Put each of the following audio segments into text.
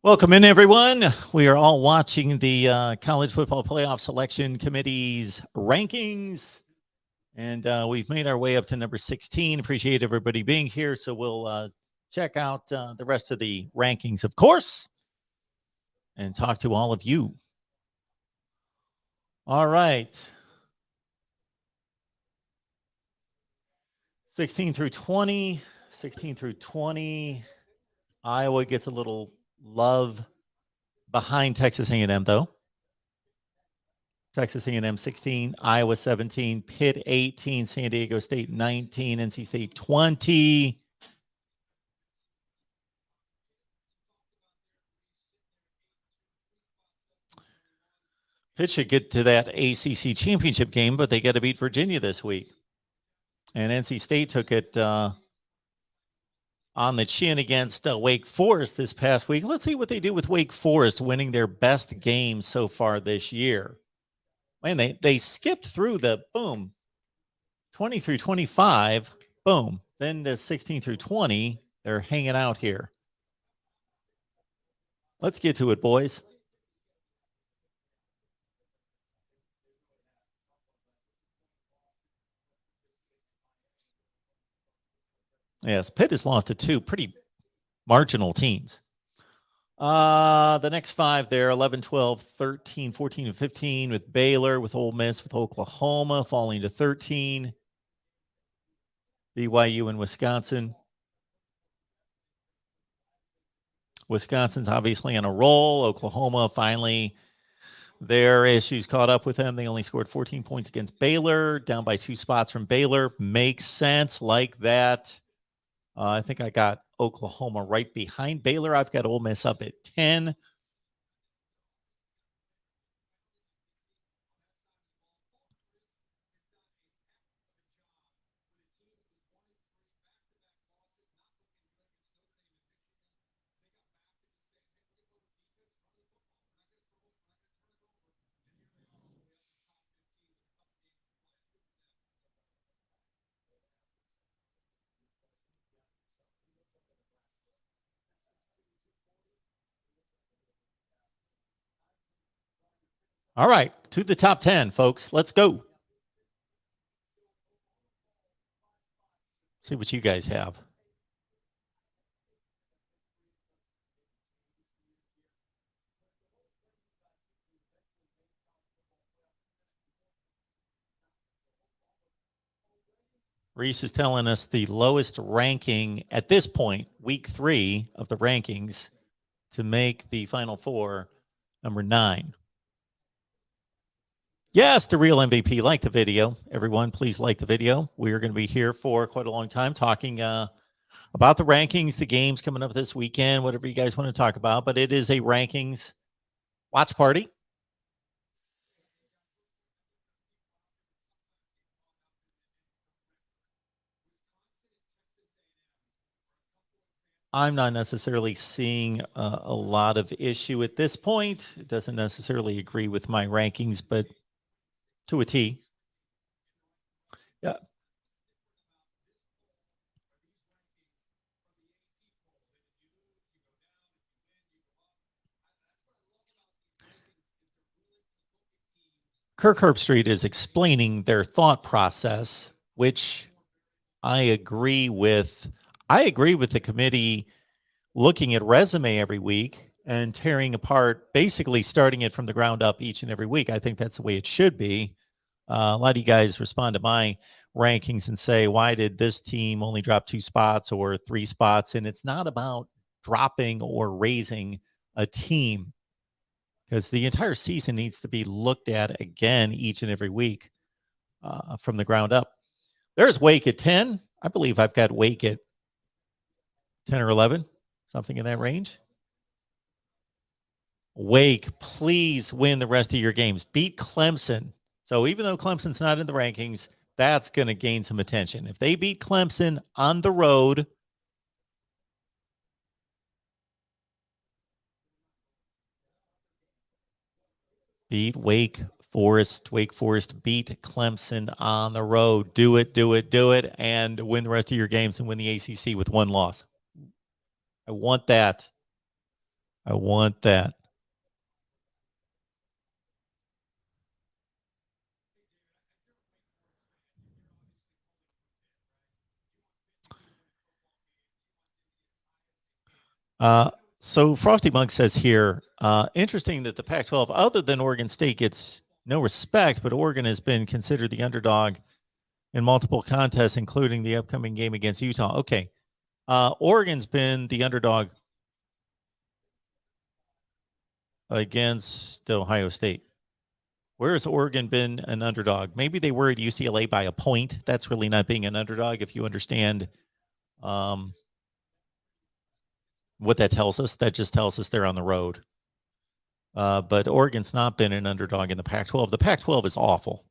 Welcome in, everyone. We are all watching the College Football Playoff Selection Committee's rankings, and we've made our way up to number 16. Appreciate everybody being here. So we'll check out the rest of the rankings, of course, and talk to all of you. All right. 16 through 20. 16 through 20. Iowa gets a little love behind Texas A&M, though. Texas A&M 16, Iowa 17, Pitt 18, San Diego State 19, NC State 20. Pitt should get to that ACC championship game, but they got to beat Virginia this week. And NC State took it on the chin against Wake Forest this past week. Let's see what they do with Wake Forest winning their best game so far this year. Man, they skipped through the boom, 20 through 25, boom. Then the 16 through 20, they're hanging out here. Let's get to it, boys. Yes, Pitt has lost to two pretty marginal teams. The next five there, 11, 12, 13, 14, and 15 with Baylor, with Ole Miss, with Oklahoma falling to 13. BYU and Wisconsin. Wisconsin's obviously on a roll. Oklahoma finally, their issues caught up with them. They only scored 14 points against Baylor, down by 2 spots from Baylor. Makes sense like that. I think I got Oklahoma right behind Baylor. I've got Ole Miss up at 10. All right, to the top 10, folks. Let's go. See what you guys have. Reese is telling us the lowest ranking at this point, week 3 of the rankings, to make the Final Four, number 9. Yes, the real MVP. Like the video. Everyone, please like the video. We are going to be here for quite a long time talking about the rankings, the games coming up this weekend, whatever you guys want to talk about. But it is a rankings watch party. I'm not necessarily seeing a lot of issue at this point. It doesn't necessarily agree with my rankings, but to a T. Yeah. Kirk Herbstreit is explaining their thought process, which I agree with. I agree with the committee looking at resume every week and tearing apart, basically starting it from the ground up each and every week. I think that's the way it should be. A lot of you guys respond to my rankings and say, why did this team only drop 2 spots or 3 spots? And it's not about dropping or raising a team, because the entire season needs to be looked at again each and every week from the ground up. There's Wake at 10. I believe I've got Wake at 10 or 11, something in that range. Wake, please win the rest of your games. Beat Clemson. So even though Clemson's not in the rankings, that's going to gain some attention. If they beat Clemson on the road, beat Wake Forest. Wake Forest beat Clemson on the road. Do it, do it, do it, and win the rest of your games and win the ACC with 1 loss. I want that. I want that. So Frosty Monk says here, interesting that the Pac-12, other than Oregon State, gets no respect, but Oregon has been considered the underdog in multiple contests, including the upcoming game against Utah. Okay. Oregon's been the underdog against Ohio State. Where has Oregon been an underdog? Maybe they were at UCLA by a point. That's really not being an underdog if you understand what that tells us. That just tells us they're on the road. But Oregon's not been an underdog in the Pac-12. The Pac-12 is awful.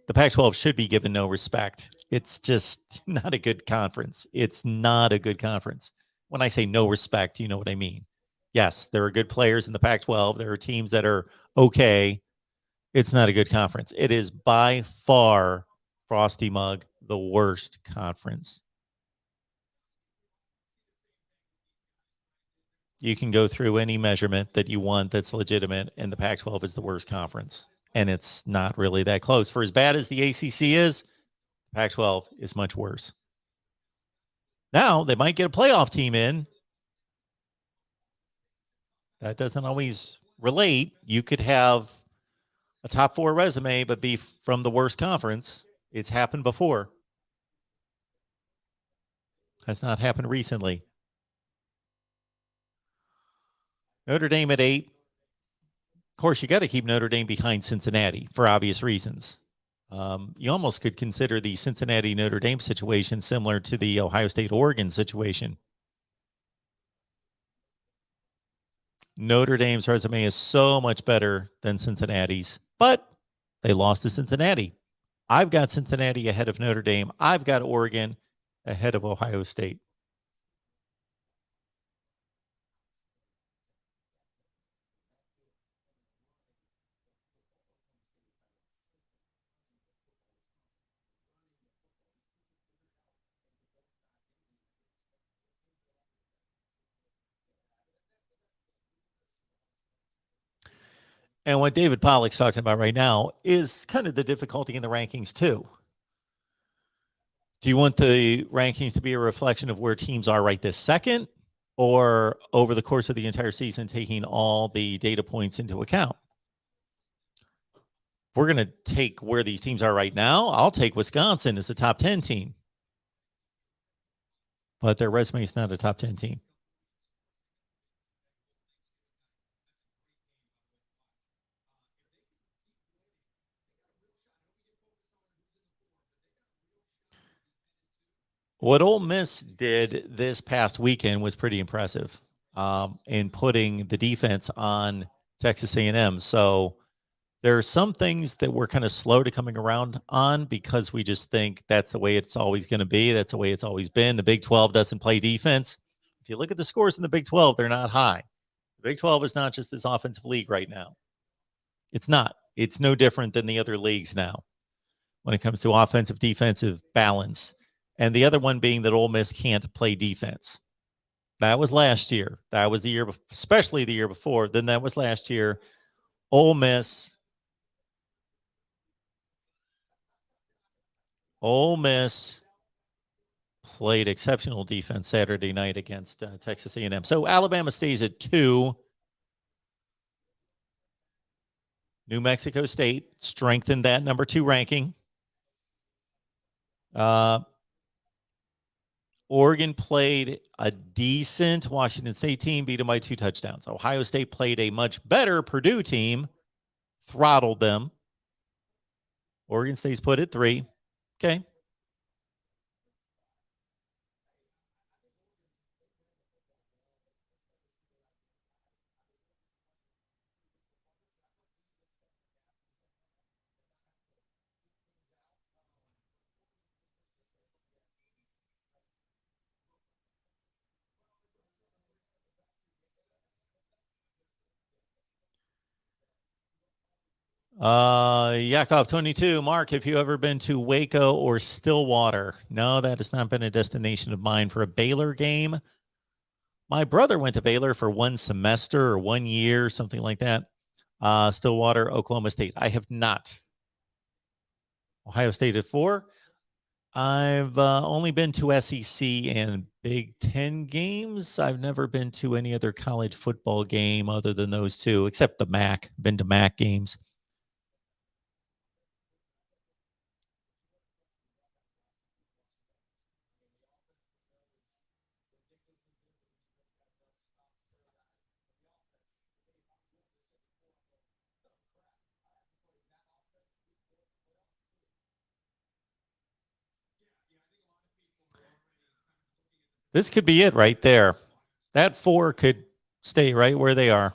The Pac-12 should be given no respect. It's just not a good conference. It's not a good conference. When I say no respect, you know what I mean. Yes, there are good players in the Pac-12. There are teams that are okay. It's not a good conference. It is by far, Frosty Mug, the worst conference. You can go through any measurement that you want that's legitimate, and the Pac-12 is the worst conference. And it's not really that close. For as bad as the ACC is, Pac-12 is much worse. Now, they might get a playoff team in. That doesn't always relate. You could have a top 4 resume, but be from the worst conference. It's happened before. Has not happened recently. Notre Dame at 8. Of course, you got to keep Notre Dame behind Cincinnati for obvious reasons. You almost could consider the Cincinnati-Notre Dame situation similar to the Ohio State-Oregon situation. Notre Dame's resume is so much better than Cincinnati's, but they lost to Cincinnati. I've got Cincinnati ahead of Notre Dame. I've got Oregon ahead of Ohio State. And what David Pollock's talking about right now is kind of the difficulty in the rankings, too. Do you want the rankings to be a reflection of where teams are right this second, or over the course of the entire season, taking all the data points into account? We're going to take where these teams are right now. I'll take Wisconsin as a top 10 team, but their resume is not a top 10 team. What Ole Miss did this past weekend was pretty impressive in putting the defense on Texas A&M. So there are some things that we're kind of slow to coming around on because we just think that's the way it's always going to be. That's the way it's always been. The Big 12 doesn't play defense. If you look at the scores in the Big 12, they're not high. The Big 12 is not just this offensive league right now. It's not. It's no different than the other leagues now when it comes to offensive, defensive balance. And the other one being that Ole Miss can't play defense. That was last year. That was the year, especially the year before. Then that was last year. Ole Miss played exceptional defense Saturday night against Texas A&M. So Alabama stays at 2. New Mexico State strengthened that number 2 ranking. Oregon played a decent Washington State team, beat them by 2 touchdowns. Ohio State played a much better Purdue team, throttled them. Oregon State's put at 3. Okay. Yakov 22. Mark, have you ever been to Waco or Stillwater? No, that has not been a destination of mine for a Baylor game. My brother went to Baylor for 1 semester or 1 year, something like that. Stillwater, Oklahoma State. I have not. Ohio State at 4. I've only been to SEC and Big Ten games. I've never been to any other college football game other than those two, except the MAC. Been to MAC games. This could be it right there. That 4 could stay right where they are.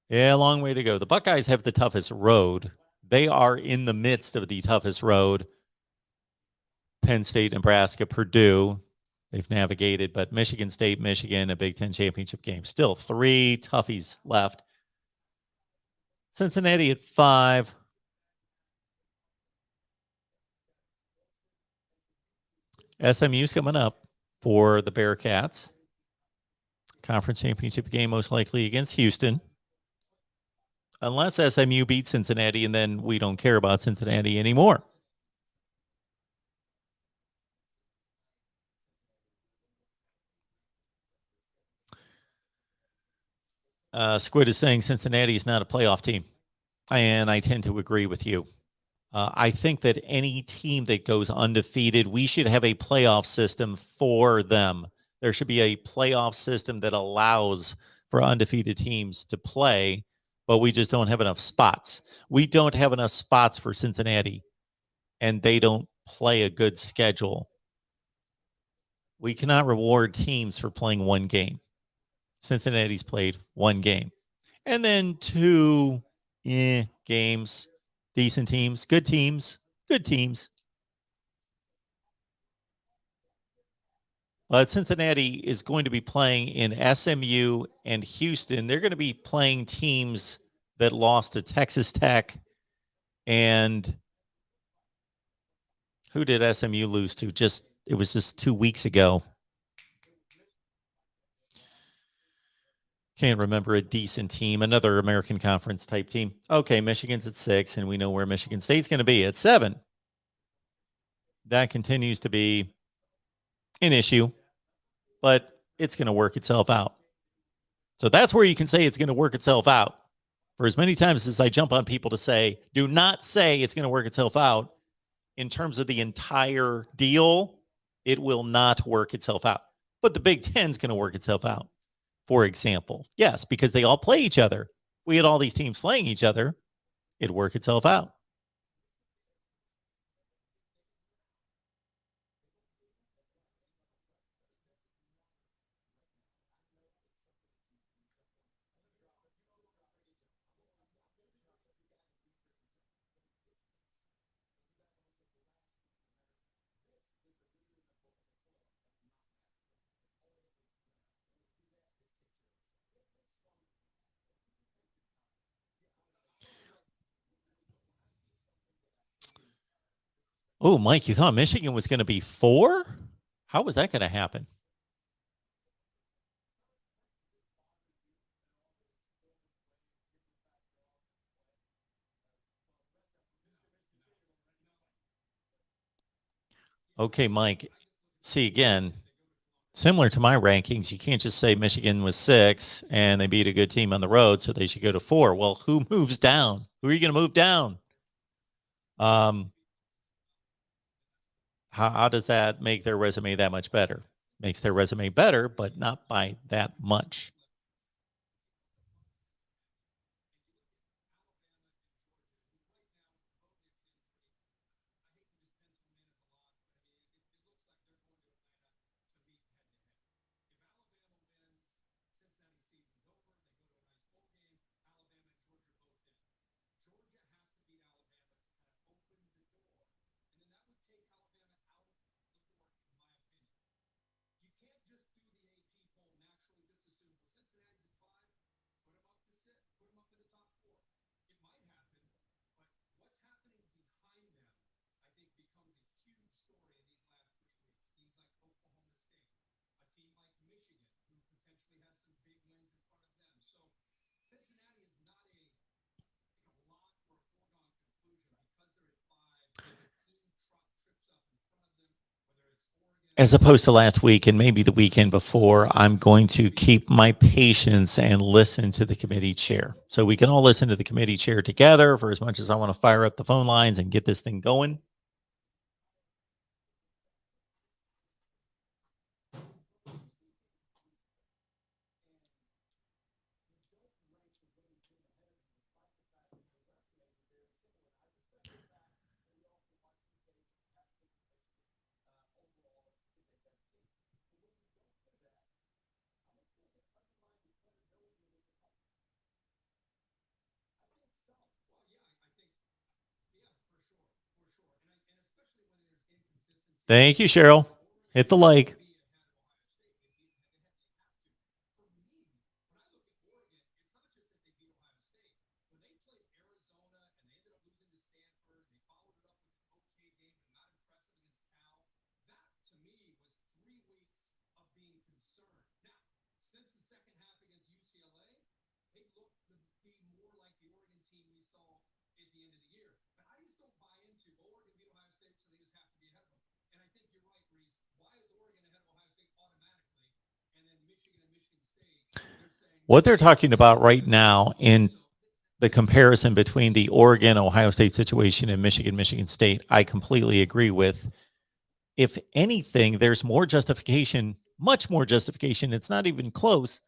Yeah, long way to go. The Buckeyes have the toughest road. They are in the midst of the toughest road. Penn State, Nebraska, Purdue. They've navigated, but Michigan State, Michigan, a Big Ten championship game. Still 3 toughies left. Cincinnati at 5. SMU's coming up for the Bearcats. Conference championship game most likely against Houston. Unless SMU beats Cincinnati, and then we don't care about Cincinnati anymore. Squid is saying Cincinnati is not a playoff team, and I tend to agree with you. I think that any team that goes undefeated, we should have a playoff system for them. There should be a playoff system that allows for undefeated teams to play, but we just don't have enough spots. We don't have enough spots for Cincinnati, and they don't play a good schedule. We cannot reward teams for playing one game. Cincinnati's played one game. And then 2 games, decent teams, good teams, good teams. Cincinnati is going to be playing in SMU and Houston. They're going to be playing teams that lost to Texas Tech. And who did SMU lose to? It was just 2 weeks ago. Can't remember a decent team, another American Conference type team. Okay, Michigan's at 6, and we know where Michigan State's going to be at 7. That continues to be an issue, but it's going to work itself out. So that's where you can say it's going to work itself out. For as many times as I jump on people to say, do not say it's going to work itself out, in terms of the entire deal, it will not work itself out. But the Big Ten's going to work itself out. For example, yes, because they all play each other. We had all these teams playing each other. It'd work itself out. Oh, Mike, you thought Michigan was going to be 4? How was that going to happen? Okay, Mike. See, again, similar to my rankings, you can't just say Michigan was 6 and they beat a good team on the road, so they should go to 4. Well, who moves down? Who are you going to move down? How does that make their resume that much better? Makes their resume better, but not by that much. as opposed to last week and maybe the weekend before, I'm going to keep my patience and listen to the committee chair. So we can all listen to the committee chair together for as much as I want to fire up the phone lines and get this thing going. Thank you, Cheryl. Hit the like. What they're talking about right now in the comparison between the Oregon Ohio State situation and Michigan State, I completely agree with. If anything, there's more justification, much more justification. It's not even close,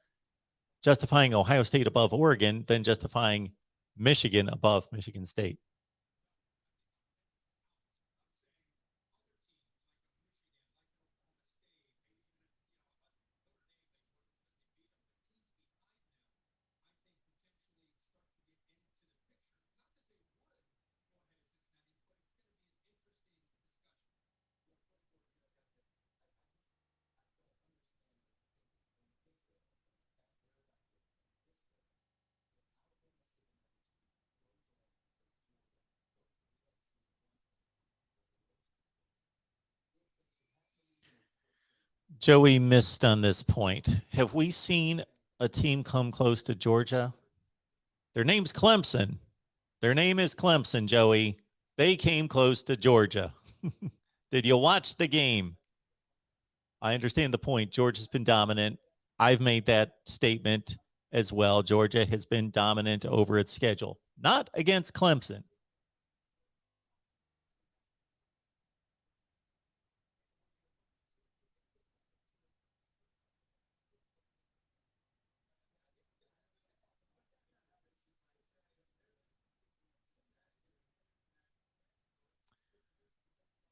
justifying Ohio State above Oregon than justifying Michigan above Michigan State. Joey missed on this point. Have we seen a team come close to Georgia? Their name's Clemson. Their name is Clemson, Joey. They came close to Georgia. Did you watch the game? I understand the point. Georgia's been dominant. I've made that statement as well. Georgia has been dominant over its schedule, not against Clemson.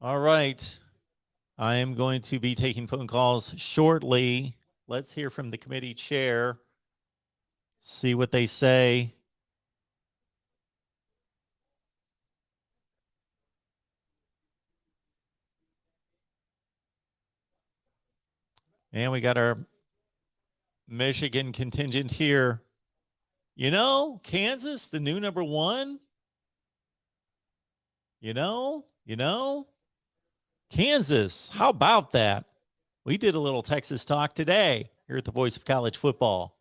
All right. I am going to be taking phone calls shortly. Let's hear from the committee chair, see what they say. And we got our Michigan contingent here. You know, Kansas, the new number one. You know, Kansas, how about that? We did a little Texas talk today here at the Voice of College Football.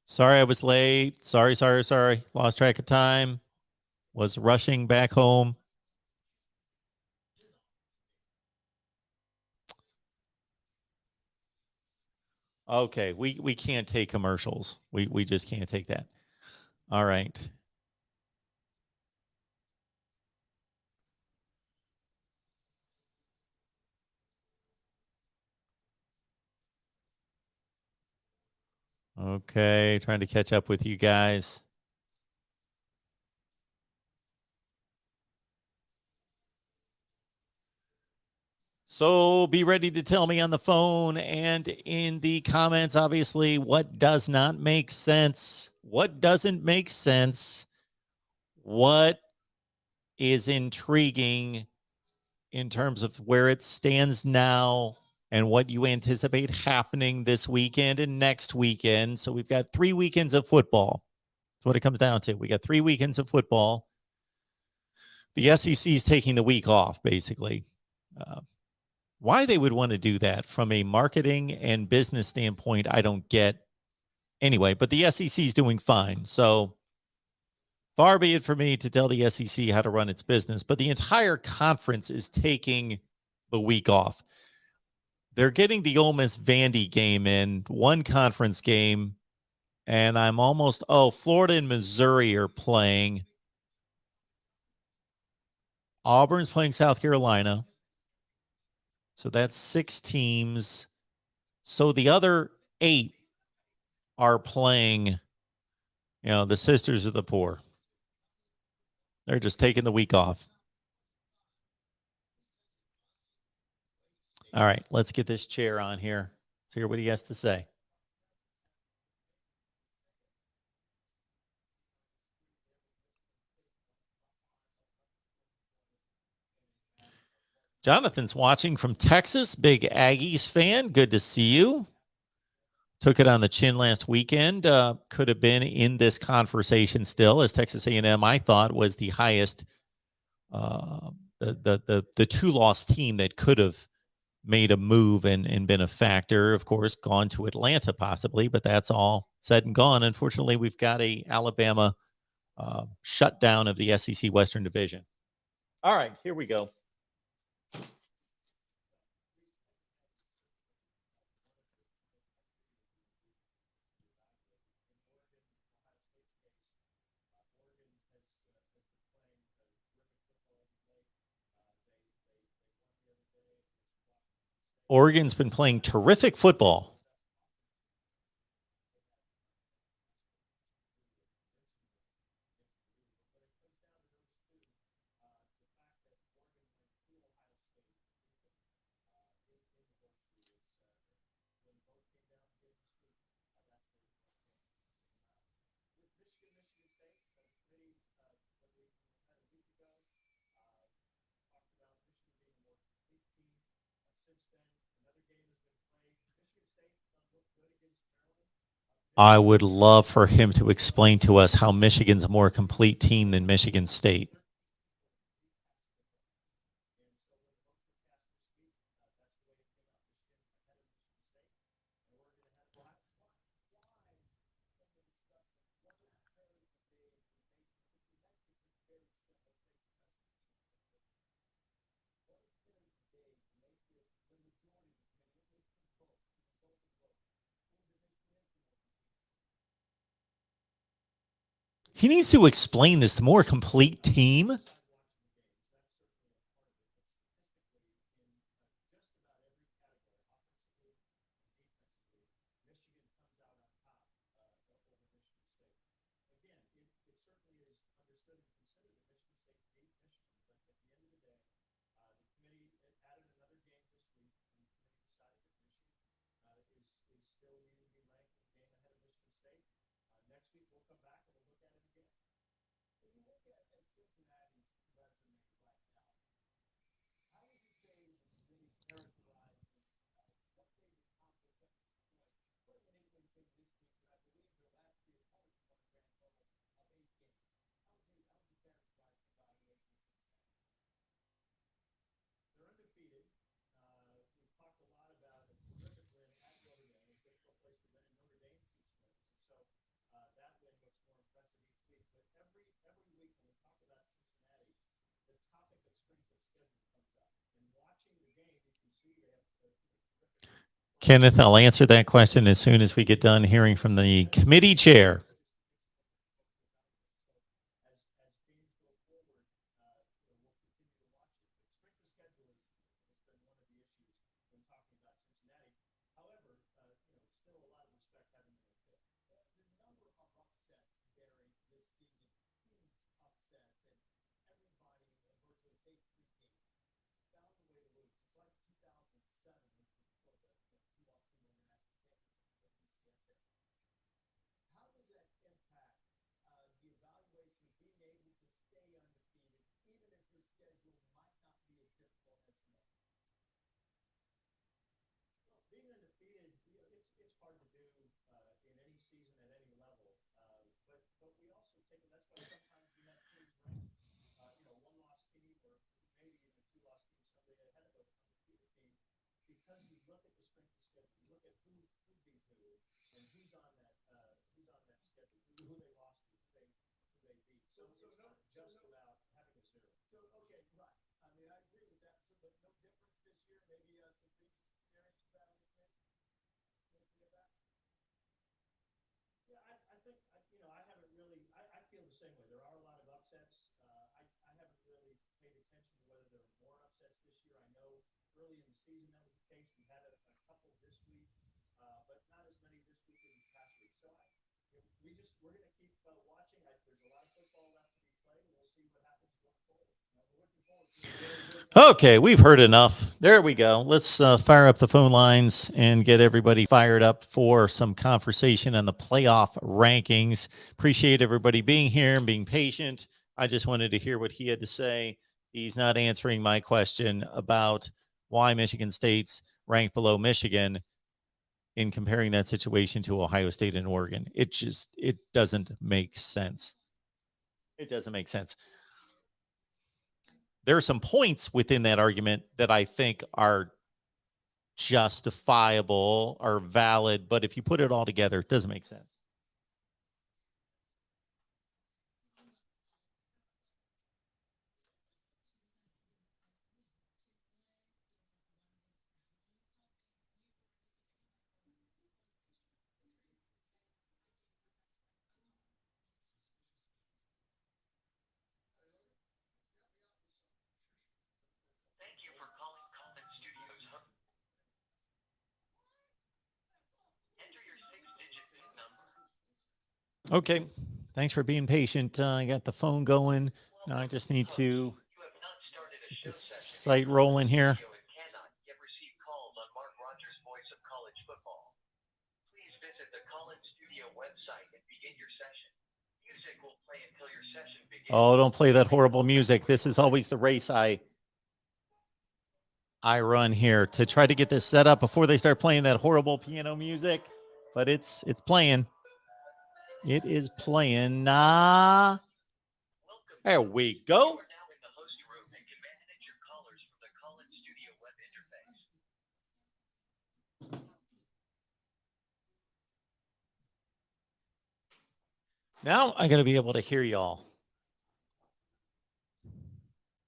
Sorry I was late. Sorry. Lost track of time. Was rushing back home. Okay, we can't take commercials. We just can't take that. All right. Okay, trying to catch up with you guys. So be ready to tell me on the phone and in the comments, obviously, what does not make sense, what doesn't make sense, what is intriguing in terms of where it stands now and what you anticipate happening this weekend and next weekend. So we've got 3 weekends of football. That's what it comes down to. We got 3 weekends of football. The SEC is taking the week off, basically. Why they would want to do that from a marketing and business standpoint, I don't get anyway, but the SEC is doing fine. So far be it for me to tell the SEC how to run its business, but the entire conference is taking the week off. They're getting the Ole Miss Vandy game in, one conference game, and I'm almost, Florida and Missouri are playing. Auburn's playing South Carolina. So that's 6 teams. So the other 8 are playing, the Sisters of the Poor. They're just taking the week off. All right, let's get this chair on here. Let's hear what he has to say. Jonathan's watching from Texas, big Aggies fan. Good to see you. Took it on the chin last weekend. Could have been in this conversation still, as Texas A&M, I thought, was the highest, the 2-loss team that could have made a move and been a factor. Of course, gone to Atlanta possibly, but that's all said and gone. Unfortunately, we've got a Alabama shutdown of the SEC Western Division. All right, here we go. Oregon's been playing terrific football. I would love for him to explain to us how Michigan's a more complete team than Michigan State. He needs to explain this. The more complete team. Kenneth, I'll answer that question as soon as we get done hearing from the committee chair. Okay, we've heard enough. There we go. Let's fire up the phone lines and get everybody fired up for some conversation on the playoff rankings. Appreciate everybody being here and being patient. I just wanted to hear what he had to say. He's not answering my question about why Michigan State's ranked below Michigan in comparing that situation to Ohio State and Oregon. It doesn't make sense. It doesn't make sense. There are some points within that argument that I think are justifiable or valid, but if you put it all together, it doesn't make sense. Okay, thanks for being patient. I got the phone going. Now I just need to get the site rolling here. Oh, don't play that horrible music. This is always the race I run here to try to get this set up before they start playing that horrible piano music. But it's playing. It is playing. There we go. Now I got to be able to hear y'all.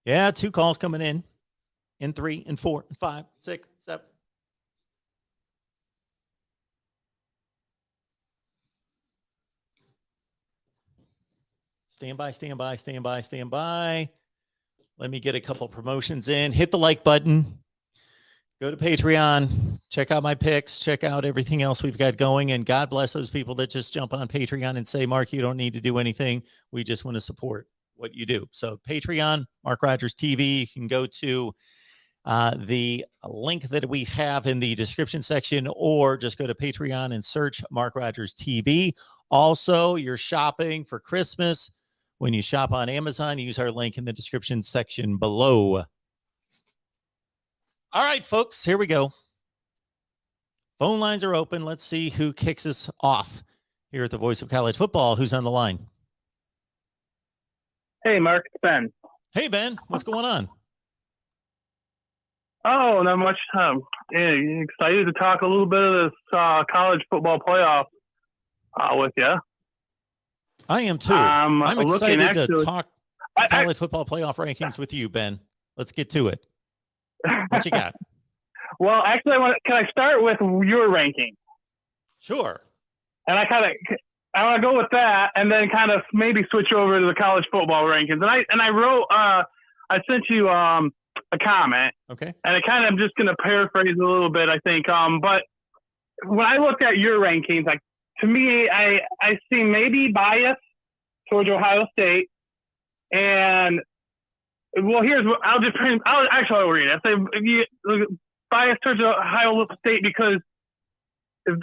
Yeah, 2 calls coming in 3 and 4 and 5, 6, 7. Stand by, stand by, stand by, stand by. Let me get a couple promotions in. Hit the like button. Go to Patreon. Check out my picks. Check out everything else we've got going. And God bless those people that just jump on Patreon and say, Mark, you don't need to do anything. We just want to support what you do. So Patreon, MarkRogersTV. You can go to the link that we have in the description section, or just go to Patreon and search MarkRogersTV. Also, you're shopping for Christmas. When you shop on Amazon, use our link in the description section below. All right, folks, here we go. Phone lines are open. Let's see who kicks us off here at the Voice of College Football. Who's on the line? Hey, Mark, it's Ben. Hey, Ben, what's going on? Oh, not much. Excited to talk a little bit of this college football playoff with you. I am too. I'm excited to talk college football playoff rankings with you, Ben. Let's get to it. What you got? Well, actually, can I start with your ranking? Sure. And I want to go with that, and then kind of maybe switch over to the college football rankings. And I wrote, I sent you a comment. Okay. And I'm just going to paraphrase a little bit, I think. But when I looked at your rankings, like, to me, I see maybe bias towards Ohio State. And, well, here's what I'll read it. I say bias towards Ohio State because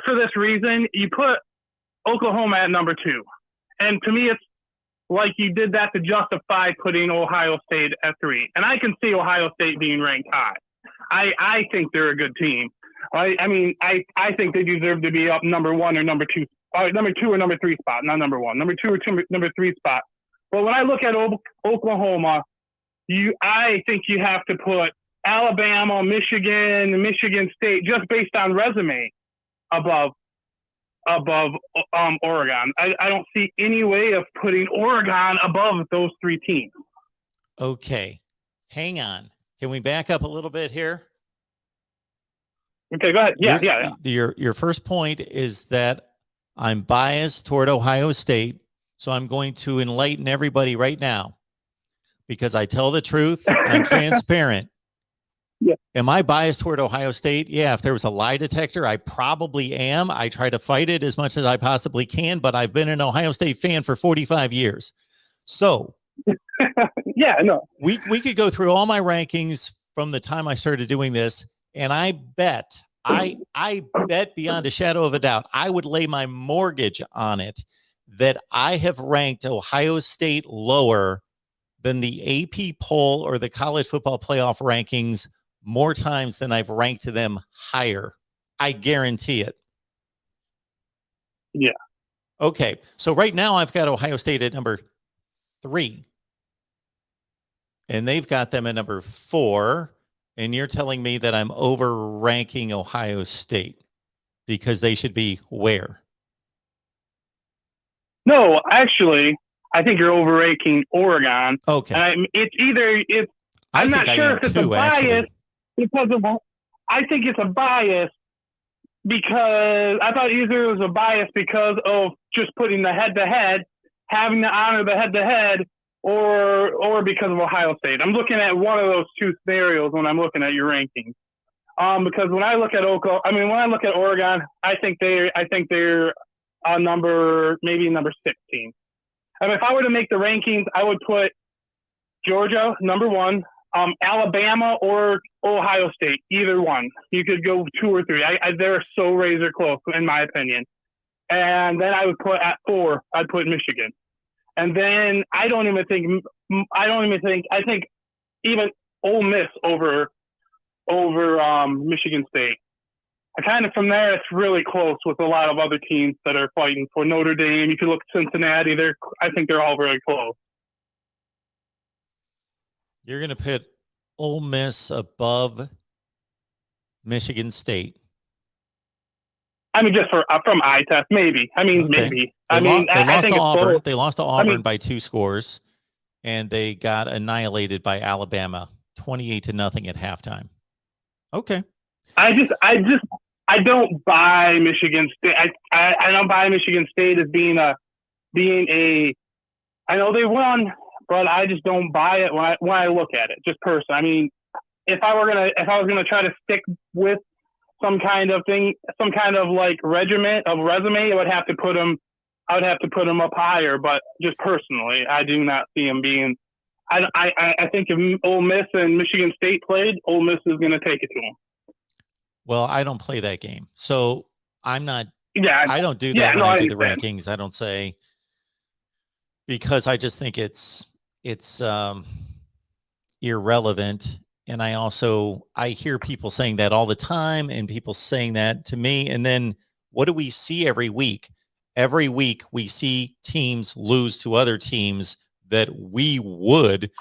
for this reason, you put Oklahoma at number 2. And to me, it's like you did that to justify putting Ohio State at 3. And I can see Ohio State being ranked high. I think they're a good team. I mean, I think they deserve to be up number 1 or number 2, number 2 or number 3 spot, not number 1, number 2 or number 3 spot. But when I look at Oklahoma, I think you have to put Alabama, Michigan, Michigan State, just based on resume above Oregon. I don't see any way of putting Oregon above those three teams. Okay, hang on. Can we back up a little bit here? Okay, go ahead. Yeah. Your first point is that I'm biased toward Ohio State, so I'm going to enlighten everybody right now because I tell the truth. I'm transparent. Yeah. Am I biased toward Ohio State? Yeah, if there was a lie detector, I probably am. I try to fight it as much as I possibly can, but I've been an Ohio State fan for 45 years. So, yeah, no. We could go through all my rankings from the time I started doing this, and I bet beyond a shadow of a doubt, I would lay my mortgage on it that I have ranked Ohio State lower than the AP poll or the college football playoff rankings more times than I've ranked them higher. I guarantee it. Yeah. Okay. So right now I've got Ohio State at number 3. And they've got them at number 4. And you're telling me that I'm overranking Ohio State because they should be where? No, actually, I think you're overranking Oregon. Okay. And I'm not sure if it's a bias because of. I think it's a bias because I thought either it was a bias because of just putting the head-to-head, having to honor the head-to-head, or because of Ohio State. I'm looking at one of those two scenarios when I'm looking at your rankings. Because when I look at Oregon, I think they're maybe number 16. I mean, if I were to make the rankings, I would put Georgia number 1, Alabama or Ohio State, either one. You could go 2 or 3. They're so razor close, in my opinion. And then I would put at 4. I'd put Michigan. And then I think even Ole Miss over Michigan State. From there, it's really close with a lot of other teams that are fighting for Notre Dame. You could look at Cincinnati. I think they're all very close. You're going to put Ole Miss above Michigan State. I mean, just from eye test, maybe. I mean, okay. Maybe. I think Auburn. They lost to Auburn by 2 scores, and they got annihilated by Alabama, 28-0 at halftime. Okay. I don't buy Michigan State. I don't buy Michigan State as being a. I know they won, but I just don't buy it when I look at it. Just personally, I mean, if I was gonna try to stick with some kind of thing, some kind of like resume, I would have to put them up higher. But just personally, I do not see them being. I think if Ole Miss and Michigan State played, Ole Miss is going to take it to them. Well, I don't play that game, so I'm not. Yeah, I don't do that when I do the rankings. I don't say because I just think it's irrelevant. And I hear people saying that all the time and people saying that to me. And then what do we see every week? Every week we see teams lose to other teams that we would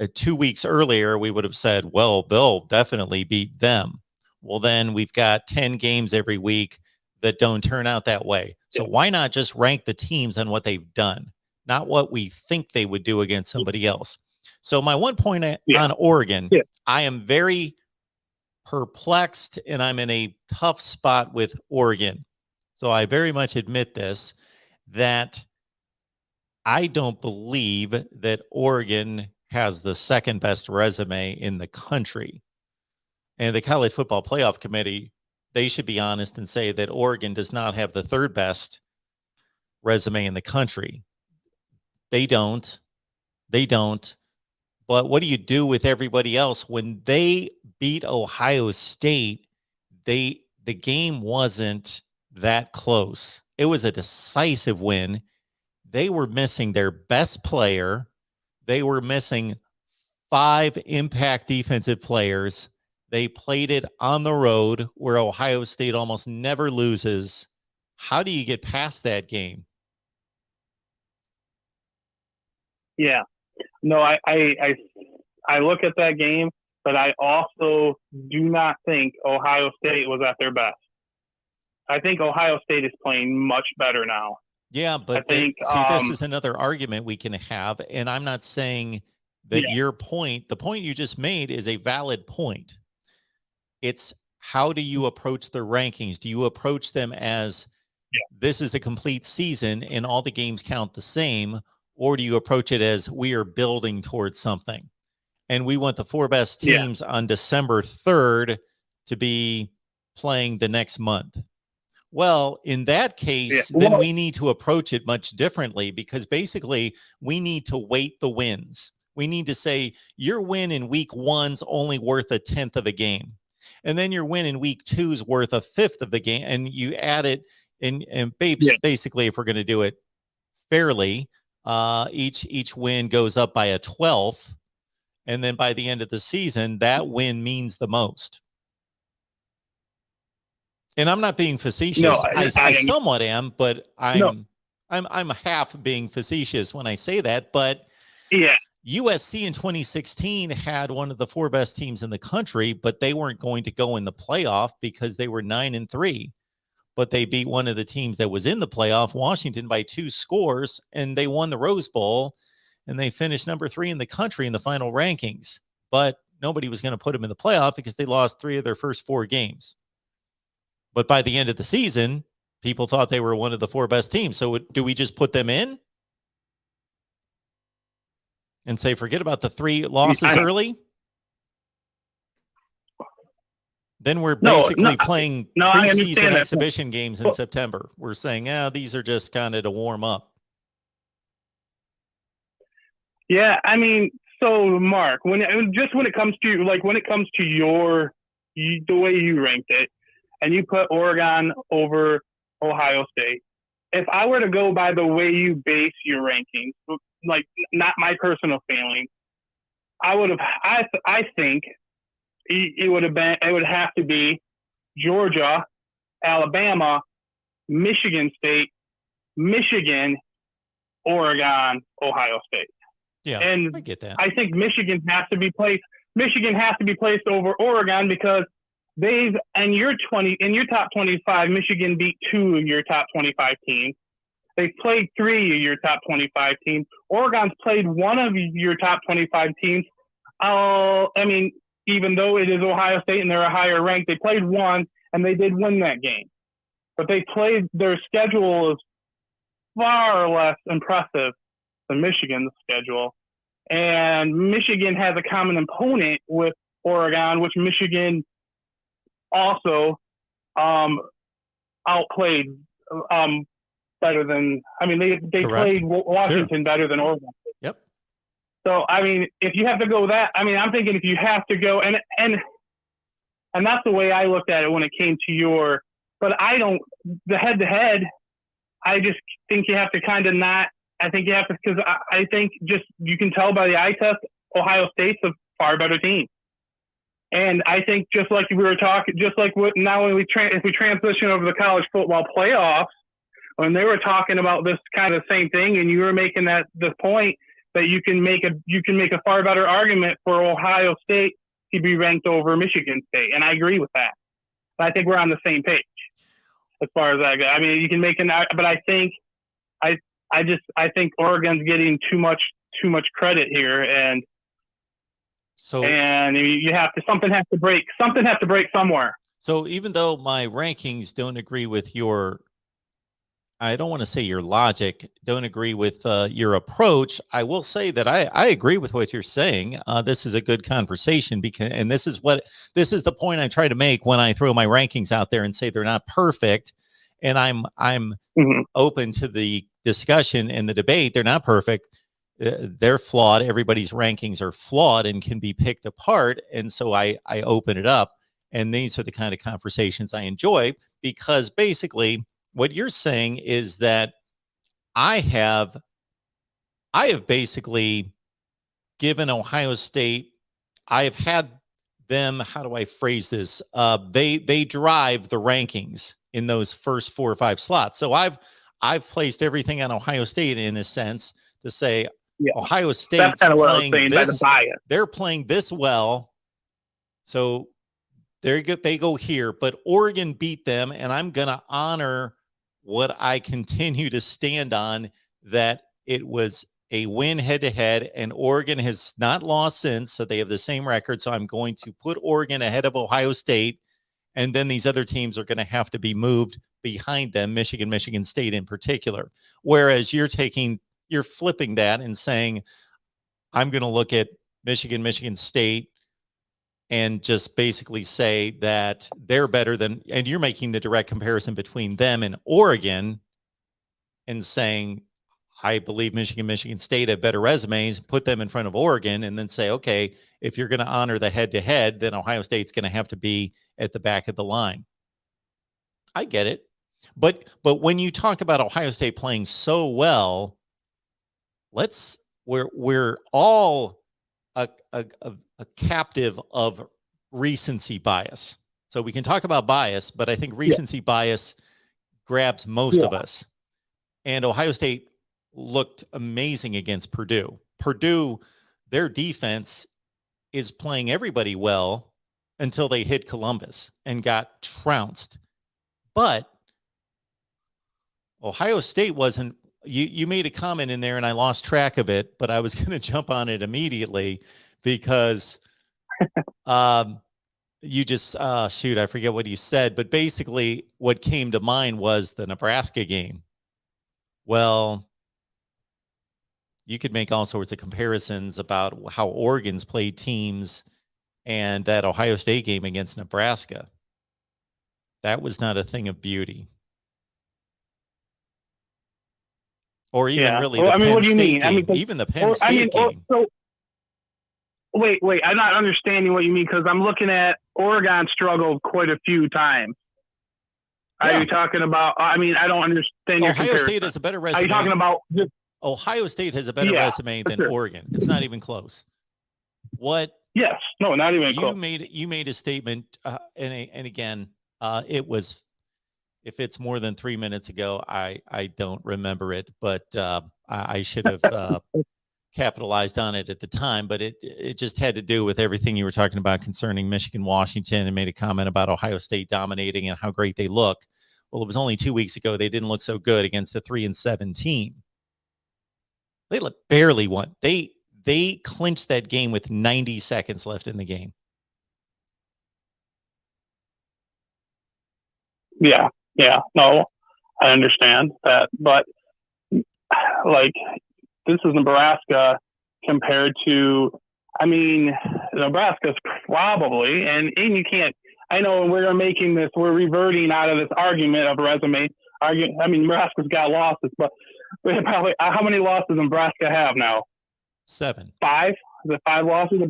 2 weeks earlier, we would have said, well, they'll definitely beat them. Well, then we've got 10 games every week that don't turn out that way. So why not just rank the teams on what they've done, not what we think they would do against somebody else? So my one point on Oregon, I am very perplexed and I'm in a tough spot with Oregon. So I very much admit this, that I don't believe that Oregon has the second best resume in the country. And the College Football Playoff Committee, they should be honest and say that Oregon does not have the third best resume in the country. They don't. But what do you do with everybody else? When they beat Ohio State, the game wasn't that close. It was a decisive win. They were missing their best player. They were missing 5 impact defensive players. They played it on the road where Ohio State almost never loses. How do you get past that game? Yeah. No, I look at that game but I also do not think Ohio State was at their best. I think Ohio State is playing much better now. Yeah, but think, see, this is another argument we can have, and I'm not saying that your point, the point you just made, is a valid point. It's how do you approach the rankings? Do you approach them as this is a complete season and all the games count the same, or do you approach it as we are building towards something? And we want the 4 best teams on December 3rd to be playing the next month. Well, in that case, then we need to approach it much differently, because basically we need to weight the wins. We need to say your win in week 1's only worth 1/10 of a game. And then your win in week 2 is worth 1/5 of the game. And you add it and basically, if we're going to do it fairly, each win goes up by 1/12. And then by the end of the season, that win means the most. And I'm not being facetious. No, I somewhat am, but I'm half being facetious when I say that. But USC in 2016 had one of the 4 best teams in the country, but they weren't going to go in the playoff because they were 9-3. But they beat one of the teams that was in the playoff, Washington, by 2 scores, and they won the Rose Bowl, and they finished number 3 in the country in the final rankings. But nobody was going to put them in the playoff because they lost 3 of their first 4 games. But by the end of the season, people thought they were one of the 4 best teams. So do we just put them in and say, forget about the 3 losses early? Then we're basically playing preseason exhibition games in September. We're saying, these are just kind of to warm up. Yeah, I mean, so Mark, when it comes to the way you ranked it, and you put Oregon over Ohio State, if I were to go by the way you base your rankings, like not my personal feeling, I think it would have to be Georgia, Alabama, Michigan State, Michigan, Oregon, Ohio State. Yeah, and I get that. I think Michigan has to be placed over Oregon, because in your top 25, Michigan beat 2 of your top 25 teams. They've played 3 of your top 25 teams. Oregon's played 1 of your top 25 teams. I mean, even though it is Ohio State and they're a higher rank, they played 1 and they did win that game. But their schedule is far less impressive than Michigan's schedule. And Michigan has a common opponent with Oregon, which Michigan also outplayed better than. I mean, they played Washington better than Oregon. Yep. So I mean, if you have to go that, I mean, I'm thinking if you have to go and that's the way I looked at it when it came to your. But the head to head. I just think you have to kind of not. I think you have to, because I think just you can tell by the eye test, Ohio State's a far better team. And I think just like we were talking, just like now when if we transition over the college football playoffs, when they were talking about this kind of same thing, and you were making the point that you can make a far better argument for Ohio State to be ranked over Michigan State, and I agree with that. I think we're on the same page as far as that goes. I mean, you can make but I think I think Oregon's getting too much credit here, and you have to something has to break somewhere. So even though my rankings don't agree with your, I don't want to say your logic, don't agree with your approach, I will say that I agree with what you're saying. This is a good conversation, and this is the point I try to make when I throw my rankings out there and say they're not perfect. And I'm open to the discussion and the debate. They're not perfect. They're flawed. Everybody's rankings are flawed and can be picked apart. And so I open it up. And these are the kind of conversations I enjoy, because basically what you're saying is that I have basically given Ohio State, I've had them, how do I phrase this? They drive the rankings in those first 4 or 5 slots. So I've placed everything on Ohio State in a sense to say Ohio State's playing this. They're playing this well. So they go here, but Oregon beat them, and I'm going to honor what I continue to stand on, that it was a win head-to-head, and Oregon has not lost since, so they have the same record. So I'm going to put Oregon ahead of Ohio State, and then these other teams are going to have to be moved behind them, Michigan State in particular. Whereas you're flipping that and saying, I'm going to look at Michigan State and just basically say that they're better than, and you're making the direct comparison between them and Oregon and saying, I believe Michigan State have better resumes, put them in front of Oregon, and then say, okay, if you're going to honor the head-to-head, then Ohio State's going to have to be at the back of the line. I get it. But when you talk about Ohio State playing so well, we're all a captive of recency bias. So we can talk about bias, but I think recency bias grabs most of us. And Ohio State looked amazing against Purdue. Purdue, their defense is playing everybody well until they hit Columbus and got trounced. But Ohio State wasn't. You made a comment in there and I lost track of it, but I was going to jump on it immediately because you just shoot, I forget what you said, but basically what came to mind was the Nebraska game. Well, you could make all sorts of comparisons about how Oregon's played teams and that Ohio State game against Nebraska. That was not a thing of beauty. Or even really the Penn State game. Even the Penn State game. Wait, I'm not understanding what you mean because I'm looking at Oregon struggled quite a few times. Yeah. Are you talking about, I don't understand your comparison. Ohio State has a better resume. Are you talking about just... Ohio State has a better resume than Oregon. It's not even close. Yes. No, not even close. You made a statement, and again, it was, if it's more than 3 minutes ago, I don't remember it, but I should have capitalized on it at the time. But it just had to do with everything you were talking about concerning Michigan, Washington, and made a comment about Ohio State dominating and how great they look. Well, it was only 2 weeks ago. They didn't look so good against a 3-7 team. They barely won. They clinched that game with 90 seconds left in the game. Yeah. No, I understand that. But, this is Nebraska compared to, Nebraska's probably, and you can't, I know we're reverting out of this argument of resume. Nebraska's got losses, but probably, how many losses does Nebraska have now? 7. 5? Is it 5 losses?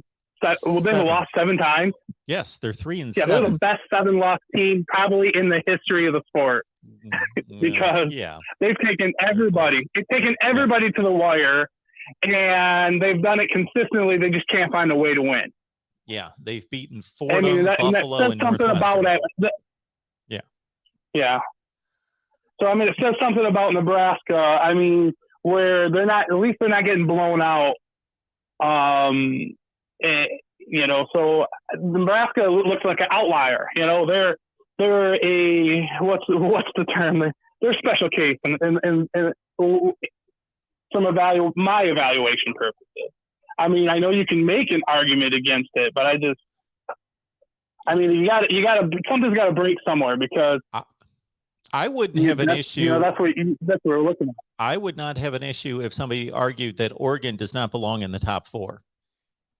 They've lost 7 times. Yes, they're 3-7. Yeah, they're the best 7-loss team probably in the history of the sport because they've taken everybody. They've taken everybody to the wire, and they've done it consistently. They just can't find a way to win. Yeah, they've beaten Fordham, Buffalo, and Northwestern. About that. Yeah. So it says something about Nebraska. Where they're not, at least they're not getting blown out. So Nebraska looks like an outlier. They're a what's the term? They're a special case, and from my evaluation purposes. I know you can make an argument against it, but you got something's got to break somewhere because I wouldn't have an issue. That's what we're looking at. I would not have an issue if somebody argued that Oregon does not belong in the top 4.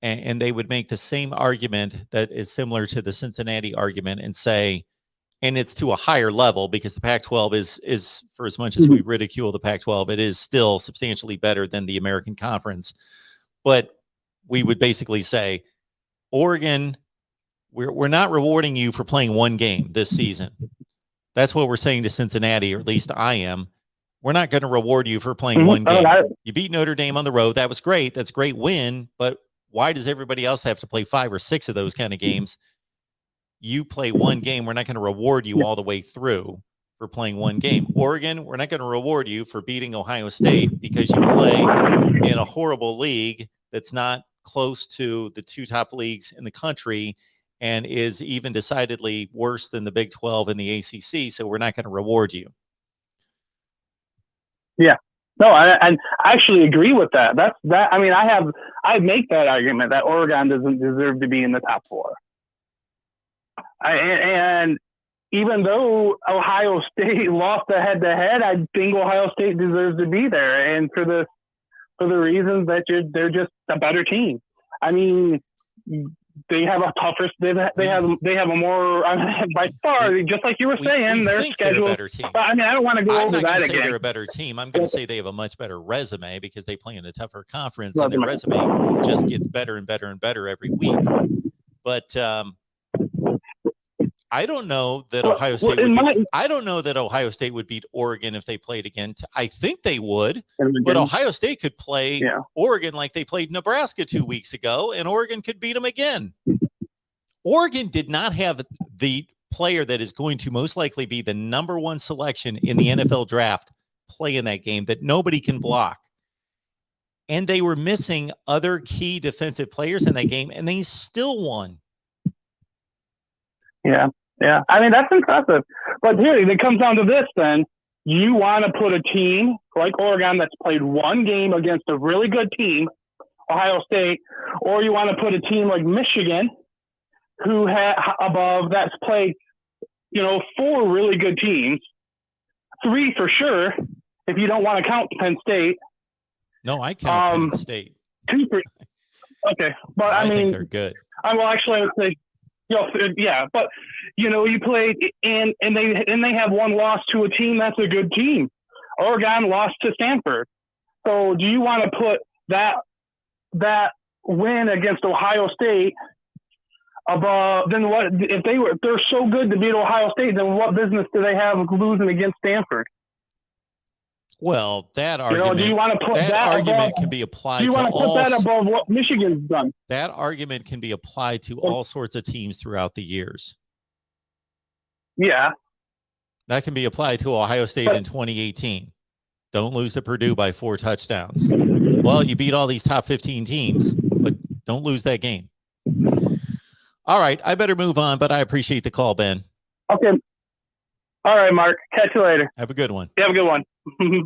And they would make the same argument that is similar to the Cincinnati argument and say, and it's to a higher level because the Pac-12 is for as much as we ridicule the Pac-12, it is still substantially better than the American Conference. But we would basically say, Oregon, we're not rewarding you for playing one game this season. That's what we're saying to Cincinnati, or at least I am. We're not going to reward you for playing one game. You beat Notre Dame on the road. That was great. That's a great win. But why does everybody else have to play 5 or 6 of those kind of games? You play one game. We're not going to reward you all the way through for playing one game. Oregon, we're not going to reward you for beating Ohio State because you play in a horrible league that's not close to the 2 top leagues in the country. and is even decidedly worse than the Big 12 and the ACC, so we're not going to reward you. Yeah. No, I actually agree with that. I mean, I make that argument that Oregon doesn't deserve to be in the top 4. And even though Ohio State lost the head-to-head, I think Ohio State deserves to be there, and for the reasons that they're just a better team. I mean, they have a tougher. They have a more by far. Just like you were saying, their schedule. They're a better team. I mean, I don't want to go over that again. They're a better team. I'm going to say they have a much better resume because they play in a tougher conference, and their resume just gets better and better and better every week. But I don't know that Ohio State I don't know that Ohio State would beat Oregon if they played again. I think they would, but Ohio State could play Oregon like they played Nebraska 2 weeks ago, and Oregon could beat them again. Oregon did not have the player that is going to most likely be the number 1 selection in the NFL draft play in that game that nobody can block. And they were missing other key defensive players in that game, and they still won. Yeah. I mean, that's impressive. But here, it comes down to this then. You want to put a team like Oregon that's played one game against a really good team, Ohio State, or you want to put a team like Michigan who that's played, 4 really good teams, 3 for sure, if you don't want to count Penn State. No, I count Penn State. 2 for, okay. But I mean, think they're good. Well, actually, I would say, yeah, but you played and they have one loss to a team that's a good team. Oregon lost to Stanford. So do you want to put that win against Ohio State above? Then what if they're so good to beat Ohio State? Then what business do they have losing against Stanford? Well, that argument, do you want to put that argument above, can be applied do you to want to put that above what Michigan's done? That argument can be applied to all sorts of teams throughout the years. Yeah. That can be applied to Ohio State in 2018. Don't lose to Purdue by 4 touchdowns. Well, you beat all these top 15 teams, but don't lose that game. All right, I better move on, but I appreciate the call, Ben. Okay. All right, Mark. Catch you later. Have a good one. You have a good one.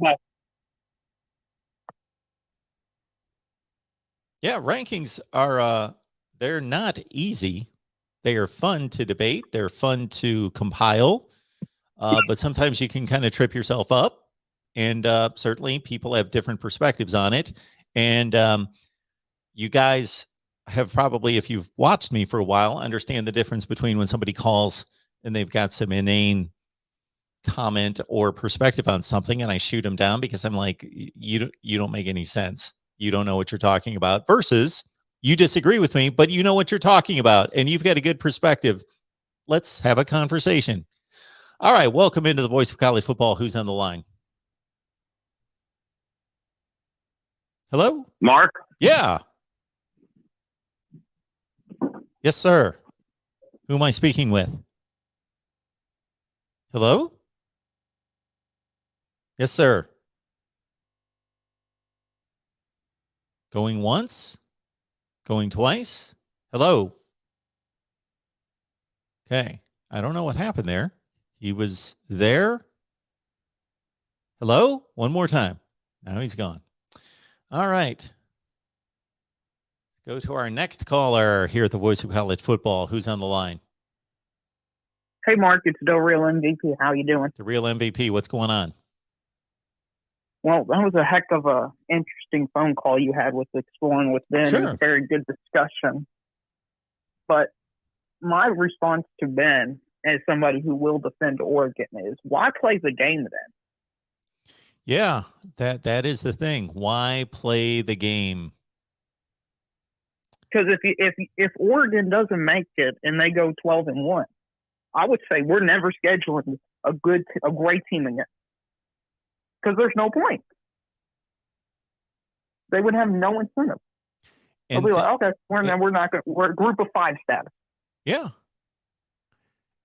Bye. Yeah, rankings are they're not easy. They are fun to debate. They're fun to compile. But sometimes you can kind of trip yourself up. And certainly people have different perspectives on it. And you guys have probably, if you've watched me for a while, understand the difference between when somebody calls and they've got some inane comment or perspective on something and I shoot them down because I'm like, you don't make any sense. You don't know what you're talking about, versus you disagree with me, but you know what you're talking about and you've got a good perspective. Let's have a conversation. All right. Welcome into the Voice of College Football. Who's on the line? Hello? Mark? Yeah. Yes, sir. Who am I speaking with? Hello? Yes, sir. Going once? Going twice? Hello? Okay. I don't know what happened there. He was there. Hello? One more time. Now he's gone. All right. Go to our next caller here at the Voice of College Football. Who's on the line? Hey, Mark, it's the real MVP. How you doing? The real MVP. What's going on? Well, that was a heck of a interesting phone call you had with Exploring with Ben. Sure. It was a very good discussion. But my response to Ben, as somebody who will defend Oregon, is why play the game then? Yeah, that is the thing. Why play the game? Because if Oregon doesn't make it and they go 12-1, I would say we're never scheduling a great team again. Because there's no point. They would have no incentive. They'll be like, okay, we're not going. We're a group of 5 status. Yeah.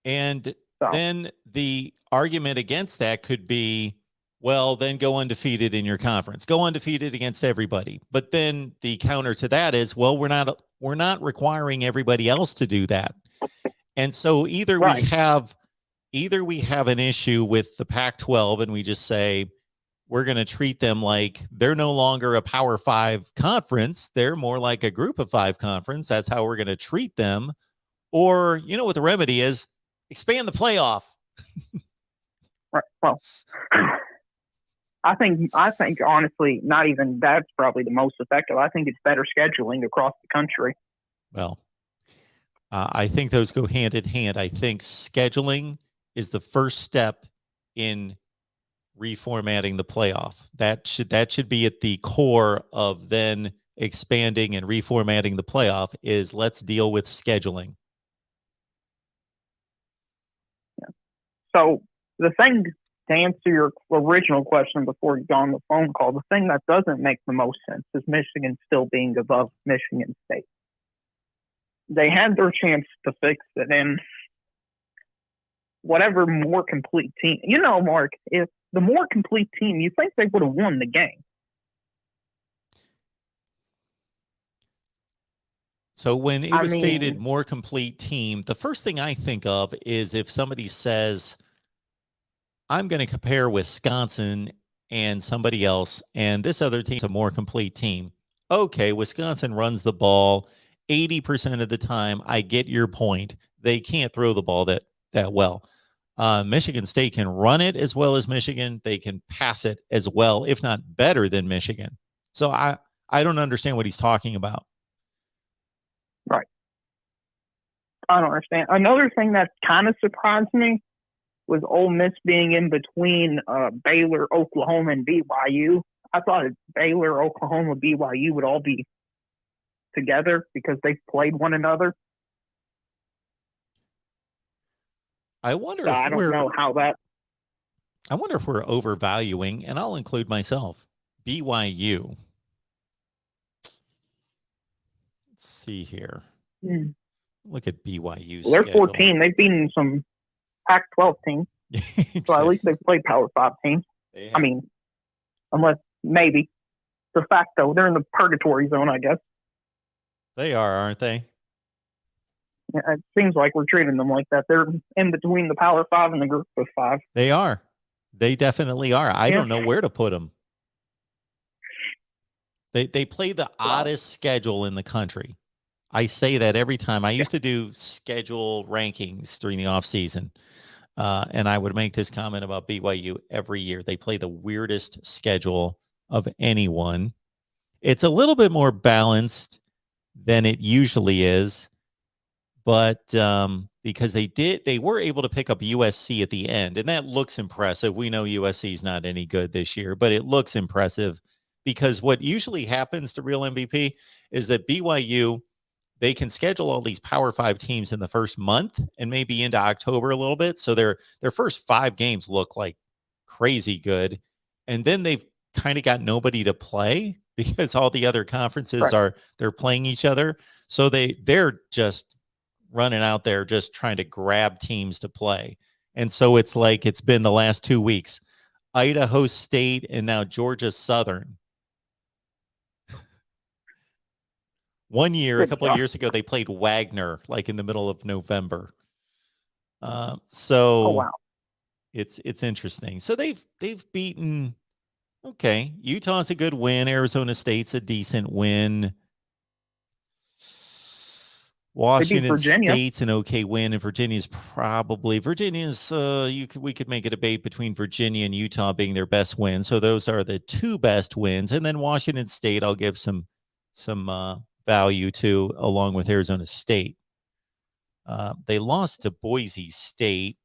And then the argument against that could be, well, then go undefeated in your conference. Go undefeated against everybody. But then the counter to that is, well, we're not requiring everybody else to do that. And so either Right. we have an issue with the Pac-12 and we just say we're going to treat them like they're no longer a Power 5 conference, they're more like a Group of 5 conference. That's how we're going to treat them. Or, you know what the remedy is? Expand the playoff. Right. Well, I think honestly, not even that's probably the most effective. I think it's better scheduling across the country. Well, I think those go hand in hand. I think scheduling is the first step in reformatting the playoff. That should be at the core of then expanding and reformatting the playoff is let's deal with scheduling. Yeah. So the thing, to answer your original question before you got on the phone call, the thing that doesn't make the most sense is Michigan still being above Michigan State. They had their chance to fix it, and whatever more complete team, Mark, if the more complete team, you think they would have won the game. So when it was stated more complete team, the first thing I think of is if somebody says, I'm going to compare Wisconsin and somebody else, and this other team's a more complete team. Okay, Wisconsin runs the ball 80% of the time. I get your point. They can't throw the ball that well. Michigan State can run it as well as Michigan. They can pass it as well, if not better than Michigan. So I don't understand what he's talking about. Right. I don't understand. Another thing that kind of surprised me was Ole Miss being in between Baylor, Oklahoma, and BYU. I thought Baylor, Oklahoma, BYU would all be together because they've played one another. I wonder so I don't know how that. I wonder if we're overvaluing, and I'll include myself, BYU. Let's see here. Look at BYU. Well, they're 14. They've beaten some Pac-12 teams. Exactly. So at least they've played Power 5 teams. I mean, unless maybe de facto they're in the purgatory zone, I guess. They are, aren't they? Yeah, it seems like we're treating them like that. They're in between the Power 5 and the Group of 5. They are. They definitely are. I don't know where to put them. They play the oddest schedule in the country. I say that every time. I used to do schedule rankings during the off season. And I would make this comment about BYU every year. They play the weirdest schedule of anyone. It's a little bit more balanced than it usually is, but because they were able to pick up USC at the end, and that looks impressive. We know USC is not any good this year, but it looks impressive because what usually happens to real MVP is that BYU, they can schedule all these Power 5 teams in the first month and maybe into October a little bit. So their first 5 games look like crazy good. And then they've kind of got nobody to play because all the other conferences they're playing each other. So they're just running out there just trying to grab teams to play. And so it's like it's been the last 2 weeks, Idaho State and now Georgia Southern. One year, a couple of years ago, they played Wagner like in the middle of November. It's interesting. So they've beaten. Okay, Utah's a good win. Arizona State's a decent win. Washington State's an okay win, and Virginia's we could make a debate between Virginia and Utah being their best win. So those are the 2 best wins, and then Washington State, I'll give some value to, along with Arizona State. They lost to Boise State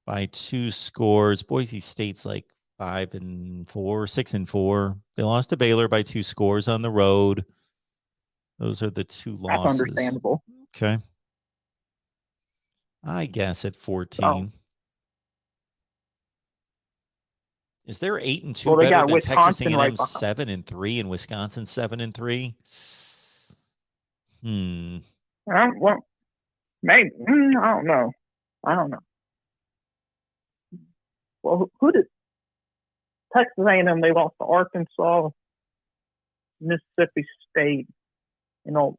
by 2 scores. Boise State's like 5-4, 6-4. They lost to Baylor by 2 scores on the road. Those are the 2 losses. That's understandable. Okay. I guess at 14. Is there 8-2 better than Texas A&M 7-3 and Wisconsin 7-3? Well, maybe. I don't know. Well, who did Texas A&M? They lost to Arkansas, Mississippi State, and all.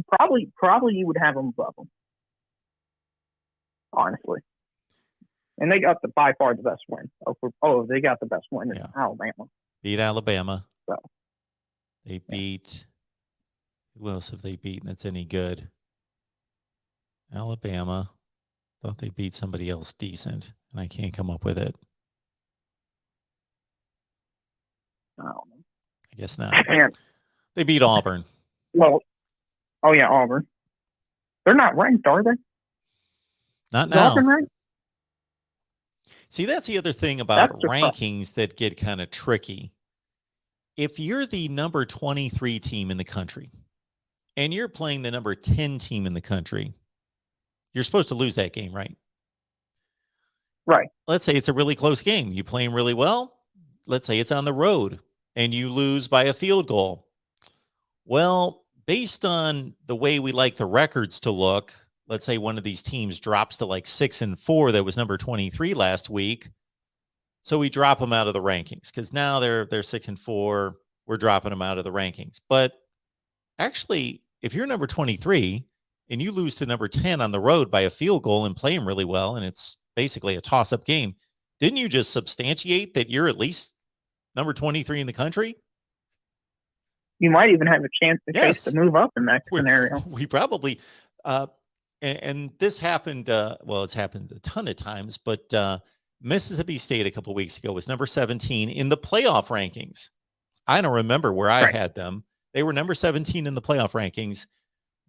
Probably you would have them above them, honestly. And they got by far the best win. They got the best win in Alabama. Beat Alabama. So they beat. Who else have they beaten that's any good? Alabama. Thought they beat somebody else decent, and I can't come up with it. I don't know. I guess not. They beat Auburn. Well, oh yeah, Auburn. They're not ranked, are they? Not now. Auburn ranked? See, that's the other thing about rankings that get kind of tricky. If you're the number 23 team in the country and you're playing the number 10 team in the country, you're supposed to lose that game, right? Right. Let's say it's a really close game. You playing really well. Let's say it's on the road and you lose by a field goal. Well, based on the way we like the records to look, let's say one of these teams drops to like 6-4 that was number 23 last week. So we drop them out of the rankings because now they're 6-4. We're dropping them out of the rankings. But actually, if you're number 23 and you lose to number 10 on the road by a field goal and playing really well, and it's basically a toss-up game, didn't you just substantiate that you're at least number 23 in the country? You might even have a chance to move up in that scenario. We probably, and this happened, it's happened a ton of times, but Mississippi State a couple of weeks ago was number 17 in the playoff rankings. I don't remember where I had them. They were number 17 in the playoff rankings.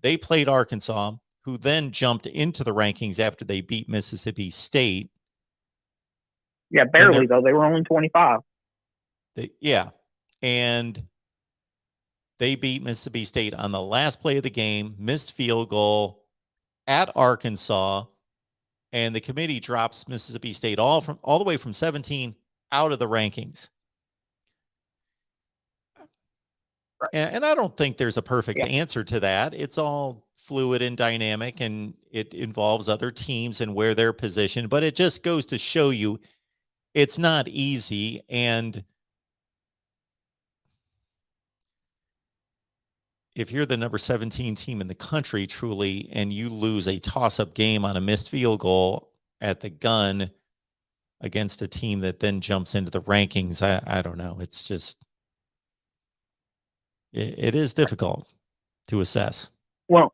They played Arkansas, who then jumped into the rankings after they beat Mississippi State. Yeah, barely, though. They were only 25. And they beat Mississippi State on the last play of the game, missed field goal at Arkansas, and the committee drops Mississippi State all the way from 17 out of the rankings. And I don't think there's a perfect answer to that. It's all fluid and dynamic, and it involves other teams and where they're positioned, but it just goes to show you it's not easy. And if you're the number 17 team in the country, truly, and you lose a toss-up game on a missed field goal at the gun against a team that then jumps into the rankings, I don't know. It's just, it is difficult to assess. Well,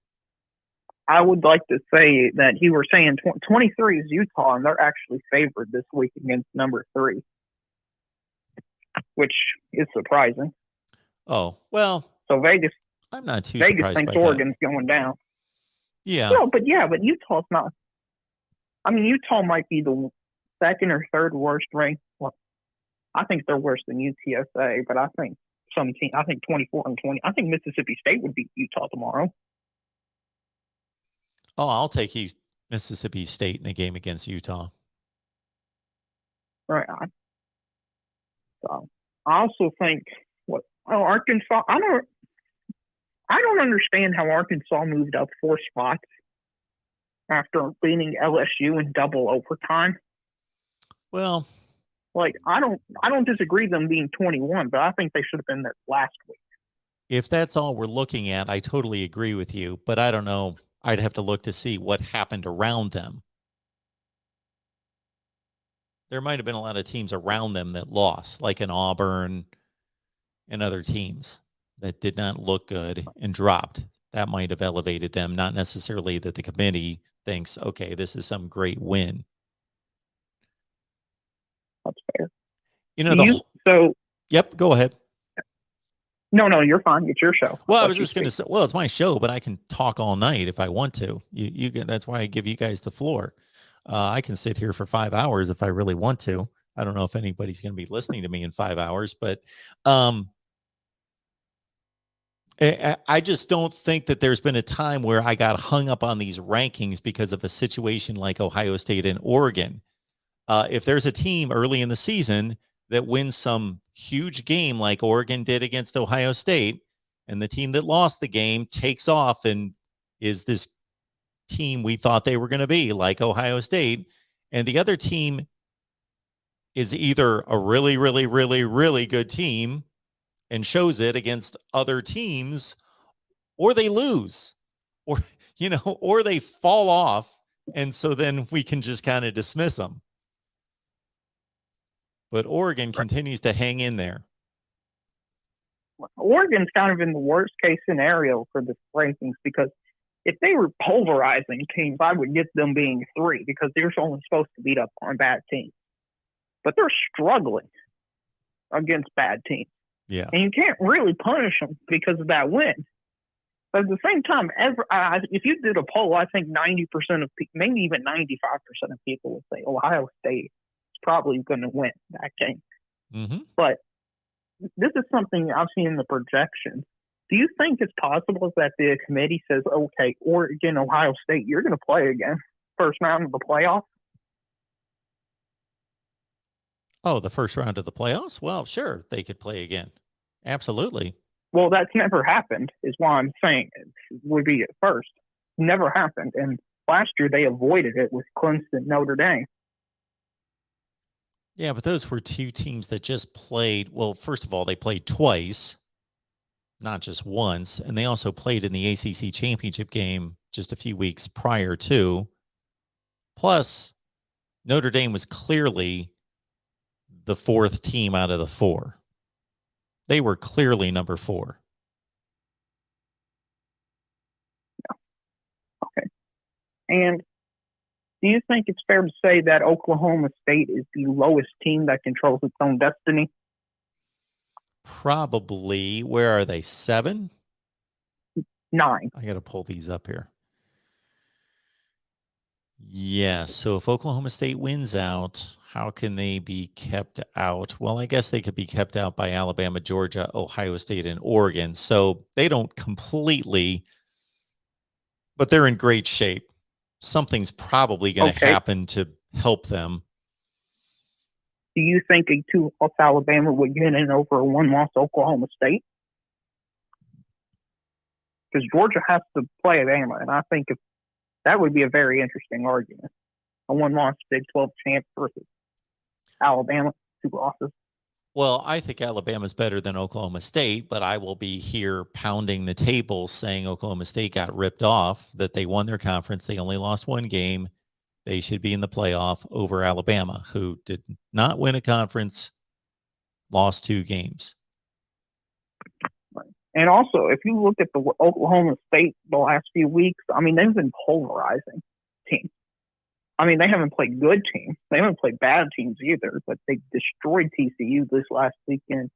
I would like to say that you were saying 23 is Utah, and they're actually favored this week against number 3, which is surprising. Oh, well. So Vegas. I'm not too surprised Vegas thinks by Oregon's going down. Yeah. No, but Utah's not. I mean, Utah might be the second or third worst ranked. Well, I think they're worse than UTSA, but I think 24 and 20. I think Mississippi State would beat Utah tomorrow. Oh, I'll take Mississippi State in a game against Utah. Right. So I also think Arkansas. I don't understand how Arkansas moved up 4 spots after beating LSU in double overtime. Well, I don't disagree them being 21, but I think they should have been there last week. If that's all we're looking at, I totally agree with you, but I don't know. I'd have to look to see what happened around them. There might have been a lot of teams around them that lost, like an Auburn and other teams that did not look good and dropped. That might have elevated them, not necessarily that the committee thinks, okay, this is some great win. That's fair. Yep, go ahead. No, you're fine. It's your show. Well, I was just going to say, it's my show, but I can talk all night if I want to. That's why I give you guys the floor. I can sit here for 5 hours if I really want to. I don't know if anybody's going to be listening to me in 5 hours, but I just don't think that there's been a time where I got hung up on these rankings because of a situation like Ohio State and Oregon. If there's a team early in the season that wins some huge game like Oregon did against Ohio State, and the team that lost the game takes off and is this team we thought they were going to be, like Ohio State, and the other team is either a really, really, really, really good team and shows it against other teams, or they lose. or, or they fall off. And so then we can just kind of dismiss them. But Oregon continues to hang in there. Oregon's kind of in the worst case scenario for the rankings, because if they were pulverizing teams, I would get them being 3, because they're only supposed to beat up on bad teams. But they're struggling against bad teams. Yeah. And you can't really punish them because of that win. But at the same time, if you did a poll, I think 90% of people, maybe even 95% of people would say Ohio State is probably going to win that game. Mm-hmm. But this is something I've seen in the projections. Do you think it's possible that the committee says, okay, Oregon, Ohio State, you're going to play again, first round of the playoffs? Oh, the first round of the playoffs? Well, sure, they could play again. Absolutely. Well, that's never happened, is why I'm saying it would be at first. Never happened. And last year they avoided it with Clemson, Notre Dame. Yeah, but those were 2 teams that just played. Well, first of all, they played twice, not just once. And they also played in the ACC championship game just a few weeks prior to. Plus, Notre Dame was clearly the 4th team out of the 4. They were clearly number 4. Yeah. Okay. And do you think it's fair to say that Oklahoma State is the lowest team that controls its own destiny? Probably. Where are they? 7? 9. I got to pull these up here. Yeah. So if Oklahoma State wins out, how can they be kept out? Well, I guess they could be kept out by Alabama, Georgia, Ohio State, and Oregon. So they don't completely, but they're in great shape. Something's probably going to happen to help them. Do you think a 2-loss Alabama would get in over a 1-loss Oklahoma State? Because Georgia has to play Alabama, and I think that would be a very interesting argument. A 1-loss Big 12 champ versus Alabama, 2 losses. Well, I think Alabama's better than Oklahoma State, but I will be here pounding the table saying Oklahoma State got ripped off, that they won their conference. They only lost 1 game. They should be in the playoff over Alabama, who did not win a conference, lost 2 games. And also, if you look at the Oklahoma State the last few weeks, I mean, they've been pulverizing teams. I mean, they haven't played good teams. They haven't played bad teams either, but they destroyed TCU this last weekend.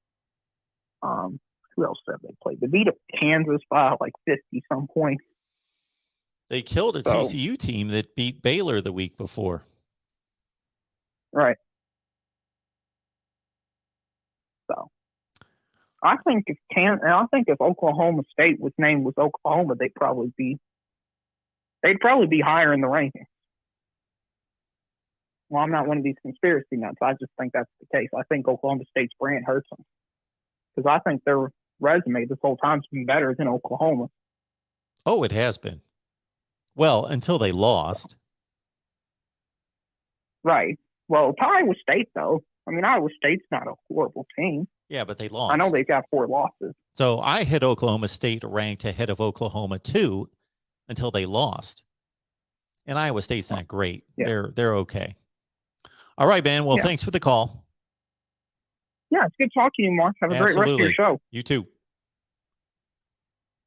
Who else have they played? They beat up Kansas by like 50-some points. They killed a TCU team that beat Baylor the week before. Right. So I think if Oklahoma State was named with Oklahoma, they'd probably be higher in the rankings. Well, I'm not one of these conspiracy nuts. I just think that's the case. I think Oklahoma State's brand hurts them, because I think their resume this whole time's been better than Oklahoma. Oh, it has been. Well, until they lost. Right. Well, Iowa State, though. I mean, Iowa State's not a horrible team. Yeah, but they lost. I know they've got 4 losses. So I had Oklahoma State ranked ahead of Oklahoma too until they lost. And Iowa State's not great. Yeah. They're okay. All right, man. Well, thanks for the call. Yeah, it's good talking to you, Mark. Have a great rest of your show. You too.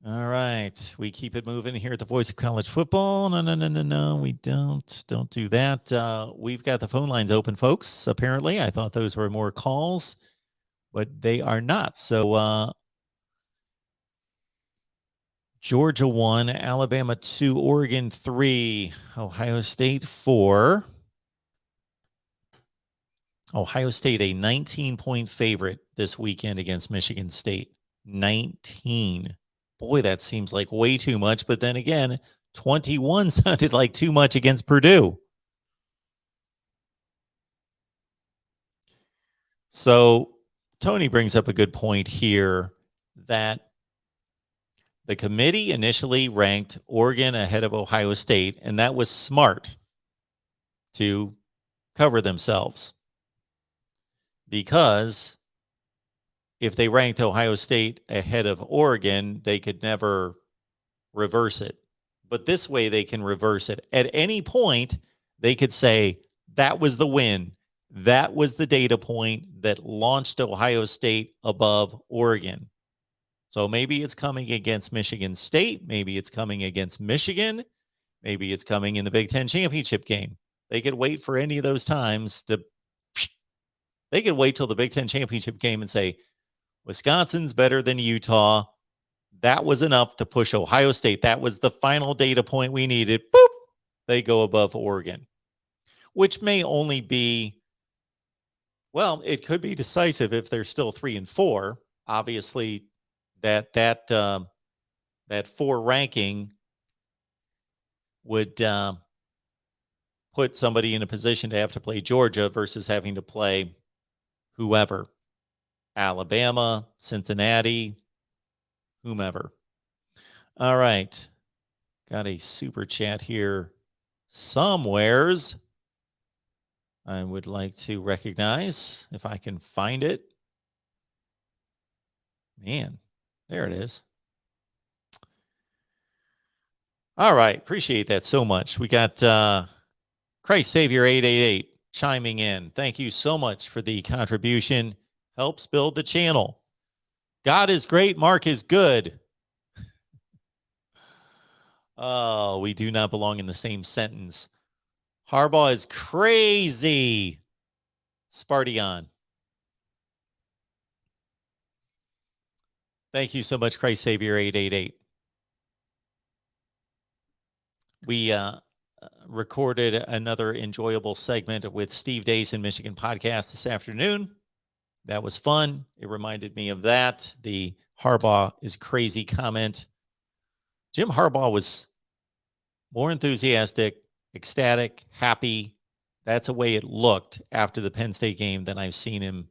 All right. We keep it moving here at the Voice of College Football. No. We don't do that. We've got the phone lines open, folks. Apparently, I thought those were more calls, but they are not. So Georgia 1, Alabama 2, Oregon 3, Ohio State 4. Ohio State, a 19-point favorite this weekend against Michigan State. 19. Boy, that seems like way too much. But then again, 21 sounded like too much against Purdue. So Tony brings up a good point here that the committee initially ranked Oregon ahead of Ohio State, and that was smart to cover themselves. Because if they ranked Ohio State ahead of Oregon, they could never reverse it. But this way they can reverse it. At any point, they could say that was the win. That was the data point that launched Ohio State above Oregon. So maybe it's coming against Michigan State. Maybe it's coming against Michigan. Maybe it's coming in the Big Ten championship game. They could wait for any of those times they could wait till the Big Ten championship game and say, Wisconsin's better than Utah. That was enough to push Ohio State. That was the final data point we needed. Boop. They go above Oregon, which may only be, well, it could be decisive if they're still 3-4. Obviously, that 4 ranking would put somebody in a position to have to play Georgia versus having to play whoever, Alabama, Cincinnati, whomever. All right. Got a super chat here somewheres. I would like to recognize if I can find it. Man, there it is. All right. Appreciate that so much. We got Christ Savior 888 chiming in. Thank you so much for the contribution. Helps build the channel. God is great. Mark is good. Oh, we do not belong in the same sentence. Harbaugh is crazy. Spartion. Thank you so much, Christ Savior 888. We recorded another enjoyable segment with Steve Dace in Michigan podcast this afternoon. That was fun. It reminded me of that. The Harbaugh is crazy comment. Jim Harbaugh was more enthusiastic, ecstatic, happy. That's the way it looked after the Penn State game than I've seen him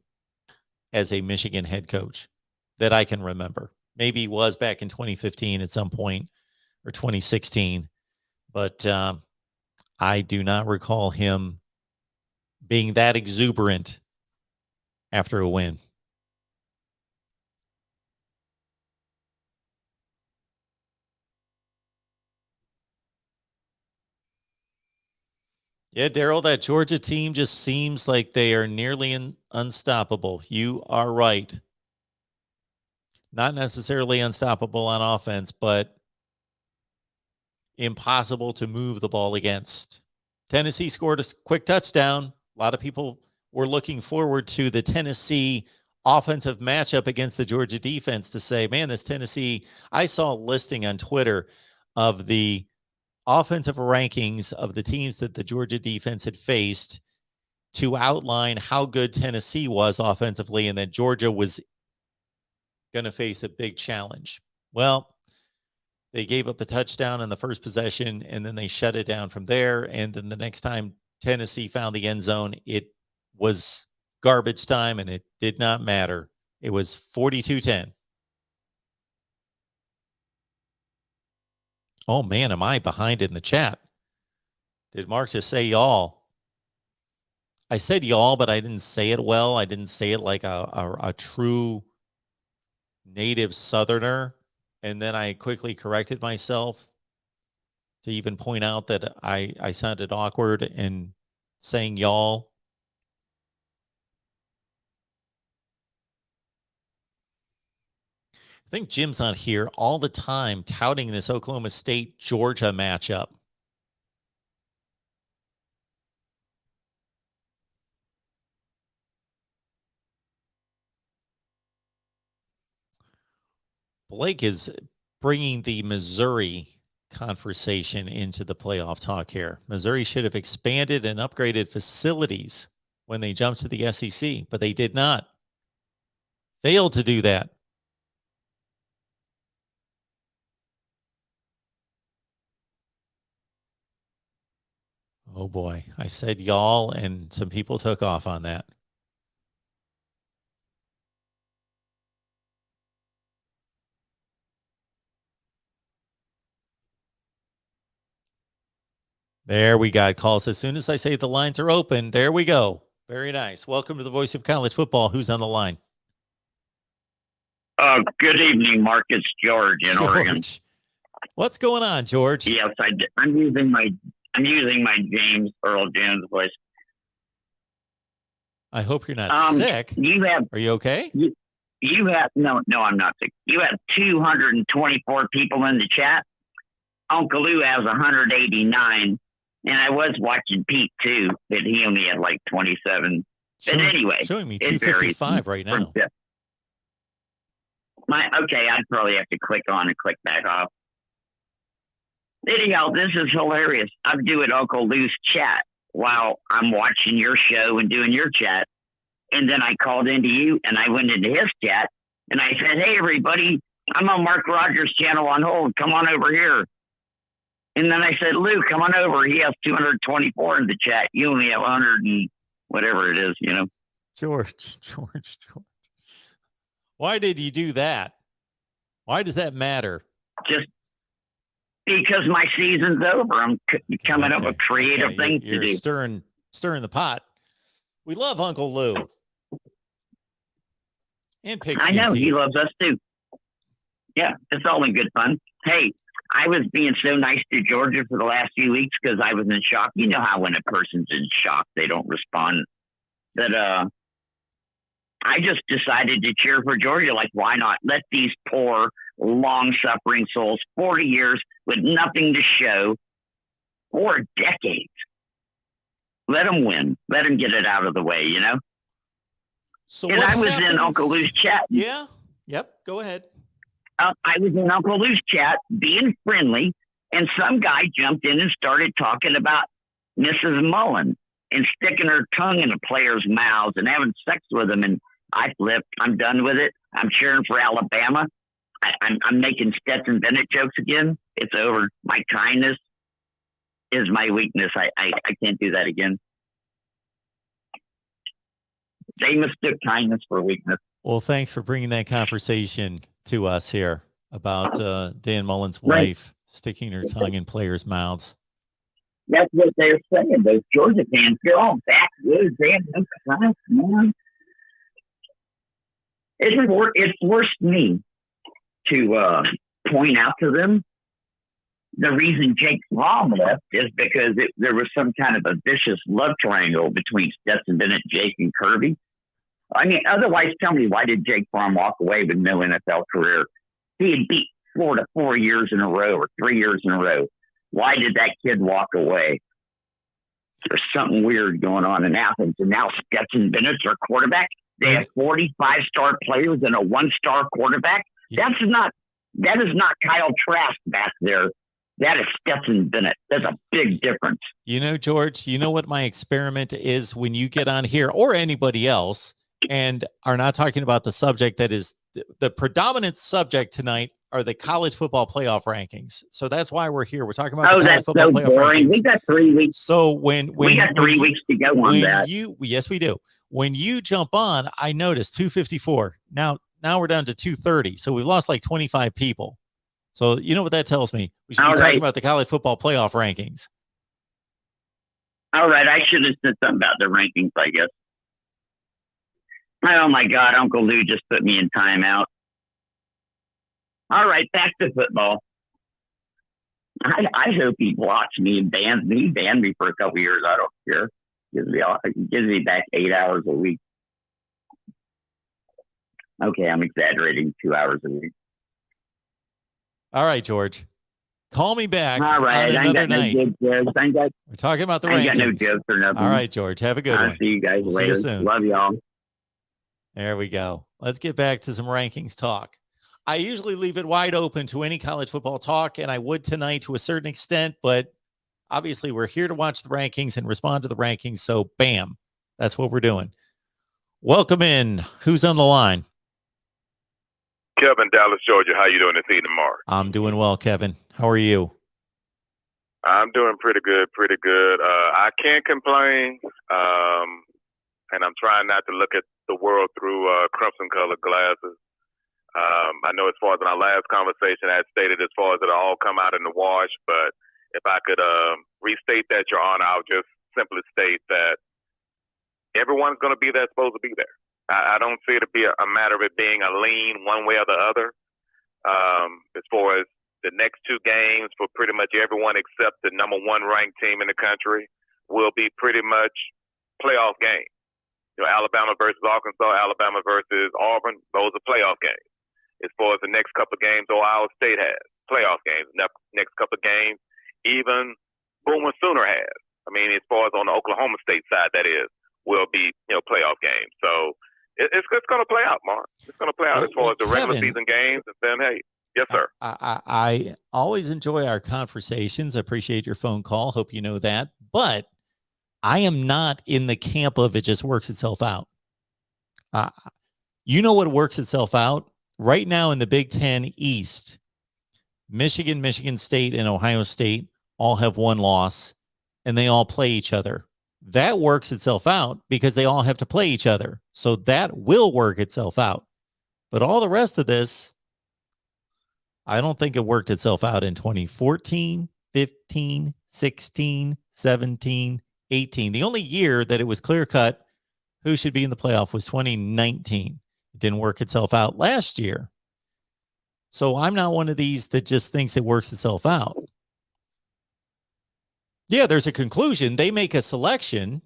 as a Michigan head coach that I can remember. Maybe he was back in 2015 at some point or 2016, but I do not recall him being that exuberant after a win. Yeah, Daryl, that Georgia team just seems like they are nearly unstoppable. You are right. Not necessarily unstoppable on offense, but impossible to move the ball against. Tennessee scored a quick touchdown. A lot of people were looking forward to the Tennessee offensive matchup against the Georgia defense to say, man, this Tennessee, I saw a listing on Twitter of the offensive rankings of the teams that the Georgia defense had faced to outline how good Tennessee was offensively and that Georgia was going to face a big challenge. Well, they gave up a touchdown in the first possession and then they shut it down from there. And then the next time Tennessee found the end zone, it was garbage time and it did not matter. It was 42-10. Oh, man, am I behind in the chat? Did Mark just say y'all? I said y'all, but I didn't say it well. I didn't say it like a true native Southerner. And then I quickly corrected myself to even point out that I sounded awkward in saying y'all. I think Jim's on here all the time touting this Oklahoma State-Georgia matchup. Blake is bringing the Missouri conversation into the playoff talk here. Missouri should have expanded and upgraded facilities when they jumped to the SEC, but they did not. Failed to do that. Oh boy, I said y'all, and some people took off on that. There we got calls. As soon as I say the lines are open, there we go. Very nice. Welcome to the Voice of College Football. Who's on the line? Good evening, Mark. It's George in Oregon. What's going on, George? Yes, I'm using my James Earl Jones voice. I hope you're not sick. Are you okay? You have no, I'm not sick. You have 224 people in the chat. Uncle Lou has 189, and I was watching Pete too, but he only had like 27. But anyway, showing me 255 right now. Okay, I'd probably have to click on and click back off. Anyhow, this is hilarious. I'm doing Uncle Lou's chat while I'm watching your show and doing your chat. And then I called into you and I went into his chat and I said, hey, everybody, I'm on Mark Rogers' channel on hold. Come on over here. And then I said, Lou, come on over. He has 224 in the chat. You only have 100 and whatever it is, you know. George. Why did you do that? Why does that matter? Just because my season's over. I'm coming up with creative things to do. Stirring the pot. We love Uncle Lou. And Pigskin I know, Pete. he loves us too. Yeah, it's all in good fun. Hey, I was being so nice to Georgia for the last few weeks because I was in shock. You know how when a person's in shock, they don't respond. But I just decided to cheer for Georgia. Like, why not? Let these poor, long-suffering souls, 40 years with nothing to show, 4 decades. Let them win. Let them get it out of the way, you know? So and I was in Uncle Lou's chat. Yeah. Yep. Go ahead. I was in Uncle Lou's chat being friendly, and some guy jumped in and started talking about Mrs. Mullen and sticking her tongue in a player's mouths and having sex with them. And I flipped. I'm done with it. I'm cheering for Alabama. I'm making Stetson Bennett jokes again. It's over. My kindness is my weakness. I can't do that again. They mistook kindness for weakness. Well, thanks for bringing that conversation to us here about Dan Mullen's wife sticking her tongue in players' mouths. That's what they're saying. Those Georgia fans go, oh, backwoods, man. It forced me to point out to them the reason Jake Fromm left is because there was some kind of a vicious love triangle between Stetson Bennett, Jake, and Kirby. I mean, otherwise, tell me, why did Jake Fromm walk away with no NFL career? He had beat Florida 4 years in a row or 3 years in a row. Why did that kid walk away? There's something weird going on in Athens. And now Stetson Bennett's our quarterback. They have 45-star players and a 1-star quarterback. Yeah. That is not Kyle Trask back there. That is Stetson Bennett. There's a big difference. You know, George, you know what my experiment is when you get on here or anybody else and are not talking about the subject that is the predominant subject tonight are the college football playoff rankings. So that's why we're here. We're talking about the college football playoff boring. rankings. We got 3 weeks. So when we got 3 weeks to go on that. Yes, we do. When you jump on, I noticed 254. Now we're down to 230. So we've lost like 25 people. So you know what that tells me? We should be talking about the college football playoff rankings. All right. I should have said something about the rankings, I guess. Oh, my God. Uncle Lou just put me in timeout. All right. Back to football. I hope he blocks me and bans me. He banned me for a couple years. I don't care. Gives me back 8 hours a week. Okay. I'm exaggerating, 2 hours a week. All right, George. Call me back. All right. On another night. No jokes. We're talking about the rankings. I got no jokes or nothing. All right, George. Have a good one. I'll see you guys We'll later. See you soon. Love y'all. There we go. Let's get back to some rankings talk. I usually leave it wide open to any college football talk, and I would tonight to a certain extent, but obviously we're here to watch the rankings and respond to the rankings. So bam, that's what we're doing. Welcome in. Who's on the line? Kevin, Dallas, Georgia. How you doing this evening, Mark? I'm doing well, Kevin. How are you? I'm doing pretty good. I can't complain, and I'm trying not to look at the world through crimson-colored glasses. I know as far as our last conversation, I had stated as far as it'll all come out in the wash, but if I could restate that, Your Honor, I'll just simply state that everyone's going to be there supposed to be there. I don't see it to be a matter of it being a lean one way or the other. As far as the next two games for pretty much everyone except the number one ranked team in the country will be pretty much playoff games. Alabama versus Arkansas, Alabama versus Auburn, those are playoff games. As far as the next couple of games Ohio State has, playoff games. Next couple of games, even Boomer Sooner has. I mean, as far as on the Oklahoma State side, that is, will be, playoff games. So it's going to play out, Mark. It's going to play out as far as the regular season games. And then, hey, yes, sir. I always enjoy our conversations. I appreciate your phone call. Hope you know that. But I am not in the camp of it just works itself out. You know what works itself out? Right now in the Big Ten East, Michigan, Michigan State, and Ohio State all have one loss, and they all play each other. That works itself out because they all have to play each other. So that will work itself out. But all the rest of this, I don't think it worked itself out in 2014, 15, 16, 17, 18. The only year that it was clear-cut who should be in the playoff was 2019. It didn't work itself out last year. So I'm not one of these that just thinks it works itself out. Yeah, there's a conclusion. They make a selection.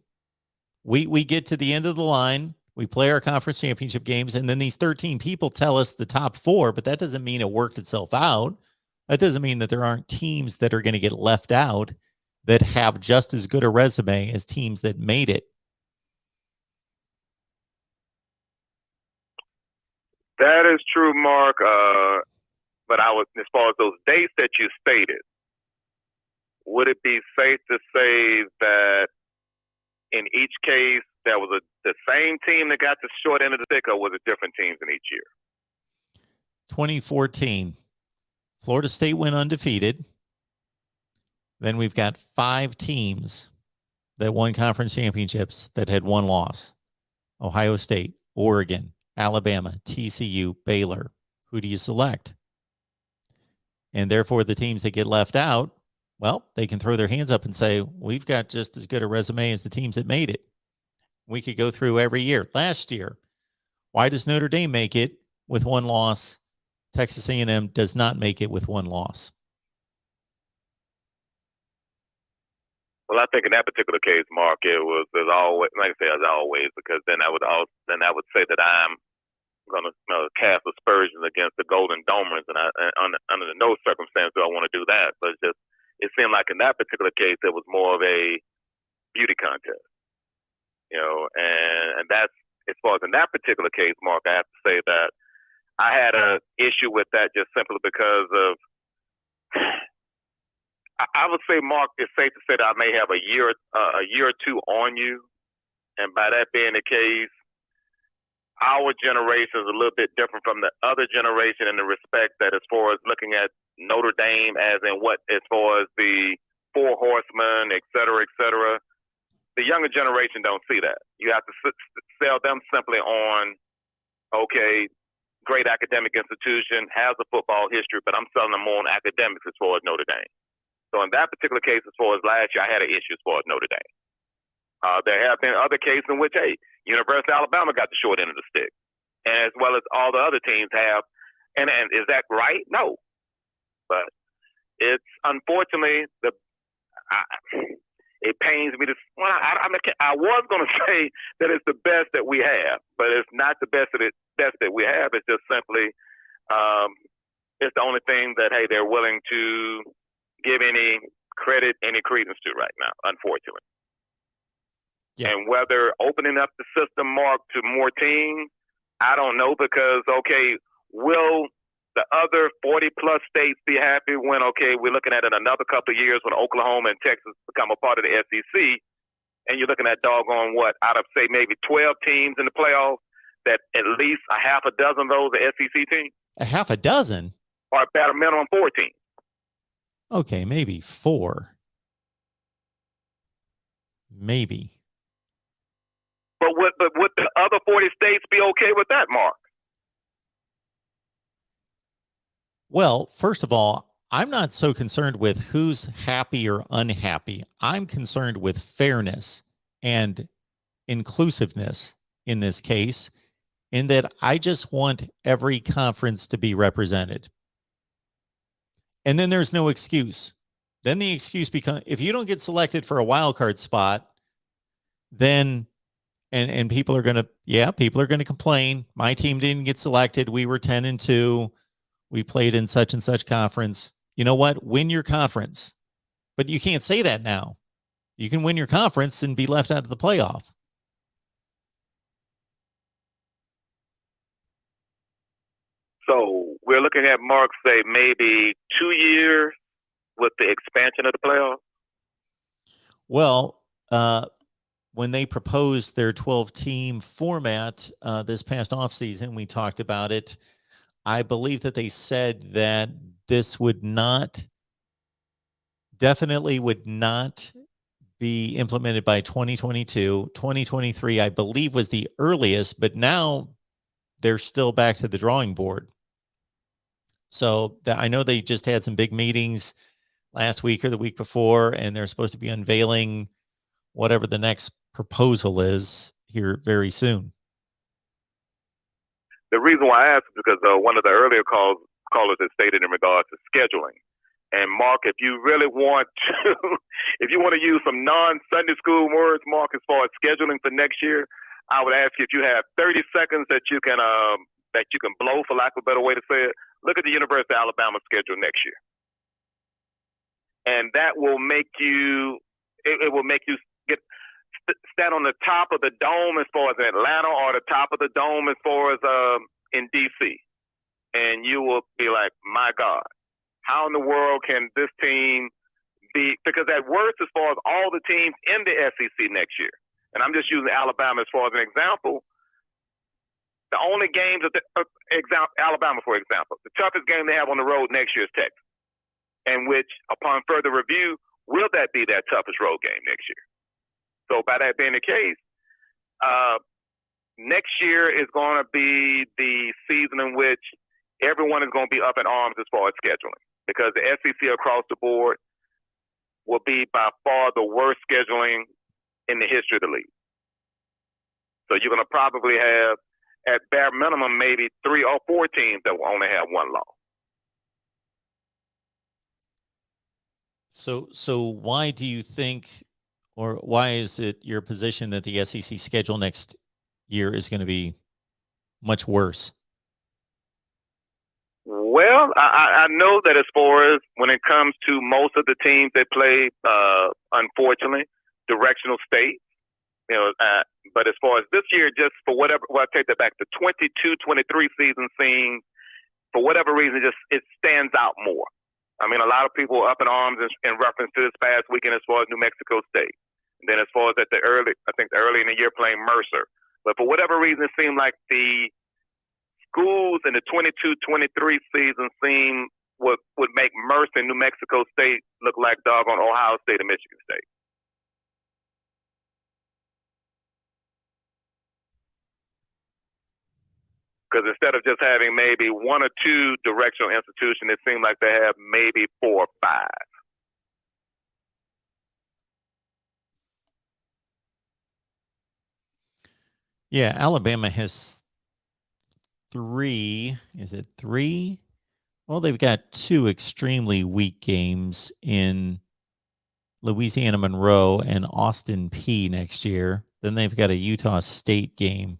We get to the end of the line. We play our conference championship games, and then these 13 people tell us the top four, but that doesn't mean it worked itself out. That doesn't mean that there aren't teams that are going to get left out that have just as good a resume as teams that made it. That is true, Mark. But as far as those dates that you stated, would it be safe to say that in each case there was the same team that got the short end of the stick, or was it different teams in each year? 2014, Florida State went undefeated. Then we've got 5 teams that won conference championships that had one loss. Ohio State, Oregon, Alabama, TCU, Baylor. Who do you select? And therefore, the teams that get left out, well, they can throw their hands up and say, we've got just as good a resume as the teams that made it. We could go through every year. Last year, why does Notre Dame make it with one loss? Texas A&M does not make it with one loss. Well, I think in that particular case, Mark, it was as always, like I say, as always, because then I would say that I'm going to cast aspersions against the Golden Domers, and under no circumstance do I want to do that. But it seemed like in that particular case, it was more of a beauty contest, and that's as far as in that particular case, Mark. I have to say that I had an issue with that just simply because of. I would say, Mark, it's safe to say that I may have a year or two on you, and by that being the case, our generation is a little bit different from the other generation in the respect that as far as looking at Notre Dame as far as the Four Horsemen, et cetera, the younger generation don't see that. You have to sell them simply on, okay, great academic institution, has a football history, but I'm selling them more on academics as far as Notre Dame. So in that particular case, as far as last year, I had an issue as far as Notre Dame. There have been other cases in which, University of Alabama got the short end of the stick, and as well as all the other teams have. And is that right? No. But it's unfortunately it pains me to. Well, I was going to say that it's the best that we have, but it's not the best that we have. It's just simply it's the only thing that they're willing to give any credit, any credence to right now, unfortunately. Yeah. And whether opening up the system, Mark, to more teams, I don't know, because, will the other 40-plus states be happy when, we're looking at it another couple of years when Oklahoma and Texas become a part of the SEC, and you're looking at doggone out of, say, maybe 12 teams in the playoffs, that at least a half a dozen of those are SEC teams? A half a dozen? Or about a minimum 4 teams. Okay, maybe 4. Maybe. But would the other 40 states be okay with that, Mark? Well, first of all, I'm not so concerned with who's happy or unhappy. I'm concerned with fairness and inclusiveness in this case, in that I just want every conference to be represented. And then there's no excuse. Then the excuse becomes, if you don't get selected for a wild card spot, then and people are going to complain. My team didn't get selected. We were 10-2. We played in such and such conference. You know what? Win your conference. But you can't say that now. You can win your conference and be left out of the playoff. So we're looking at Mark say maybe 2 years with the expansion of the playoffs. Well, when they proposed their 12-team format this past offseason, we talked about it. I believe that they said that this definitely would not be implemented by 2022. 2023, I believe, was the earliest, but now they're still back to the drawing board. So I know they just had some big meetings last week or the week before, and they're supposed to be unveiling whatever the next proposal is here very soon. The reason why I asked is because one of the earlier callers had stated in regards to scheduling. And Mark, if you really want to, if you want to use some non-Sunday school words, Mark, as far as scheduling for next year, I would ask you if you have 30 seconds that you can blow, for lack of a better way to say it. Look at the University of Alabama schedule next year, and that will make you. It will make you stand on the top of the dome as far as Atlanta, or the top of the dome as far as in DC, and you will be like, my God, how in the world can this team be? Because at worst, as far as all the teams in the SEC next year, and I'm just using Alabama as far as an example. The only games of Alabama, for example, the toughest game they have on the road next year is Texas, and which, upon further review, will that be their toughest road game next year? So by that being the case, next year is going to be the season in which everyone is going to be up in arms as far as scheduling, because the SEC across the board will be by far the worst scheduling in the history of the league. So you're going to probably have, at bare minimum, maybe 3 or 4 teams that will only have one loss. So why do you think, or why is it your position that the SEC schedule next year is going to be much worse? Well, I know that as far as when it comes to most of the teams that play, unfortunately, directional states, but as far as this year, just for whatever, well, I take that back. The 22-23 season seems, for whatever reason, it stands out more. I mean, a lot of people are up in arms in reference to this past weekend as far as New Mexico State. And then as far as early in the year playing Mercer. But for whatever reason, it seemed like the schools in the 22-23 season would make Mercer and New Mexico State look like doggone Ohio State and Michigan State. Because instead of just having maybe 1 or 2 directional institutions, it seemed like they have maybe 4 or 5. Yeah, Alabama has 3. Is it 3? Well, they've got 2 extremely weak games in Louisiana Monroe and Austin Peay next year. Then they've got a Utah State game.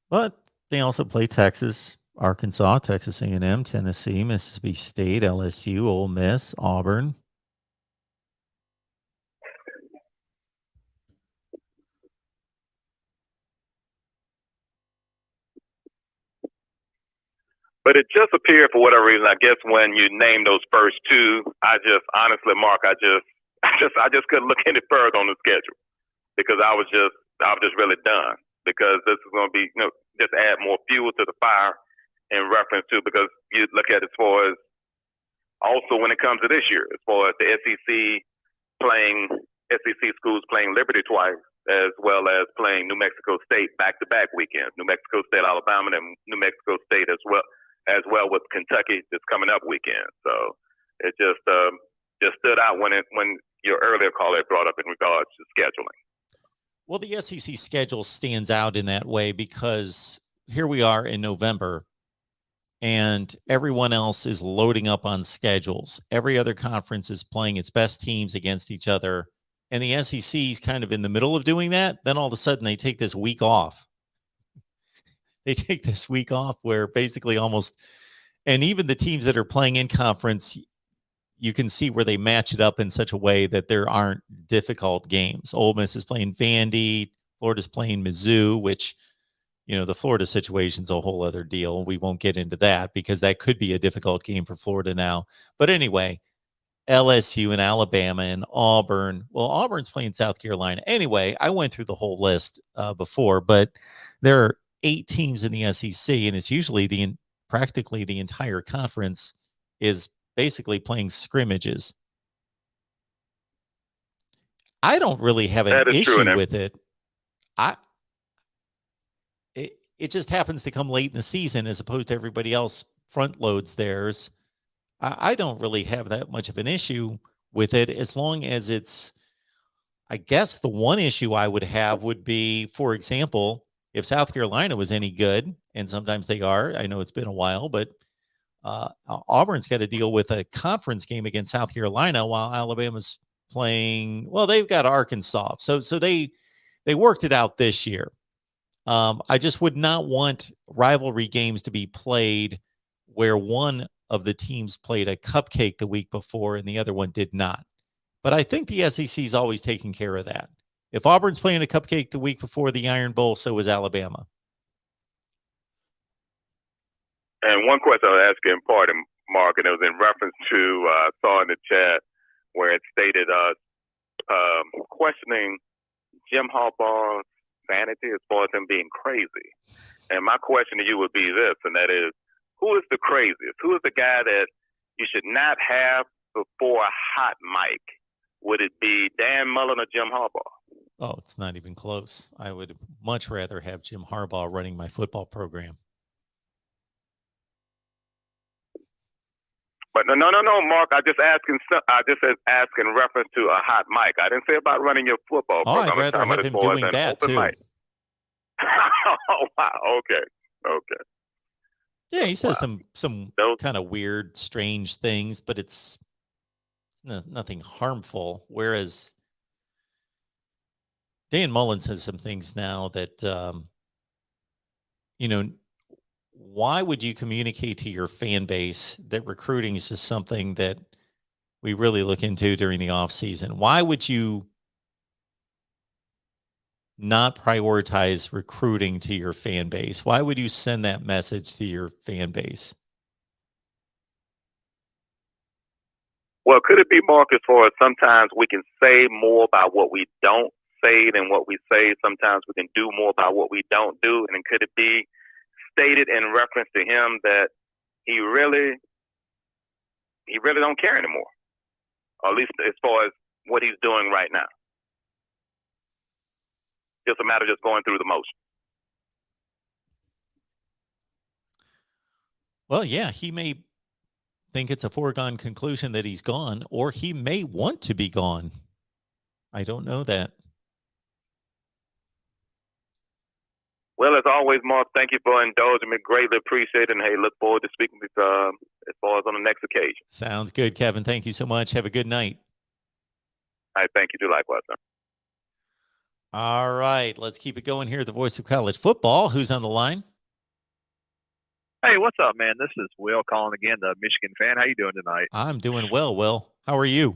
But they also play Texas, Arkansas, Texas A&M, Tennessee, Mississippi State, LSU, Ole Miss, Auburn. But it just appeared, for whatever reason, I guess when you name those first 2, I just honestly, Mark, I just couldn't look any further on the schedule, because I was just really done, because this is going to be, just add more fuel to the fire in reference to, because you look at it as far as also when it comes to this year, as far as the SEC schools playing Liberty twice, as well as playing New Mexico State back-to-back weekends, New Mexico State, Alabama, and New Mexico State as well with Kentucky this coming up weekend. So it just stood out when your earlier caller brought up in regards to scheduling. Well, the SEC schedule stands out in that way because here we are in November and everyone else is loading up on schedules. Every other conference is playing its best teams against each other. And the SEC is kind of in the middle of doing that. Then all of a sudden they take this week off. They take this week off where basically almost, and even the teams that are playing in conference, you can see where they match it up in such a way that there aren't difficult games. Ole Miss is playing Vandy. Florida's playing Mizzou, which, the Florida situation's a whole other deal. We won't get into that because that could be a difficult game for Florida now. But anyway, LSU and Alabama and Auburn. Well, Auburn's playing South Carolina. Anyway, I went through the whole list before, but there are 8 teams in the SEC, and it's usually practically the entire conference is basically playing scrimmages. I don't really have an issue with it. It just happens to come late in the season as opposed to everybody else front loads theirs. I don't really have that much of an issue with it as long as it's, I guess the one issue I would have would be, for example, if South Carolina was any good, and sometimes they are, I know it's been a while, but Auburn's got to deal with a conference game against South Carolina while Alabama's playing. Well, they've got Arkansas, so they worked it out this year. I just would not want rivalry games to be played where one of the teams played a cupcake the week before and the other one did not. But I think the SEC is always taking care of that. If Auburn's playing a cupcake the week before the Iron Bowl, so is Alabama. And one question I was asking, pardon, Mark, and it was in reference to, saw in the chat where it stated questioning Jim Harbaugh's vanity as far as him being crazy. And my question to you would be this, and that is, who is the craziest? Who is the guy that you should not have before a hot mic? Would it be Dan Mullen or Jim Harbaugh? Oh, it's not even close. I would much rather have Jim Harbaugh running my football program. But no, Mark. I just asked in reference to a hot mic. I didn't say about running your football program. I'd rather have him doing that too. Oh wow. Okay. Yeah, he says some kind of weird, strange things, but it's nothing harmful. Whereas Dan Mullen says some things now that, why would you communicate to your fan base that recruiting is just something that we really look into during the off season? Why would you not prioritize recruiting to your fan base? Why would you send that message to your fan base? Well, could it be, Mark, as far as sometimes we can say more about what we don't say than what we say? Sometimes we can do more about what we don't do. And could it be stated in reference to him that he really don't care anymore, or at least as far as what he's doing right now? Just a matter of just going through the motion. Well, yeah, he may think it's a foregone conclusion that he's gone, or he may want to be gone. I don't know that. Well, as always, Mark, thank you for indulging me. Greatly appreciate it. And hey, look forward to speaking with as far as on the next occasion. Sounds good, Kevin. Thank you so much. Have a good night. All right, thank you. Do likewise, sir. All right, let's keep it going here. The voice of college football. Who's on the line? Hey, what's up, man? This is Will calling again, the Michigan fan. How you doing tonight? I'm doing well, Will. How are you?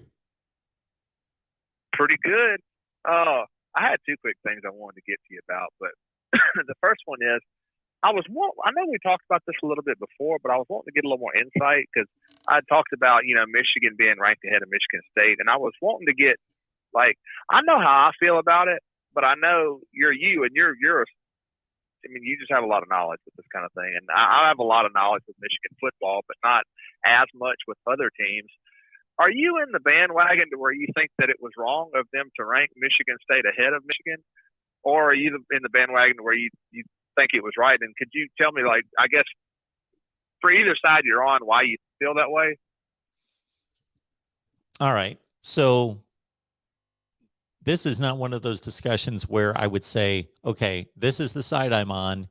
Pretty good. I had 2 quick things I wanted to get to you about, but the first one is I know we talked about this a little bit before, but I was wanting to get a little more insight because I talked about, Michigan being ranked ahead of Michigan State, and I was wanting to get, I know how I feel about it, but I know you're you just have a lot of knowledge with this kind of thing. And I have a lot of knowledge with Michigan football, but not as much with other teams. Are you in the bandwagon to where you think that it was wrong of them to rank Michigan State ahead of Michigan? Or are you in the bandwagon where you think it was right? And could you tell me, I guess, for either side you're on, why you feel that way? All right. So this is not one of those discussions where I would say, okay, this is the side I'm on,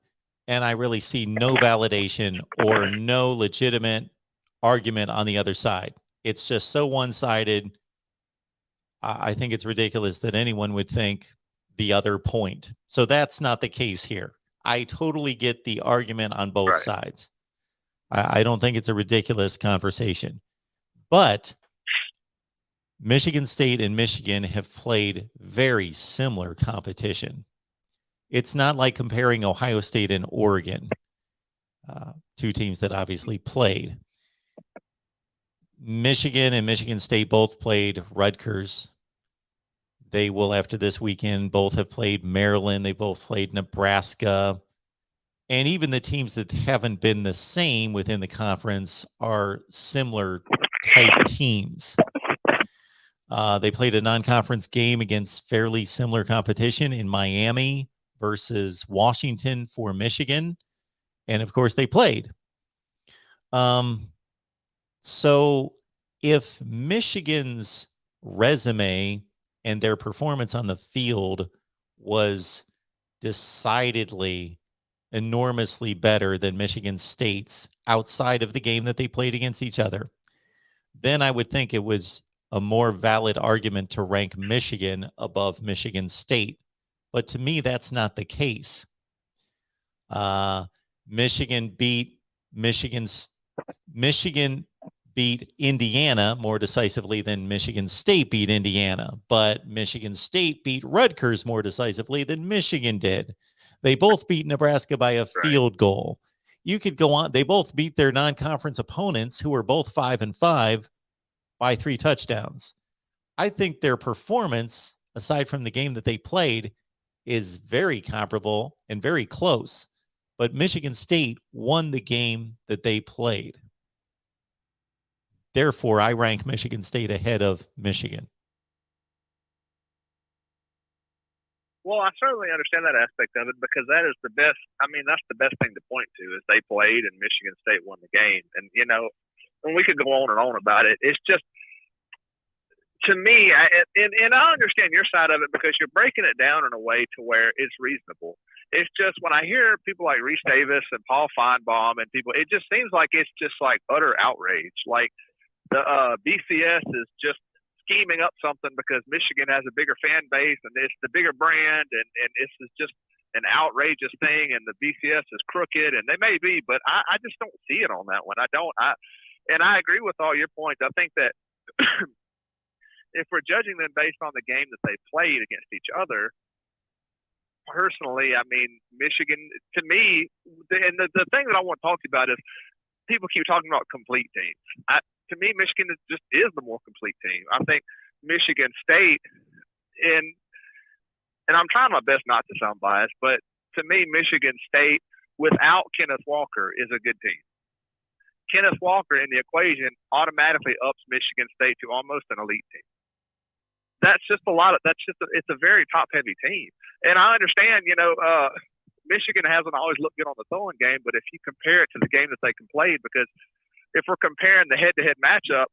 and I really see no validation or no legitimate argument on the other side. It's just so one-sided. I think it's ridiculous that anyone would think the other point. So that's not the case here. I totally get the argument on both Right. sides. I don't think it's a ridiculous conversation. But Michigan State and Michigan have played very similar competition. It's not like comparing Ohio State and Oregon, two teams that obviously played. Michigan and Michigan State both played Rutgers. They will, after this weekend, both have played Maryland. They both played Nebraska. And even the teams that haven't been the same within the conference are similar type teams. They played a non-conference game against fairly similar competition in Miami versus Washington for Michigan. And of course, they played. So if Michigan's resume and their performance on the field was decidedly enormously better than Michigan State's outside of the game that they played against each other, then I would think it was a more valid argument to rank Michigan above Michigan State. But to me, that's not the case. Michigan beat Indiana more decisively than Michigan State beat Indiana, but Michigan State beat Rutgers more decisively than Michigan did. They both beat Nebraska by a field goal. You could go on. They both beat their non-conference opponents, who were both 5-5, by 3 touchdowns. I think their performance, aside from the game that they played, is very comparable and very close. But Michigan State won the game that they played. Therefore, I rank Michigan State ahead of Michigan. Well, I certainly understand that aspect of it, because that is the best. I mean, that's the best thing to point to, is they played and Michigan State won the game. And, you know, and we could go on and on about it. It's just, to me, and I understand your side of it, because you're breaking it down in a way to where it's reasonable. It's just, when I hear people like Reese Davis and Paul Feinbaum and people, it just seems like it's just like utter outrage. Like the BCS is just scheming up something because Michigan has a bigger fan base and it's the bigger brand, and this is just an outrageous thing, and the BCS is crooked, and they may be, but I just don't see it on that one. And I agree with all your points. I think that if we're judging them based on the game that they played against each other, personally, I mean, Michigan, to me, and the thing that I want to talk to you about is, people keep talking about complete teams. To me, Michigan is the more complete team. I think Michigan State, and I'm trying my best not to sound biased, but to me, Michigan State without Kenneth Walker is a good team. Kenneth Walker in the equation automatically ups Michigan State to almost an elite team. It's a very top heavy team. And I understand, Michigan hasn't always looked good on the throwing game, but if you compare it to the game that they played, because if we're comparing the head-to-head matchup,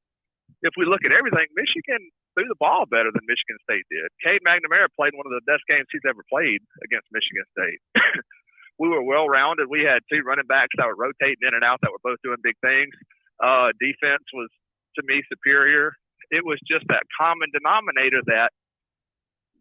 if we look at everything, Michigan threw the ball better than Michigan State did. Cade McNamara played one of the best games he's ever played against Michigan State. We were well-rounded. We had 2 running backs that were rotating in and out that were both doing big things. Defense was, to me, superior. It was just that common denominator that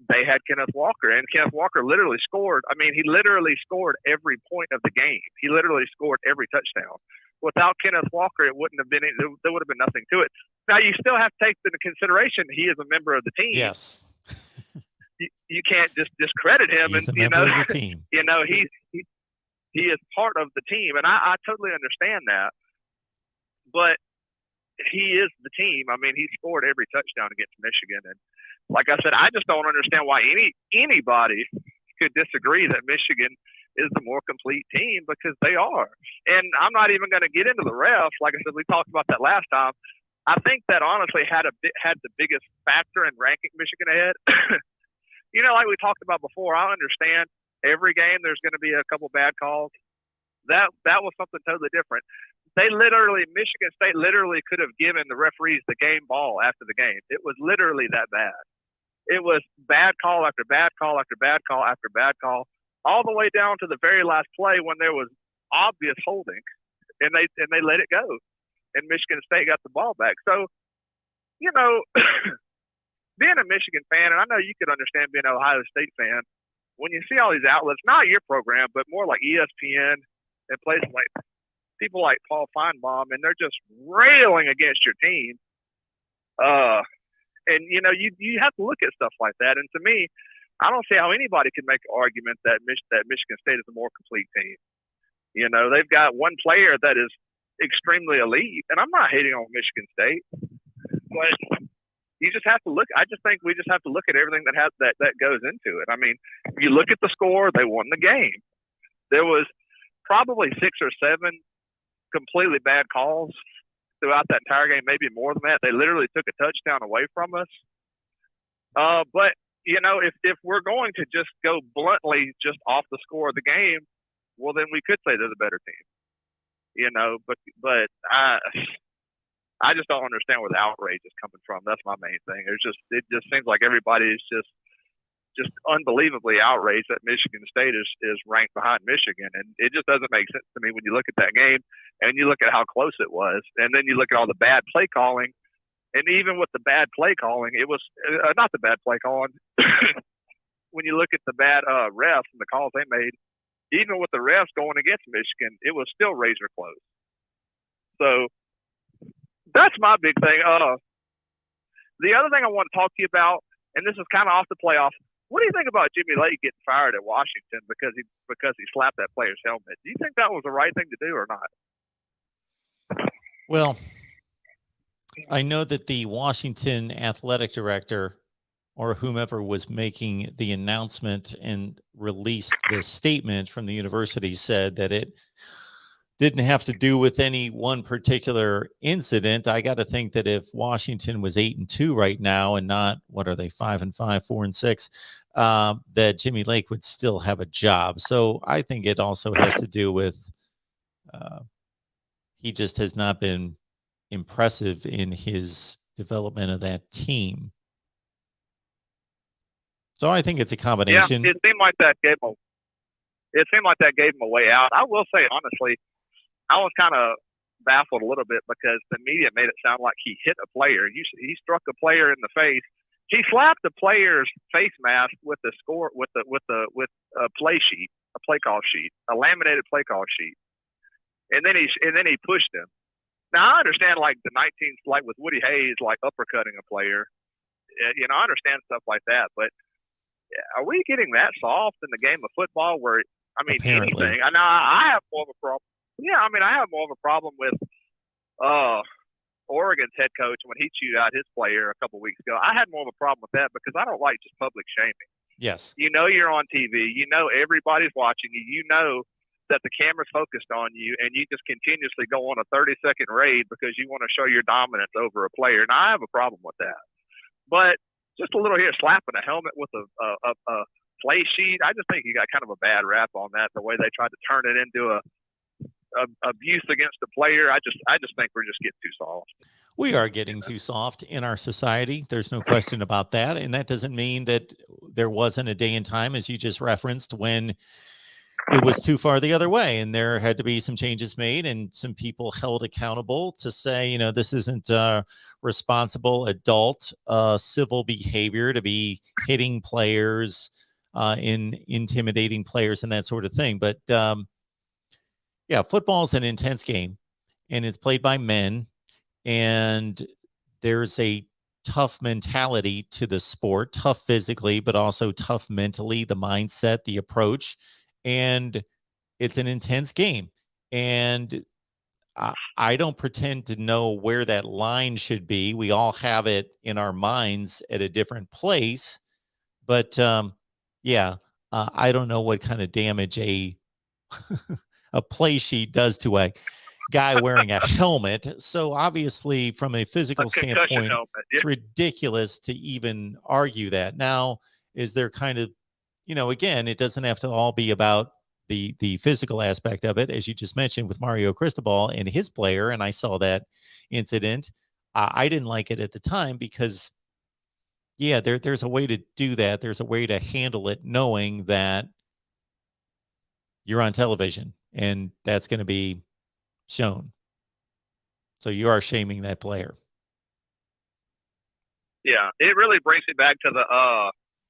they had Kenneth Walker, and Kenneth Walker literally scored. I mean, he literally scored every point of the game. He literally scored every touchdown. Without Kenneth Walker, it wouldn't have been. There would have been nothing to it. Now, you still have to take into consideration he is a member of the team. Yes. You can't just discredit him. He's and a member of the team. He is part of the team, and I totally understand that. But he is the team. I mean, he scored every touchdown against Michigan, and like I said, I just don't understand why anybody could disagree that Michigan is the more complete team, because they are. And I'm not even going to get into the refs. Like I said, we talked about that last time. I think that honestly had the biggest factor in ranking Michigan ahead. Like we talked about before, I understand every game there's going to be a couple bad calls. That was something totally different. Michigan State literally could have given the referees the game ball after the game. It was literally that bad. It was bad call after bad call after bad call after bad call, all the way down to the very last play when there was obvious holding, and they let it go, and Michigan State got the ball back. So, you know, being a Michigan fan, and I know you could understand being an Ohio State fan, when you see all these outlets, not your program, but more like ESPN and places like people like Paul Feinbaum, and they're just railing against your team. And you know, you have to look at stuff like that. And to me, I don't see how anybody can make an argument that Michigan State is a more complete team. You know, they've got one player that is extremely elite, and I'm not hating on Michigan State, but you just have to look. I just think we just have to look at everything that goes into it. I mean, if you look at the score, they won the game. There was probably 6 or 7 completely bad calls throughout that entire game, maybe more than that. They literally took a touchdown away from us. But you know, if we're going to just go bluntly just off the score of the game, well, then we could say they're the better team. You know, but I just don't understand where the outrage is coming from. That's my main thing. It just seems like everybody is just unbelievably outraged that Michigan State is ranked behind Michigan, and it just doesn't make sense to me when you look at that game and you look at how close it was, and then you look at all the bad play calling, and even with the bad play calling, it was not the bad play calling. When you look at the bad refs and the calls they made, even with the refs going against Michigan, it was still razor close. So that's my big thing. The other thing I want to talk to you about, and this is kind of off the playoff. What do you think about Jimmy Lake getting fired at Washington because he slapped that player's helmet? Do you think that was the right thing to do or not? Well, I know that the Washington athletic director or whomever was making the announcement and released the statement from the university said that it didn't have to do with any one particular incident. I got to think that if Washington was 8-2 right now and not, what are they, 5-5, 4-6, that Jimmy Lake would still have a job. So I think it also has to do with he just has not been impressive in his development of that team. So I think it's a combination. Yeah, it seemed like that gave him a way out. I will say honestly, I was kind of baffled a little bit because the media made it sound like he hit a player. He struck a player in the face. He slapped the player's face mask with a play sheet, a play call sheet, a laminated play call sheet, and then he pushed him. Now I understand like with Woody Hayes, like uppercutting a player. You know, I understand stuff like that, but are we getting that soft in the game of football? Where I mean, Apparently. anything. I have more of a problem. Yeah, I mean, I have more of a problem with Oregon's head coach when he chewed out his player a couple weeks ago. I had more of a problem with that because I don't like just public shaming. Yes. You know you're on TV. You know everybody's watching you. You know that the camera's focused on you, and you just continuously go on a 30-second raid because you want to show your dominance over a player. And I have a problem with that. But just a little here, slapping a helmet with a play sheet, I just think you got kind of a bad rap on that, the way they tried to turn it into a abuse against the player. I just think we're just getting too soft. We are getting too soft in our society. There's no question about that. And that doesn't mean that there wasn't a day and time, as you just referenced, when it was too far the other way. And there had to be some changes made and some people held accountable to say, you know, this isn't responsible adult civil behavior to be hitting players, in intimidating players and that sort of thing. But yeah, football is an intense game and it's played by men, and there's a tough mentality to the sport, tough physically, but also tough mentally, the mindset, the approach, and it's an intense game. And I don't pretend to know where that line should be. We all have it in our minds at a different place, but yeah, I don't know what kind of damage a play sheet does to a guy wearing a helmet. So obviously from a physical standpoint, helmet, yeah. It's ridiculous to even argue that. Now, is there kind of, you know, again, it doesn't have to all be about the physical aspect of it, as you just mentioned with Mario Cristobal and his player. And I saw that incident. I didn't like it at the time because Yeah, there's a way to do that. There's a way to handle it knowing that you're on television and that's going to be shown. So you are shaming that player. Yeah, it really brings me back to the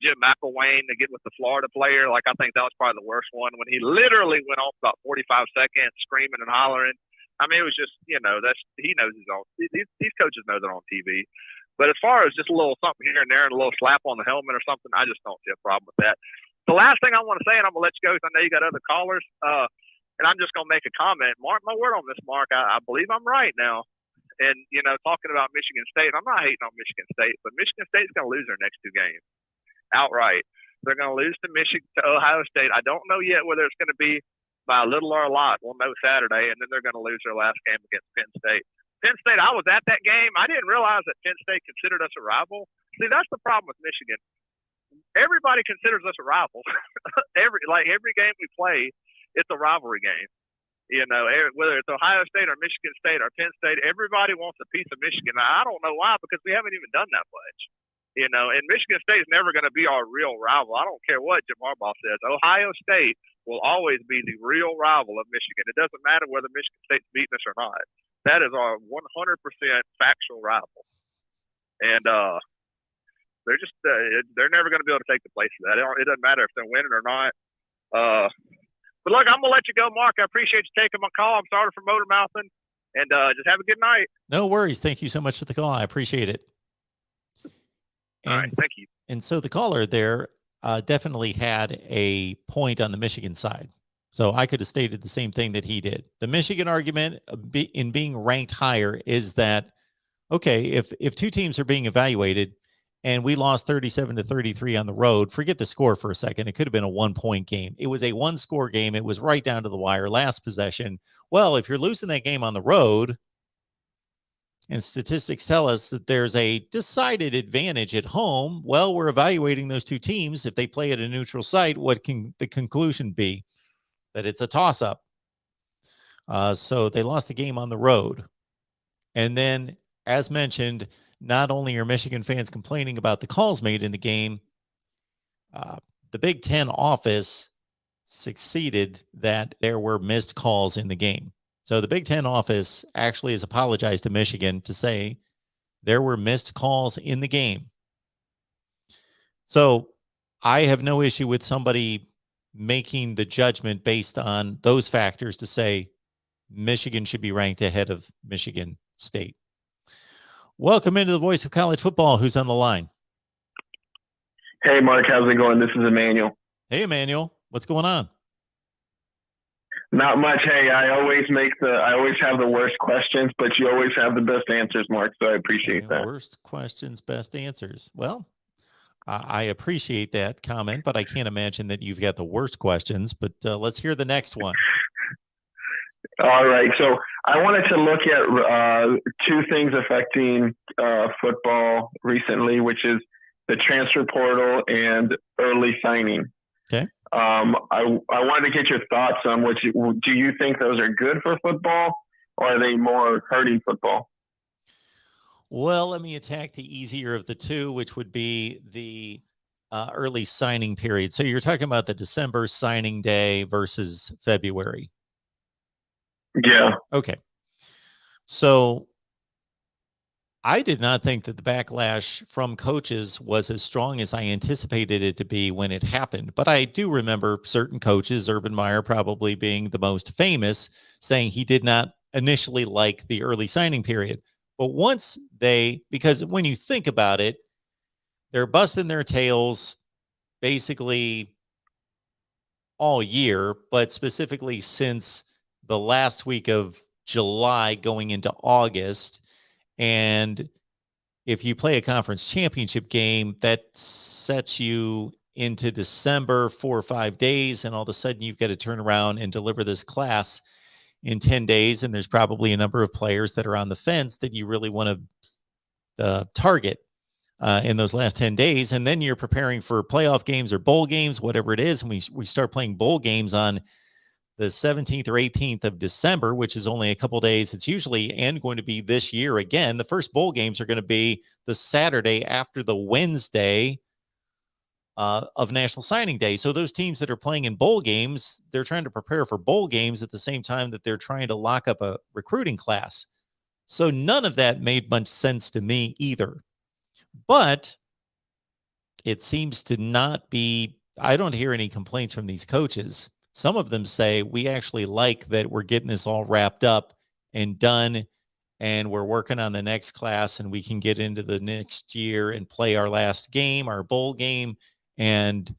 Jim McElwain to get with the Florida player. Like, I think that was probably the worst one when he literally went off about 45 seconds screaming and hollering. I mean, it was just, he knows he's on. These coaches know they're on TV. But as far as just a little something here and there and a little slap on the helmet or something, I just don't see a problem with that. The last thing I want to say, and I'm going to let you go because I know you got other callers, and I'm just going to make a comment. Mark my word on this, Mark. I believe I'm right now. And, talking about Michigan State, I'm not hating on Michigan State, but Michigan State's going to lose their next two games outright. They're going to lose to Ohio State. I don't know yet whether it's going to be by a little or a lot. We'll know Saturday, and then they're going to lose their last game against Penn State. Penn State, I was at that game. I didn't realize that Penn State considered us a rival. See, that's the problem with Michigan. Everybody considers us a rival. every game we play, it's a rivalry game. Whether it's Ohio State or Michigan State or Penn State, everybody wants a piece of Michigan. Now, I don't know why, because we haven't even done that much. And Michigan State is never going to be our real rival. I don't care what Jim Harbaugh says. Ohio State will always be the real rival of Michigan. It doesn't matter whether Michigan State's beating us or not. That is our 100% factual rival. And they're never going to be able to take the place of that. It doesn't matter if they're winning or not. But look, I'm going to let you go, Mark. I appreciate you taking my call. I'm sorry for motor mouthing. And just have a good night. No worries. Thank you so much for the call. I appreciate it. All right. Thank you. And so the caller there definitely had a point on the Michigan side. So I could have stated the same thing that he did. The Michigan argument in being ranked higher is that, okay, if two teams are being evaluated and we lost 37-33 on the road, forget the score for a second. It could have been a 1-point game. It was a 1-score game. It was right down to the wire, last possession. Well, if you're losing that game on the road, and statistics tell us that there's a decided advantage at home, well, we're evaluating those two teams. If they play at a neutral site, what can the conclusion be? That it's a toss-up. So they lost the game on the road. And then, as mentioned, not only are Michigan fans complaining about the calls made in the game, the Big Ten office succeeded that there were missed calls in the game. So the Big Ten office actually has apologized to Michigan to say there were missed calls in the game. So I have no issue with somebody making the judgment based on those factors to say Michigan should be ranked ahead of Michigan State. Welcome into the Voice of College Football. Who's on the line? Hey, Mark. How's it going? This is Emmanuel. Hey, Emmanuel. What's going on? Not much. Hey, I always have the worst questions, but you always have the best answers, Mark. So I appreciate that. Worst questions, best answers. Well, I appreciate that comment, but I can't imagine that you've got the worst questions. But let's hear the next one. All right. So I wanted to look at two things affecting football recently, which is the transfer portal and early signing. Okay. I wanted to get your thoughts on do you think those are good for football, or are they more hurting football? Well, let me attack the easier of the two, which would be the early signing period. So you're talking about the December signing day versus February. Yeah. Okay. So I did not think that the backlash from coaches was as strong as I anticipated it to be when it happened. But I do remember certain coaches, Urban Meyer probably being the most famous, saying he did not initially like the early signing period. But once because when you think about it, they're busting their tails basically all year, but specifically since the last week of July going into August. And if you play a conference championship game, that sets you into December 4 or 5 days. And all of a sudden you've got to turn around and deliver this class in 10 days. And there's probably a number of players that are on the fence that you really want to target in those last 10 days. And then you're preparing for playoff games or bowl games, whatever it is. And we start playing bowl games on the 17th or 18th of December, which is only a couple days. It's usually and going to be this year again. The first bowl games are going to be the Saturday after the Wednesday of National Signing Day. So those teams that are playing in bowl games, they're trying to prepare for bowl games at the same time that they're trying to lock up a recruiting class. So none of that made much sense to me either. But it seems to not be, I don't hear any complaints from these coaches. Some of them say, we actually like that we're getting this all wrapped up and done, and we're working on the next class, and we can get into the next year and play our last game, our bowl game, and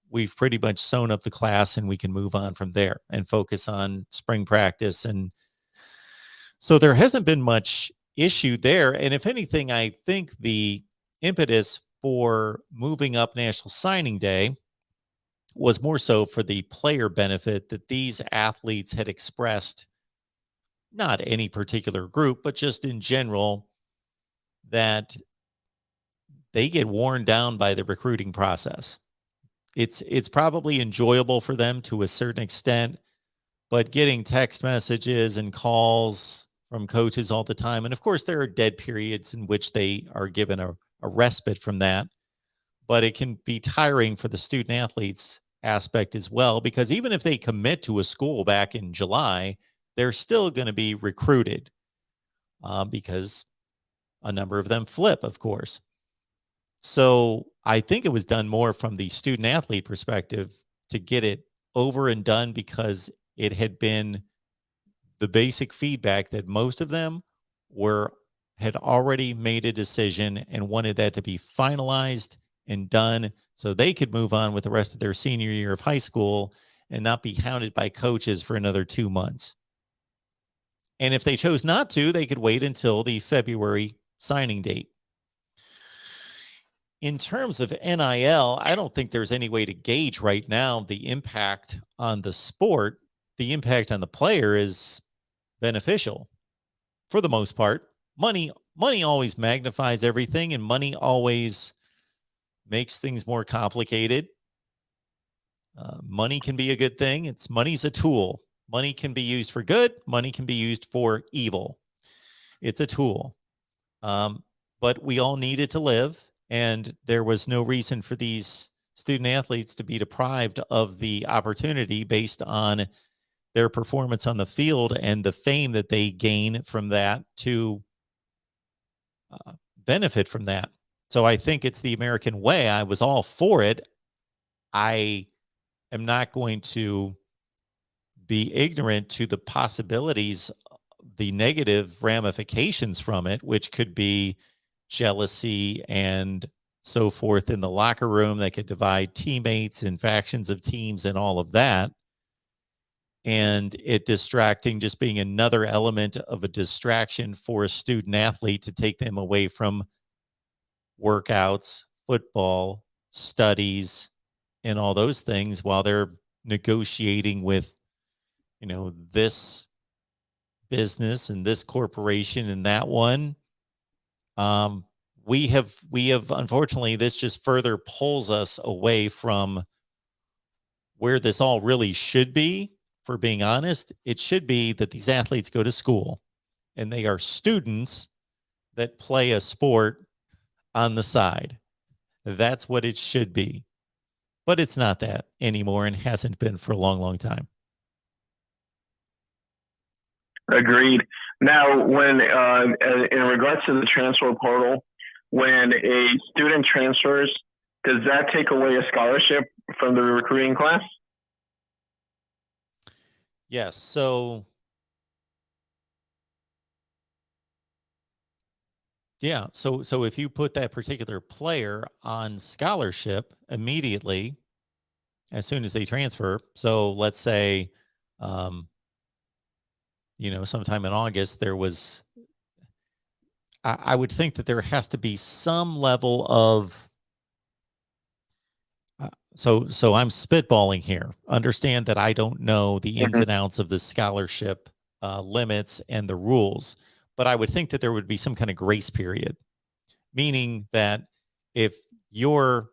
we've pretty much sewn up the class, and we can move on from there and focus on spring practice. And so there hasn't been much issue there. And if anything, I think the impetus for moving up National Signing Day was more so for the player benefit that these athletes had expressed, not any particular group, but just in general, that they get worn down by the recruiting process. It's probably enjoyable for them to a certain extent, but getting text messages and calls from coaches all the time, and of course there are dead periods in which they are given a respite from that, but it can be tiring for the student athletes aspect as well, because even if they commit to a school back in July, they're still going to be recruited because a number of them flip, of course. So I think it was done more from the student athlete perspective to get it over and done, because it had been the basic feedback that most of them had already made a decision and wanted that to be finalized and done so they could move on with the rest of their senior year of high school and not be hounded by coaches for another 2 months. And if they chose not to, they could wait until the February signing date. In terms of NIL, I don't think there's any way to gauge right now the impact on the sport. The impact on the player is beneficial for the most part. Money always magnifies everything, and money always makes things more complicated. Money can be a good thing. Money's a tool. Money can be used for good. Money can be used for evil. It's a tool. But we all need it to live. And there was no reason for these student athletes to be deprived of the opportunity based on their performance on the field and the fame that they gain from that to benefit from that. So I think it's the American way. I was all for it. I am not going to be ignorant to the possibilities, the negative ramifications from it, which could be jealousy and so forth in the locker room that could divide teammates and factions of teams and all of that. And it distracting, just being another element of a distraction for a student athlete to take them away from workouts, football, studies, and all those things while they're negotiating with, this business and this corporation and that one. We have unfortunately, this just further pulls us away from where this all really should be. For being honest, it should be that these athletes go to school and they are students that play a sport on the side. That's what it should be. But it's not that anymore and hasn't been for a long, long time. Agreed. Now, when in regards to the transfer portal, when a student transfers, does that take away a scholarship from the recruiting class? Yes. So, yeah. So if you put that particular player on scholarship immediately, as soon as they transfer, so let's say, sometime in August, there was, I would think that there has to be some level of, so I'm spitballing here. Understand that I don't know the ins and outs of the scholarship limits and the rules, but I would think that there would be some kind of grace period, meaning that if you're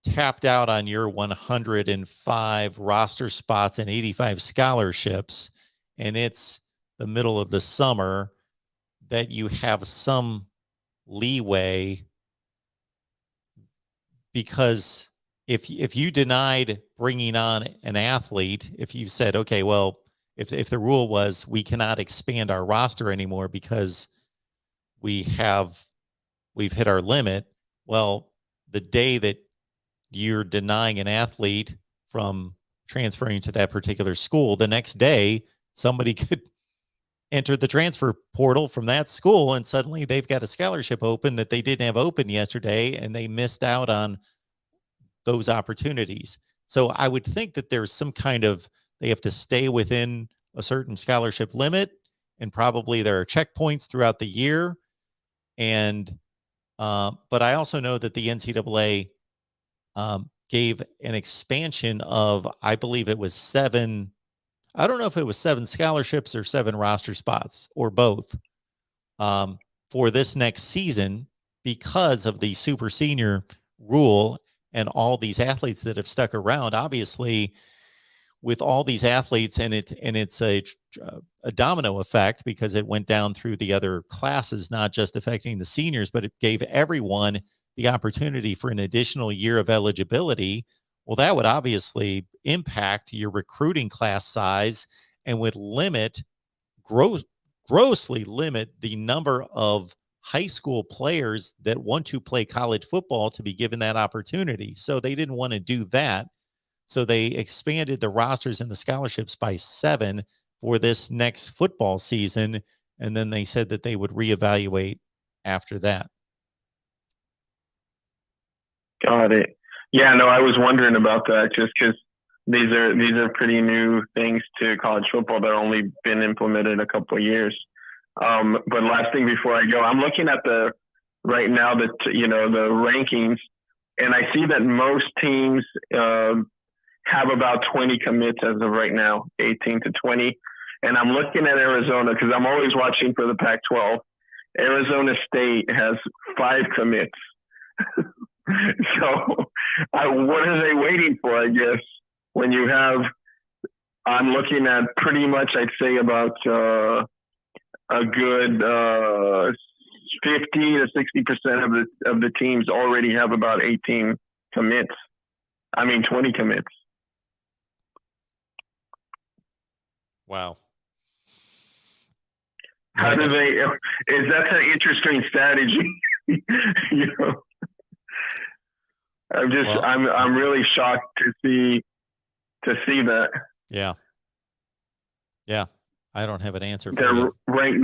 tapped out on your 105 roster spots and 85 scholarships, and it's the middle of the summer, that you have some leeway, because if you denied bringing on an athlete, if you said, okay, well, if the rule was we cannot expand our roster anymore because we've hit our limit, well, the day that you're denying an athlete from transferring to that particular school, the next day somebody could enter the transfer portal from that school, and suddenly they've got a scholarship open that they didn't have open yesterday, and they missed out on those opportunities. So I would think that there's some kind of, they have to stay within a certain scholarship limit, and probably there are checkpoints throughout the year. And but I also know that the NCAA gave an expansion of, I believe it was 7. I don't know if it was 7 scholarships or 7 roster spots or both, for this next season, because of the super senior rule and all these athletes that have stuck around. Obviously, with all these athletes, and it's a domino effect, because it went down through the other classes, not just affecting the seniors, but it gave everyone the opportunity for an additional year of eligibility. Well, that would obviously impact your recruiting class size and would grossly limit the number of high school players that want to play college football to be given that opportunity. So they didn't want to do that. So they expanded the rosters and the scholarships by 7 for this next football season. And then they said that they would reevaluate after that. Got it. Yeah, no, I was wondering about that, just because these are pretty new things to college football that only been implemented a couple of years. But last thing before I go, I'm looking at the rankings, and I see that most teams have about 20 commits as of right now, 18 to 20. And I'm looking at Arizona because I'm always watching for the Pac-12. Arizona State has 5 commits. So what are they waiting for, I guess, when you have, I'm looking at pretty much, I'd say about a good 50 to 60% of the teams already have about 18 commits. 20 commits. Wow. How do they, that's an interesting strategy. I'm really shocked to see that. Yeah. Yeah. I don't have an answer for They're you. ranked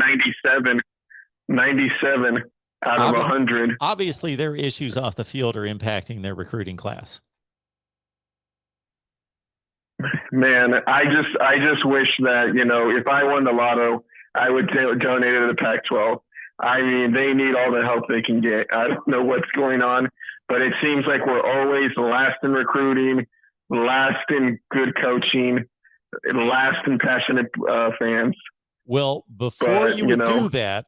97 out of 100. Obviously, their issues off the field are impacting their recruiting class. Man, I just wish that, if I won the lotto, I would donate it to the Pac-12. They need all the help they can get. I don't know what's going on, but it seems like we're always last in recruiting, last in good coaching, last in passionate fans. Well, before you would do that,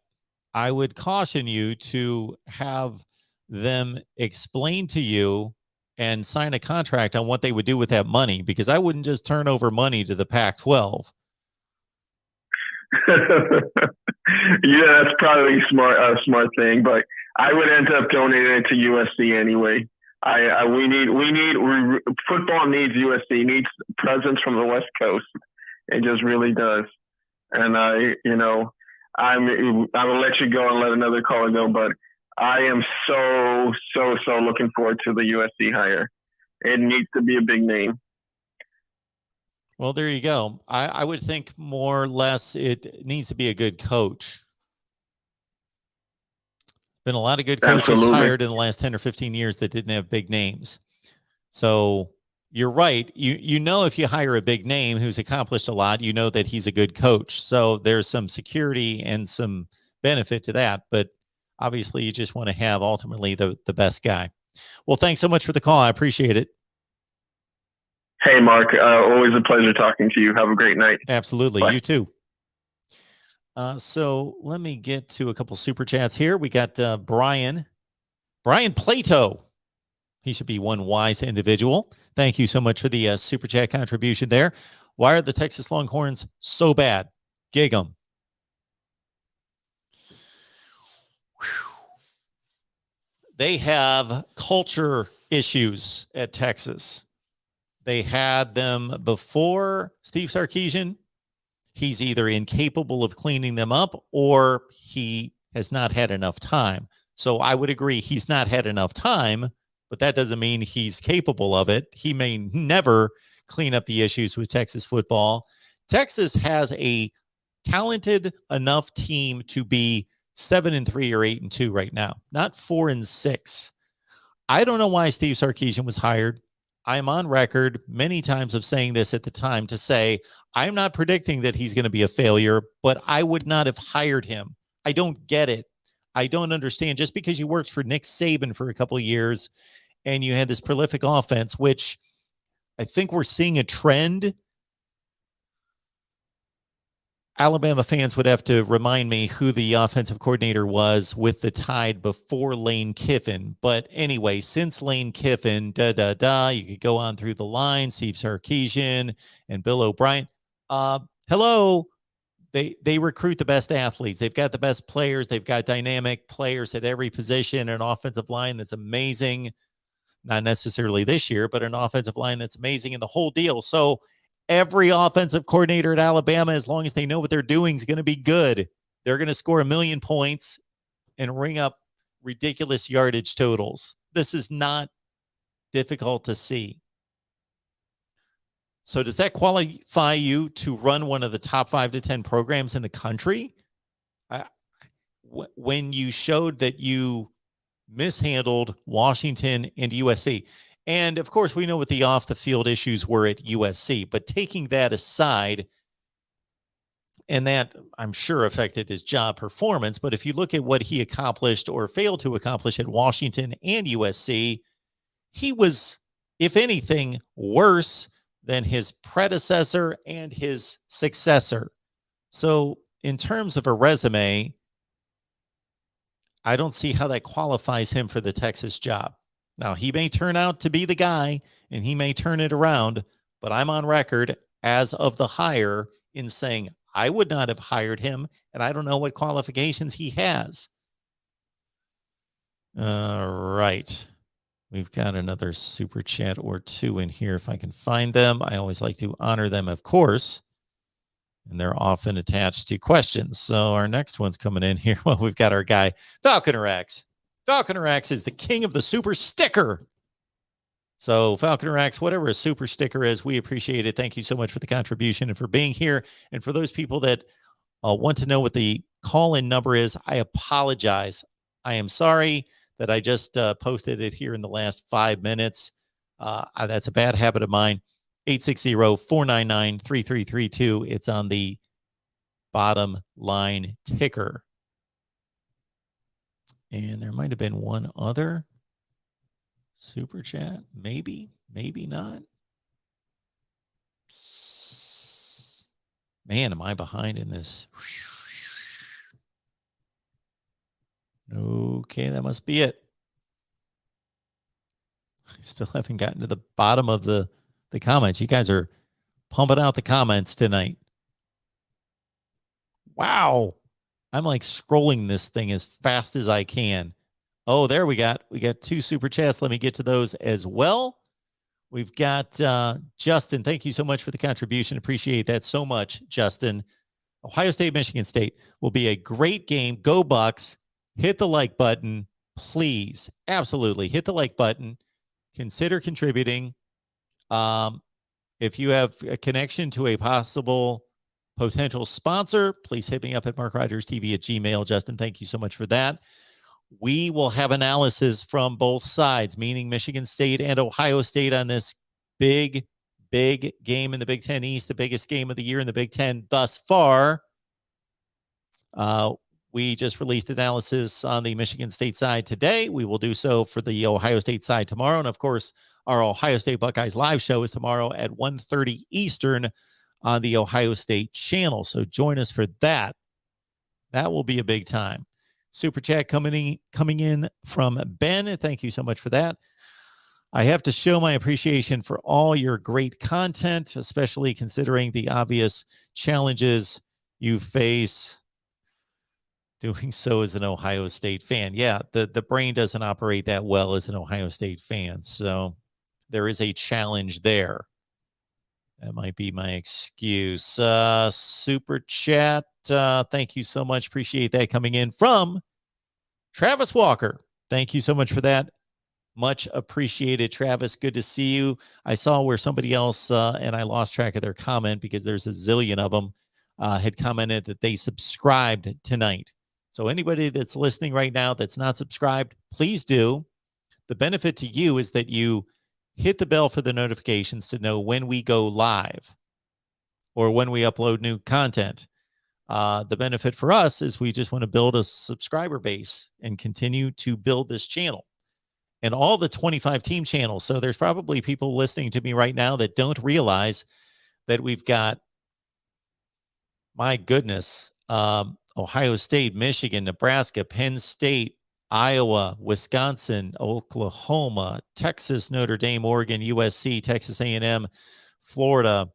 I would caution you to have them explain to you and sign a contract on what they would do with that money, because I wouldn't just turn over money to the Pac-12. Yeah, that's probably a smart thing, but I would end up donating it to USC anyway. Football needs USC, needs presence from the West Coast. It just really does. And I will let you go and let another caller go, but I am so looking forward to the USC hire. It needs to be a big name. Well, there you go. I would think more or less it needs to be a good coach. Been a lot of good coaches hired in the last 10 or 15 years that didn't have big names. So you're right. You know, if you hire a big name who's accomplished a lot, you know that he's a good coach. So there's some security and some benefit to that. But obviously, you just want to have ultimately the best guy. Well, thanks so much for the call. I appreciate it. Hey, Mark. Always a pleasure talking to you. Have a great night. Absolutely. Bye. You too. So let me get to a couple super chats here. We got Brian Plato. He should be one wise individual. Thank you so much for the super chat contribution there. Why are the Texas Longhorns so bad? Gig 'em. They have culture issues at Texas. They had them before Steve Sarkisian. He's either incapable of cleaning them up or he has not had enough time. So I would agree he's not had enough time, but that doesn't mean he's capable of it. He may never clean up the issues with Texas football. Texas has a talented enough team to be 7-3 or 8-2 right now, not 4-6. I don't know why Steve Sarkisian was hired. I'm on record many times of saying this at the time to say, I'm not predicting that he's going to be a failure, but I would not have hired him. I don't get it. I don't understand. Just because you worked for Nick Saban for a couple of years and you had this prolific offense, which I think we're seeing a trend. Alabama fans would have to remind me who the offensive coordinator was with the Tide before Lane Kiffin. But anyway, since Lane Kiffin, you could go on through the line, Steve Sarkisian and Bill O'Brien. Hello. They recruit the best athletes. They've got the best players. They've got dynamic players at every position, an offensive line that's amazing. Not necessarily this year, but an offensive line that's amazing in the whole deal. So every offensive coordinator at Alabama, as long as they know what they're doing, is going to be good. They're going to score 1 million points and ring up ridiculous yardage totals. This is not difficult to see. So does that qualify you to run one of the top 5 to 10 programs in the country? When you showed that you mishandled Washington and USC. And of course, we know what the off the field issues were at USC, but taking that aside, and that I'm sure affected his job performance. But if you look at what he accomplished or failed to accomplish at Washington and USC, he was, if anything, worse than his predecessor and his successor. So in terms of a resume, I don't see how that qualifies him for the Texas job. Now, he may turn out to be the guy and he may turn it around, but I'm on record as of the hire in saying I would not have hired him, and I don't know what qualifications he has. All right. We've got another super chat or two in here if I can find them. I always like to honor them, of course, and they're often attached to questions. So our next one's coming in here. Well, we've got our guy, Falconer X. Falconer X is the king of the super sticker. So Falconer X, whatever a super sticker is, we appreciate it. Thank you so much for the contribution and for being here. And for those people that want to know what the call-in number is, I apologize. I am sorry that I just posted it here in the last 5 minutes. That's a bad habit of mine. 860-499-3332. It's on the bottom line ticker. And there might have been one other super chat. Maybe not. Man, am I behind in this? Okay, that must be it. I still haven't gotten to the bottom of the comments. You guys are pumping out the comments tonight. Wow. I'm like scrolling this thing as fast as I can. Oh, there we got 2 super chats. Let me get to those as well. We've got Justin. Thank you so much for the contribution. Appreciate that so much, Justin. Ohio State, Michigan State will be a great game. Go Bucks. Hit the like button, please. Absolutely. Hit the like button. Consider contributing. If you have a connection to a possible potential sponsor, please hit me up at MarkRogersTV at Gmail. Justin, thank you so much for that. We will have analysis from both sides, meaning Michigan State and Ohio State, on this big game in the Big Ten East, the biggest game of the year in the Big Ten thus far. We just released analysis on the Michigan State side today. We will do so for the Ohio State side tomorrow. And of course, our Ohio State Buckeyes live show is tomorrow at 1:30 Eastern on the Ohio State channel. So join us for that. That will be a big time. Super chat coming in from Ben. Thank you so much for that. I have to show my appreciation for all your great content, especially considering the obvious challenges you face doing so as an Ohio State fan. Yeah, the brain doesn't operate that well as an Ohio State fan. So there is a challenge there. That might be my excuse. Super chat. Thank you so much. Appreciate that coming in from Travis Walker. Thank you so much for that. Much appreciated, Travis. Good to see you. I saw where somebody else, and I lost track of their comment because there's a zillion of them, had commented that they subscribed tonight. So anybody that's listening right now that's not subscribed, please do. The benefit to you is that you hit the bell for the notifications to know when we go live or when we upload new content. The benefit for us is we just want to build a subscriber base and continue to build this channel and all the 25 team channels. So there's probably people listening to me right now that don't realize that we've got, my goodness, Ohio State, Michigan, Nebraska, Penn State, Iowa, Wisconsin, Oklahoma, Texas, Notre Dame, Oregon, USC, Texas A&M, Florida,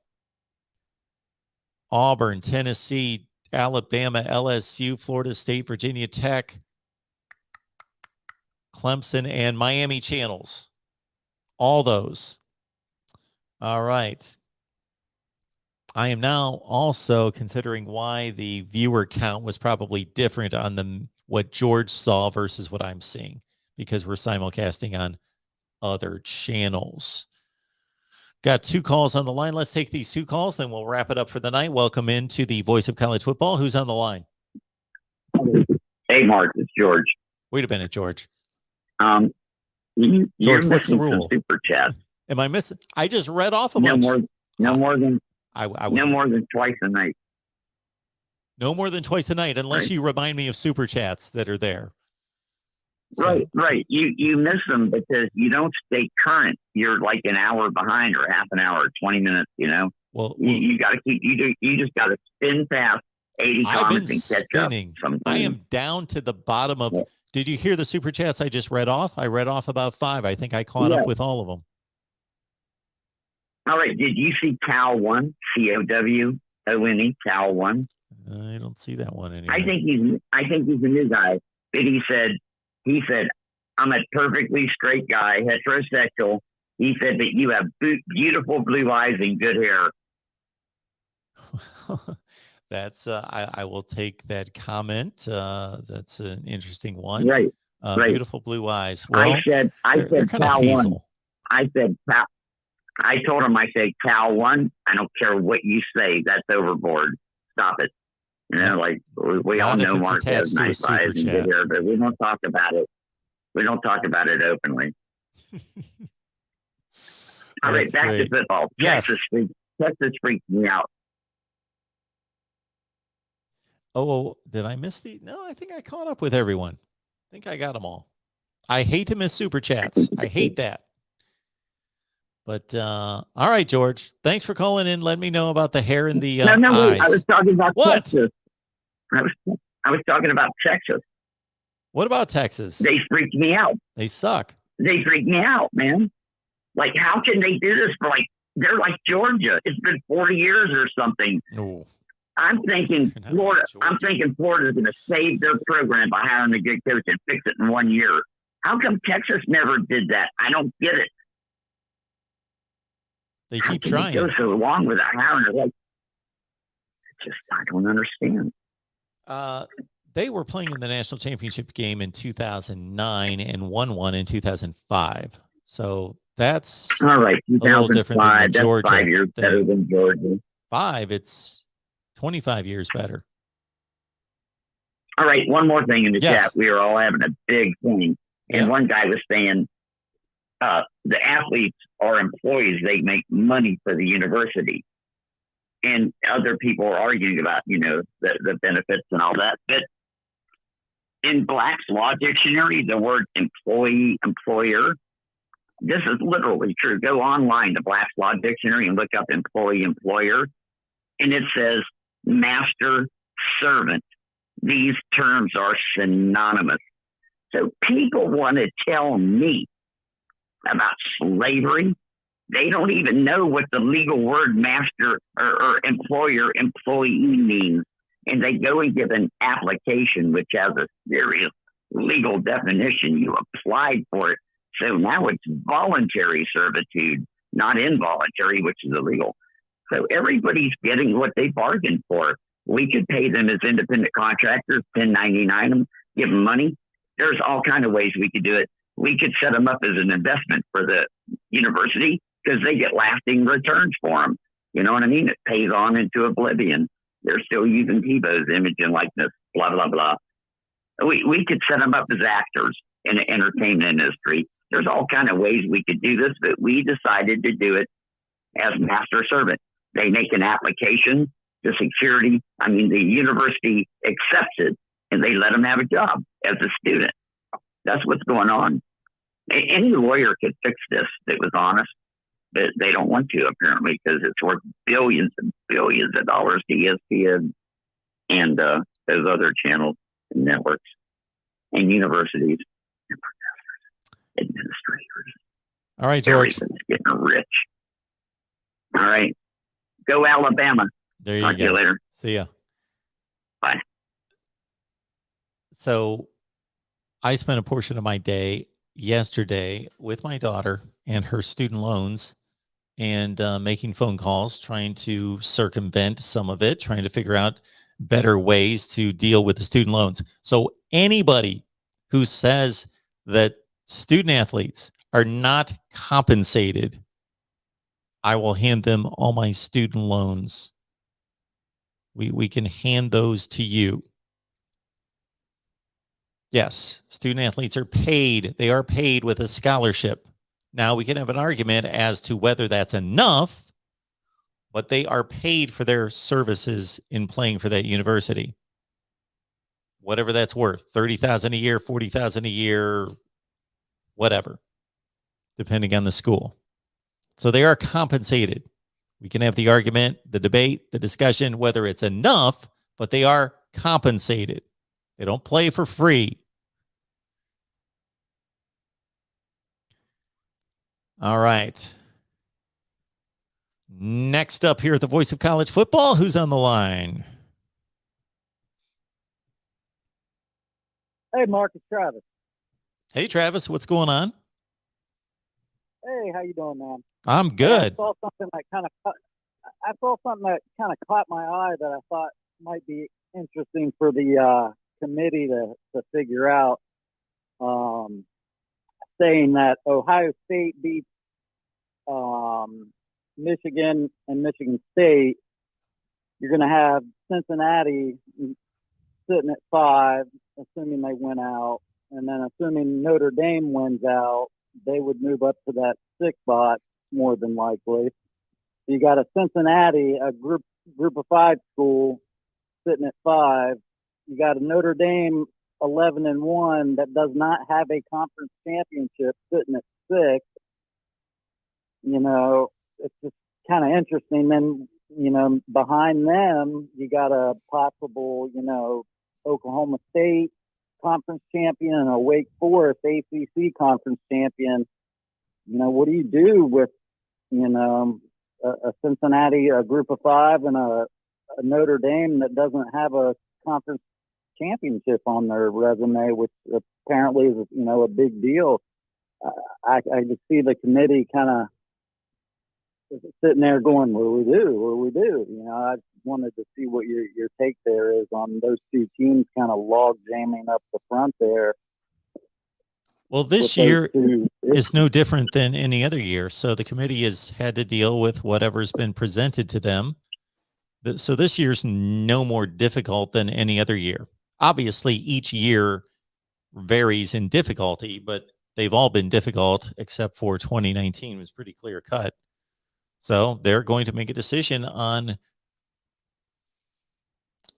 Auburn, Tennessee, Alabama, LSU, Florida State, Virginia Tech, Clemson, and Miami channels. All those. All right. I am now also considering why the viewer count was probably different on the what George saw versus what I'm seeing, because we're simulcasting on other channels. Got 2 calls on the line. Let's take these 2 calls, then we'll wrap it up for the night. Welcome into the Voice of College Football. Who's on the line? Hey, Mark, it's George. Wait a minute, George. You're George, what's the missing rule? some super chats. Am I missing? I just read off a No bunch. more than No more than twice a night. No more than twice a night, unless Right. you remind me of super chats that are there. So, Right. You miss them because you don't stay current. You're like an hour behind, or half an hour, 20 minutes. You know. Well, You got to keep. You just got to spin past 80 I've been comments and catch spinning. up. Sometimes. I am down to the bottom of. Yeah. Did you hear the super chats I just read off? I read off about 5. I think I caught up with all of them. All right. Did you see Cal 1? COWONE, Cal 1? I don't see that one anymore. I think he's a new guy. But he said, I'm a perfectly straight guy, heterosexual. He said that you have beautiful blue eyes and good hair. That's I will take that comment. That's an interesting one. Right. Beautiful blue eyes. Well, I said Cal 1. I said Cal. I told him, I said, Cal 1, I don't care what you say. That's overboard. Stop it. You know, like we all know Mark has nice eyes and good hair, but we don't talk about it. We don't talk about it openly. All right, back to football. Yes. Texas freaked me out. Oh, did I miss the? No, I think I caught up with everyone. I think I got them all. I hate to miss super chats. I hate that. But all right, George. Thanks for calling in. Let me know about the hair and the eyes. I was talking about what? Texas. I was talking about Texas. What about Texas? They freaked me out. They suck. They freaked me out, man. Like, how can they do this for they're like Georgia. It's been 40 years or something. No. I'm thinking Florida. I'm thinking Florida's going to save their program by hiring a good coach and fix it in 1 year. How come Texas never did that? I don't get it. They keep trying. Go so long without hiring a coach. I don't understand. They were playing in the national championship game in 2009 and won one in 2005. So that's all right. 2005. That's Georgia 5 years better than Georgia. 5. It's 25 years better. All right. One more thing in the chat. We are all having a big thing. And one guy was saying the athletes are employees. They make money for the university. And other people are arguing about, the benefits and all that. But in Black's Law Dictionary, the word employee, employer, this is literally true. Go online to Black's Law Dictionary and look up employee, employer. And it says master, servant. These terms are synonymous. So people want to tell me about slavery. They don't even know what the legal word master or employer employee means. And they go and give an application which has a serious legal definition. You applied for it. So now it's voluntary servitude, not involuntary, which is illegal. So everybody's getting what they bargained for. We could pay them as independent contractors, 1099 them, give them money. There's all kinds of ways we could do it. We could set them up as an investment for the university because they get lasting returns for them. You know what I mean? It pays on into oblivion. They're still using Tebow's image and likeness, blah, blah, blah. We could set them up as actors in the entertainment industry. There's all kinds of ways we could do this, but we decided to do it as master servant. They make an application to security. I mean, the university accepts it and they let them have a job as a student. That's what's going on. Any lawyer could fix this that was honest, but they don't want to apparently because it's worth billions and billions of dollars to ESPN and those other channels and networks and universities and professors, administrators. All right, George. Everybody's getting rich. All right. Go Alabama. There you Talk to go. you later. See ya. Bye. So I spent a portion of my day yesterday with my daughter and her student loans and making phone calls, trying to circumvent some of it, trying to figure out better ways to deal with the student loans. So anybody who says that student athletes are not compensated, I will hand them all my student loans. We can hand those to you. Yes, student athletes are paid. They are paid with a scholarship. Now, we can have an argument as to whether that's enough, but they are paid for their services in playing for that university. Whatever that's worth, $30,000 a year, $40,000 a year, whatever, depending on the school. So they are compensated. We can have the argument, the debate, the discussion, whether it's enough, but they are compensated. They don't play for free. All right. Next up here at the Voice of College Football, who's on the line? Hey, Mark, it's Travis. Hey, Travis, what's going on? Hey, how you doing, man? I'm good. I saw something that kind of caught my eye that I thought might be interesting for the committee to figure out. Saying that Ohio State beats Michigan and Michigan State, you're going to have Cincinnati sitting at 5, assuming they win out, and then assuming Notre Dame wins out, they would move up to that 6th spot more than likely. So you got a Cincinnati, a group of 5 school, sitting at 5. You got a Notre Dame 11-1 that does not have a conference championship, sitting at 6. You know, it's just kind of interesting. Then, you know, behind them, you got a possible, you know, Oklahoma State conference champion and a Wake Forest ACC conference champion. You know, what do you do with, you know, a Cincinnati, a group of 5, and a Notre Dame that doesn't have a conference championship on their resume, which apparently is, you know, a big deal. I just see the committee kind of sitting there going, what do we do? What do we do? You know, I wanted to see what your take there is on those two teams kind of log jamming up the front there. Well, this year is no different than any other year. So the committee has had to deal with whatever's been presented to them. So this year's no more difficult than any other year. Obviously, each year varies in difficulty, but they've all been difficult except for 2019 was pretty clear cut. So they're going to make a decision on,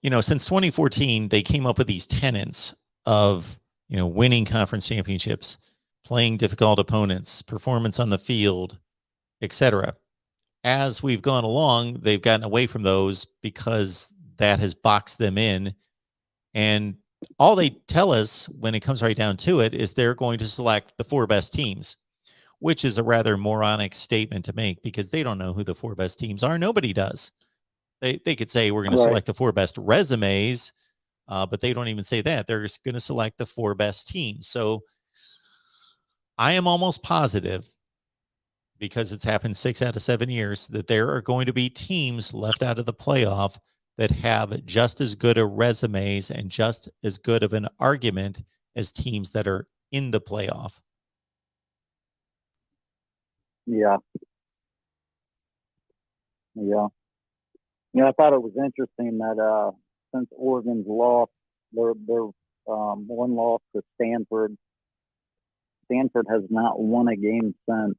you know, since 2014, they came up with these tenets of, you know, winning conference championships, playing difficult opponents, performance on the field, etc. As we've gone along, they've gotten away from those because that has boxed them in. And all they tell us when it comes right down to it is they're going to select the 4 best teams, which is a rather moronic statement to make because they don't know who the 4 best teams are. Nobody does. They could say we're going to select the 4 best resumes, but they don't even say that. They're just going to select the 4 best teams. So I am almost positive, because it's happened 6 out of 7 years, that there are going to be teams left out of the playoff that have just as good a resumes and just as good of an argument as teams that are in the playoff. Yeah. I thought it was interesting that since Oregon's lost their one loss to Stanford has not won a game since.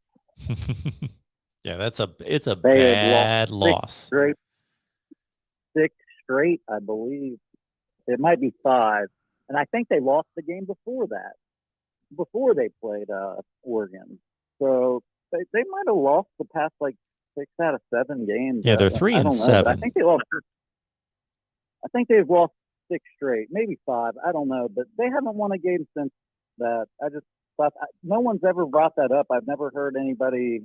Yeah, it's a bad loss. 6 straight, I believe. It might be 5. And I think they lost the game before that, before they played Oregon. So they might have lost the past 6 out of 7 games. Yeah, they're 3-7. I think they lost. I think they've lost 6 straight, maybe 5. I don't know, but they haven't won a game since that. I just thought no one's ever brought that up. I've never heard anybody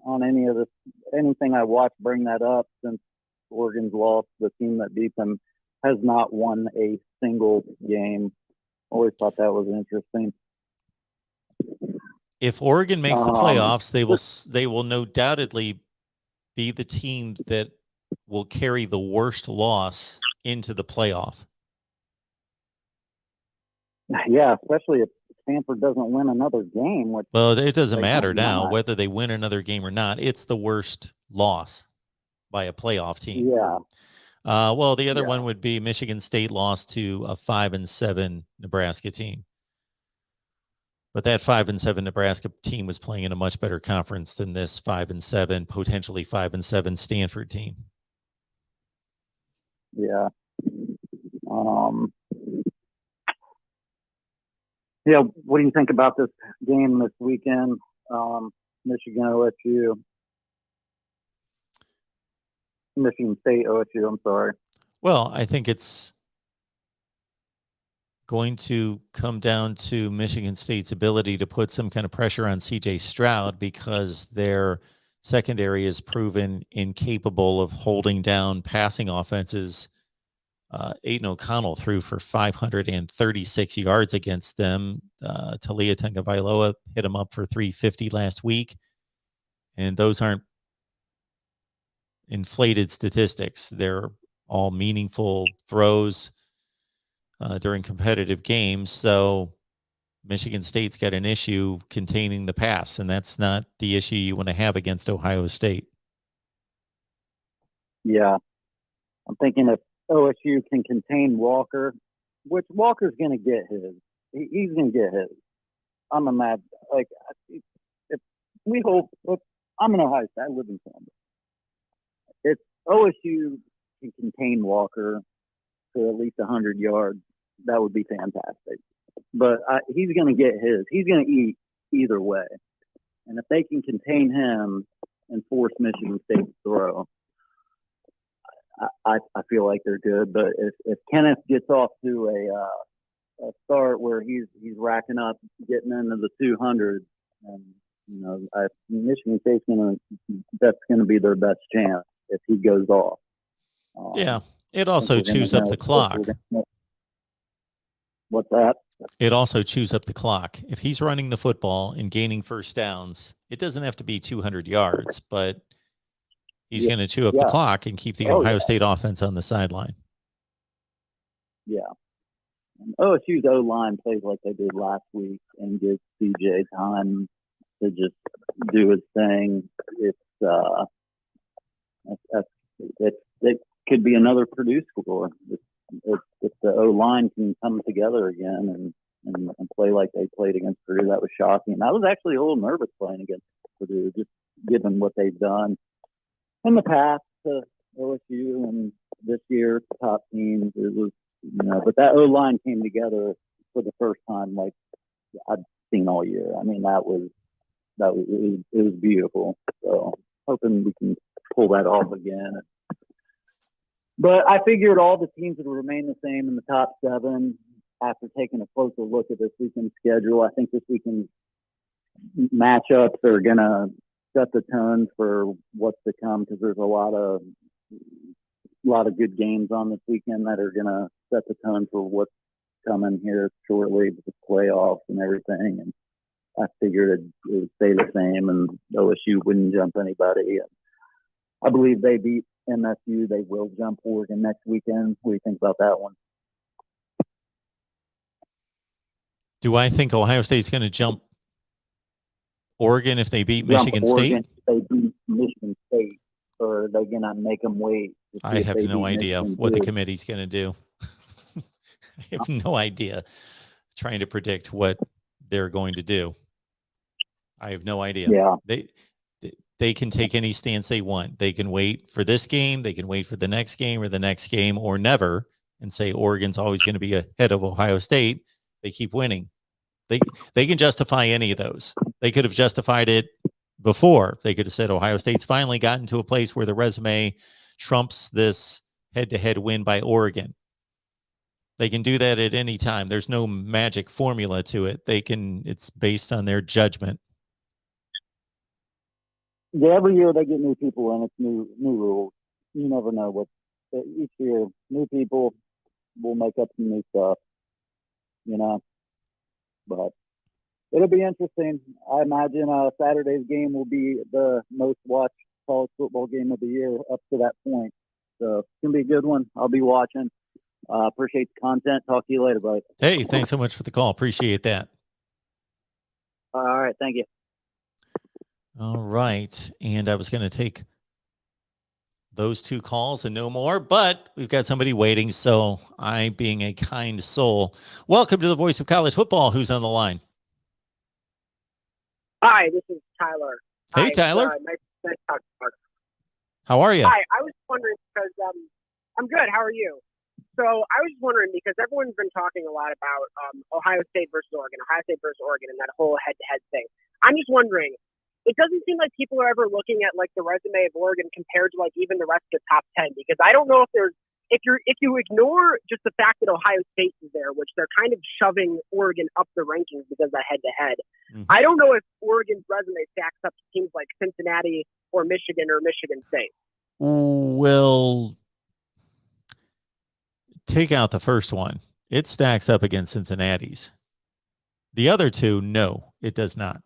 on anything I watched bring that up since Oregon's lost. The team that beat them has not won a single game. Always thought that was interesting. If Oregon makes the playoffs, they will no doubtedly be the team that will carry the worst loss into the playoff. Yeah, especially if Stanford doesn't win another game. Well, it doesn't matter now whether they win another game or not. It's the worst loss by a playoff team. Yeah. Well, the other one would be Michigan State lost to a 5-7 Nebraska team. But that 5-7 Nebraska team was playing in a much better conference than this 5-7, potentially 5-7 Stanford team. Yeah. What do you think about this game this weekend? Michigan OSU. Michigan State OSU, I'm sorry. Well, I think it's going to come down to Michigan State's ability to put some kind of pressure on CJ Stroud, because their secondary is proven incapable of holding down passing offenses. Aiden O'Connell threw for 536 yards against them. Talia Tagovailoa hit him up for 350 last week. And those aren't inflated statistics. They're all meaningful throws during competitive games. So Michigan State's got an issue containing the pass, and that's not the issue you want to have against Ohio State. Yeah. I'm thinking if OSU can contain Walker, which Walker's going to get his. He's going to get his. I'm a mad, if we hope, I'm an Ohio State, I live in Candid. If OSU can contain Walker to at least 100 yards, that would be fantastic. But he's going to get his. He's going to eat either way. And if they can contain him and force Michigan State to throw, I feel like they're good. But if Kenneth gets off to a start where he's racking up, getting into the 200s, and Michigan State's that's gonna be their best chance if he goes off. Yeah, it also chews up the clock. What's that? It also chews up the clock. If he's running the football and gaining first downs, it doesn't have to be 200 yards, but he's going to chew up the clock and keep the Ohio State offense on the sideline. Yeah. And OSU's O-line plays like they did last week and gives CJ time to just do his thing. It could be another Purdue score. If the O-line can come together again and play like they played against Purdue, that was shocking. I was actually a little nervous playing against Purdue, just given what they've done in the past to OSU and this year top teams. It was, but that O-line came together for the first time like I've seen all year. I mean, it was beautiful. So hoping we can pull that off again. But I figured all the teams would remain the same in the top 7 after taking a closer look at this weekend's schedule. I think this weekend's matchups are going to set the tone for what's to come, because there's a lot of good games on this weekend that are going to set the tone for what's coming here shortly with the playoffs and everything. And I figured it would stay the same, and OSU wouldn't jump anybody. And I believe they beat MSU. They will jump Oregon next weekend. What do you think about that one? Do I think Ohio State's going to jump Oregon if they beat Michigan State? If they beat Michigan State, or are they going to make them wait? I have no idea what the committee's going to do. I have no idea. Trying to predict what they're going to do. I have no idea. Yeah. They can take any stance they want. They can wait for this game. They can wait for the next game or the next game, or never, and say Oregon's always going to be ahead of Ohio State. They keep winning. They can justify any of those. They could have justified it before. They could have said Ohio State's finally gotten to a place where the resume trumps this head-to-head win by Oregon. They can do that at any time. There's no magic formula to it. It's based on their judgment. Yeah, every year they get new people and it's new rules. You never know what each year new people will make up some new stuff, But it'll be interesting. I imagine Saturday's game will be the most watched college football game of the year up to that point. So it's gonna be a good one. I'll be watching. Appreciate the content. Talk to you later, buddy. Hey, thanks so much for the call. Appreciate that. All right, thank you. All right. And I was going to take those two calls and no more, but we've got somebody waiting. So I, being a kind soul, welcome to the Voice of College Football. Who's on the line? Hi, this is Tyler. Hey, Tyler. Nice to talk to you. How are you? Hi, I was wondering because I'm good. How are you? So I was wondering because everyone's been talking a lot about Ohio State versus Oregon, and that whole head-to-head thing. I'm just wondering, it doesn't seem like people are ever looking at like the resume of Oregon compared to like even the rest of the top 10, because I don't know if if you ignore just the fact that Ohio State is there, which they're kind of shoving Oregon up the rankings because of head-to-head. Mm-hmm. I don't know if Oregon's resume stacks up to teams like Cincinnati or Michigan State. Well, take out the first one. It stacks up against Cincinnati's. The other two, no, it does not.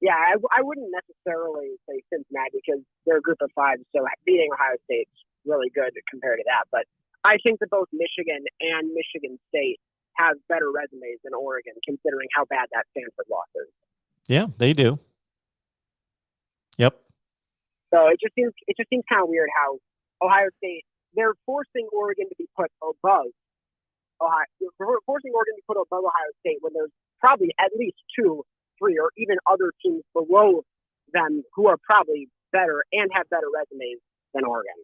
Yeah, I wouldn't necessarily say Cincinnati because they're a group of five, so beating Ohio State's really good compared to that. But I think that both Michigan and Michigan State have better resumes than Oregon, considering how bad that Stanford loss is. Yeah, they do. Yep. So it just seems kind of weird how Ohio State, they're forcing Oregon to be put above Ohio. They're forcing Oregon to be put above Ohio State when there's probably at least 2, 3, or even other teams below them who are probably better and have better resumes than Oregon.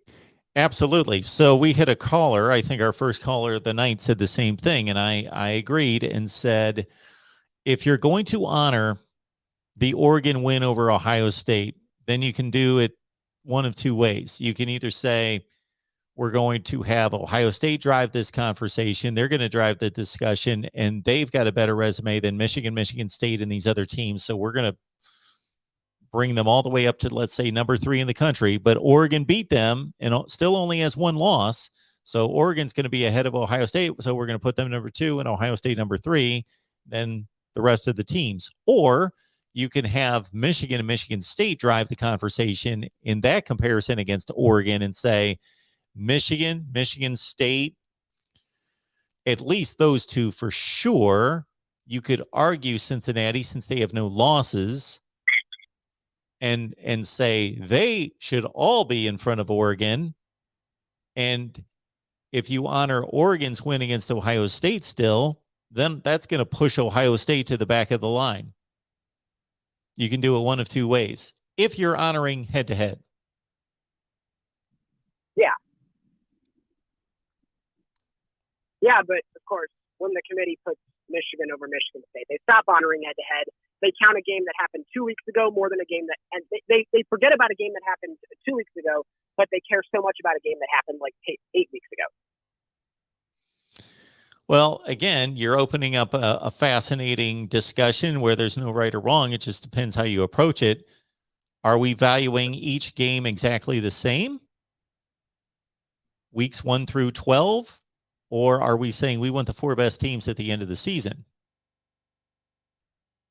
Absolutely. So we had a caller, I think our first caller of the night said the same thing, and I agreed and said, if you're going to honor the Oregon win over Ohio State, then you can do it one of two ways. You can either say, we're going to have Ohio State drive this conversation. They're going to drive the discussion, and they've got a better resume than Michigan State, and these other teams. So we're going to bring them all the way up to, let's say, number 3 in the country. But Oregon beat them and still only has 1 loss. So Oregon's going to be ahead of Ohio State. So we're going to put them number 2 and Ohio State number 3, then the rest of the teams. Or you can have Michigan and Michigan State drive the conversation in that comparison against Oregon and say, Michigan State, at least those two for sure. You could argue Cincinnati, since they have no losses, and say they should all be in front of Oregon. And if you honor Oregon's win against Ohio State still, then that's going to push Ohio State to the back of the line. You can do it one of two ways if you're honoring head-to-head. Yeah, but of course, when the committee puts Michigan over Michigan State, they stop honoring head-to-head. They count a game that happened 2 weeks ago more than a game that, and they forget about a game that happened 2 weeks ago, but they care so much about a game that happened like 8 weeks ago. Well, again, you're opening up a fascinating discussion where there's no right or wrong. It just depends how you approach it. Are we valuing each game exactly the same? Weeks 1 through 12? Or are we saying we want the 4 best teams at the end of the season?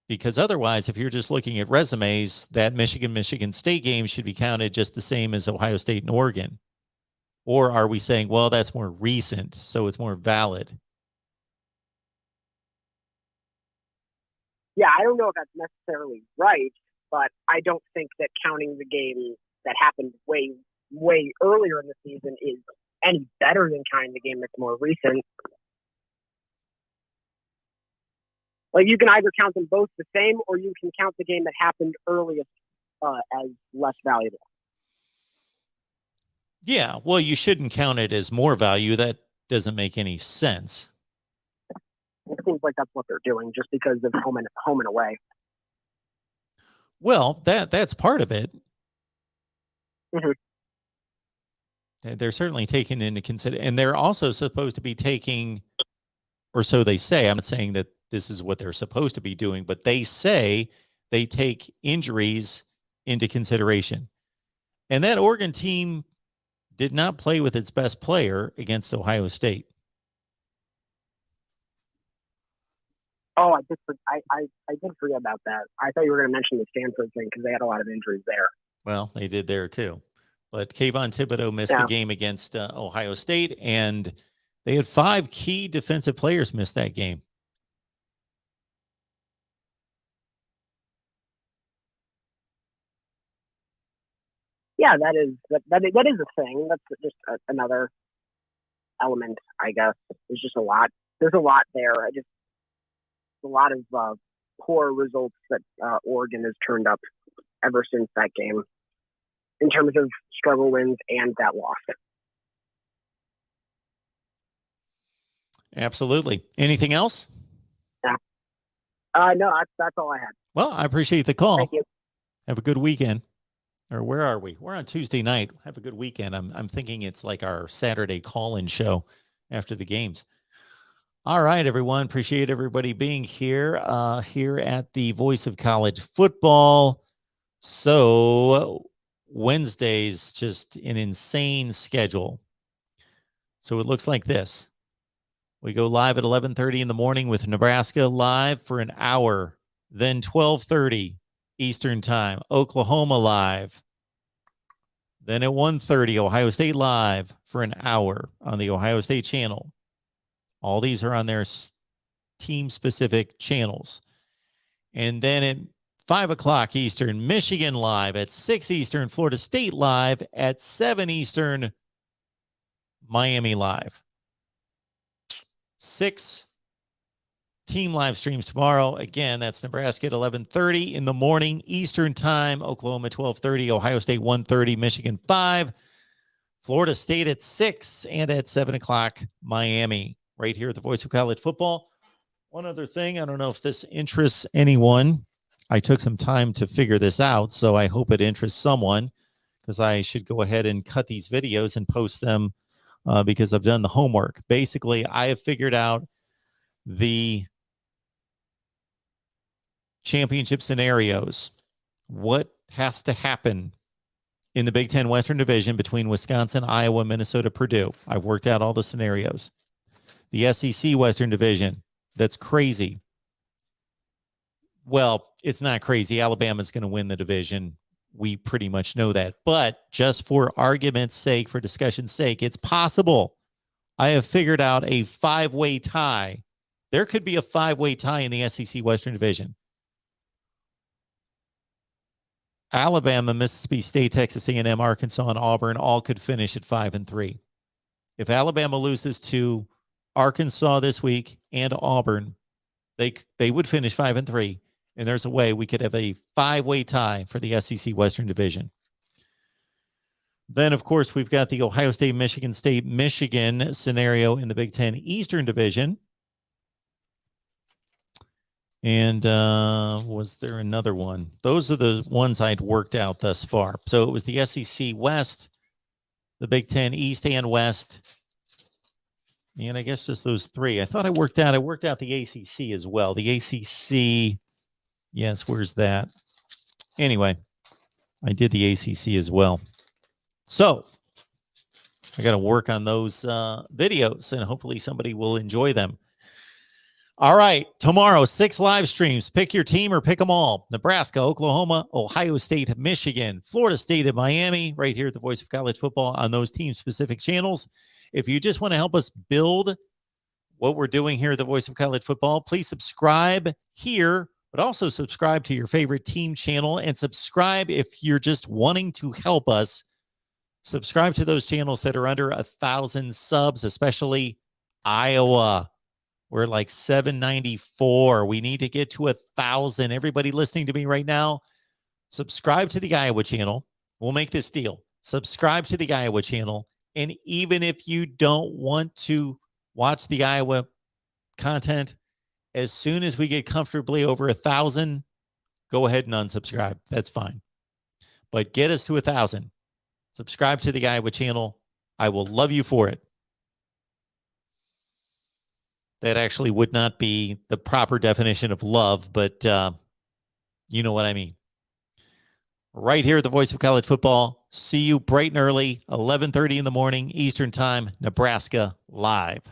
Because otherwise, if you're just looking at resumes, that Michigan State game should be counted just the same as Ohio State and Oregon. Or are we saying, well, that's more recent, so it's more valid? Yeah, I don't know if that's necessarily right, but I don't think that counting the game that happened way, way earlier in the season is any better than counting the game that's more recent. Like, you can either count them both the same, or you can count the game that happened earliest as less valuable. Yeah, well, you shouldn't count it as more value. That doesn't make any sense. It seems like that's what they're doing, just because of home and away. Well, that's part of it. Mm-hmm. They're certainly taking into consideration, and they're also supposed to be taking, or so they say. I'm not saying that this is what they're supposed to be doing, but they say they take injuries into consideration. And that Oregon team did not play with its best player against Ohio State. Oh, I did forget about that. I thought you were going to mention the Stanford thing because they had a lot of injuries there. Well, they did there too. But Kayvon Thibodeau missed the game against Ohio State, and they had 5 key defensive players miss that game. Yeah, that is a thing. That's just another element, I guess. There's just a lot. There's a lot there. A lot of poor results that Oregon has turned up ever since that game, in terms of struggle wins and that loss. Absolutely. Anything else? Yeah. No, that's all I had. Well, I appreciate the call. Thank you. Have a good weekend. Or where are we? We're on Tuesday night. Have a good weekend. I'm thinking it's like our Saturday call-in show after the games. All right, everyone. Appreciate everybody being here here at the Voice of College Football. So Wednesday's just an insane schedule. So it looks like this. We go live at 11:30 in the morning with Nebraska live for an hour. Then 12:30 Eastern time, Oklahoma live. Then at 1:30, Ohio State live for an hour on the Ohio State channel. All these are on their team-specific channels. And then at 5 o'clock Eastern, Michigan live. At 6 Eastern, Florida State live. At 7 Eastern, Miami live. 6 team live streams tomorrow. Again, that's Nebraska at 11:30 in the morning Eastern time, Oklahoma 12:30, Ohio State 1:30, Michigan 5, Florida State at 6, and at 7 o'clock, Miami, right here at the Voice of College Football. One other thing, I don't know if this interests anyone. I took some time to figure this out, so I hope it interests someone, because I should go ahead and cut these videos and post them because I've done the homework. Basically, I have figured out the championship scenarios. What has to happen in the Big Ten Western Division between Wisconsin, Iowa, Minnesota, Purdue? I've worked out all the scenarios. The SEC Western Division, that's crazy. Well, it's not crazy. Alabama's going to win the division. We pretty much know that. But just for argument's sake, for discussion's sake, it's possible. I have figured out a 5-way tie. There could be a 5-way tie in the SEC Western Division. Alabama, Mississippi State, Texas A&M, Arkansas, and Auburn all could finish at 5-3. If Alabama loses to Arkansas this week and Auburn, they would finish 5-3. And there's a way we could have a 5-way tie for the SEC Western Division. Then, of course, we've got the Ohio State, Michigan scenario in the Big Ten Eastern Division. And was there another one? Those are the ones I'd worked out thus far. So it was the SEC West, the Big Ten East and West, And I guess just those three. I thought I worked out the ACC as well. The ACC, yes, where's that? Anyway, I did the ACC as well. So I got to work on those videos, and hopefully somebody will enjoy them. All right, tomorrow, 6 live streams. Pick your team or pick them all. Nebraska, Oklahoma, Ohio State, Michigan, Florida State, and Miami, right here at the Voice of College Football on those team-specific channels. If you just want to help us build what we're doing here at the Voice of College Football, please subscribe here, but also subscribe to your favorite team channel, and subscribe if you're just wanting to help us. Subscribe to those channels that are under 1,000 subs, especially Iowa. We're like 794. We need to get to 1,000. Everybody listening to me right now, subscribe to the Iowa channel. We'll make this deal. Subscribe to the Iowa channel. And even if you don't want to watch the Iowa content, as soon as we get comfortably over 1,000, go ahead and unsubscribe. That's fine. But get us to 1,000. Subscribe to the Iowa channel. I will love you for it. That actually would not be the proper definition of love, but you know what I mean. Right here at the Voice of College Football. See you bright and early, 11:30 in the morning, Eastern Time, Nebraska Live.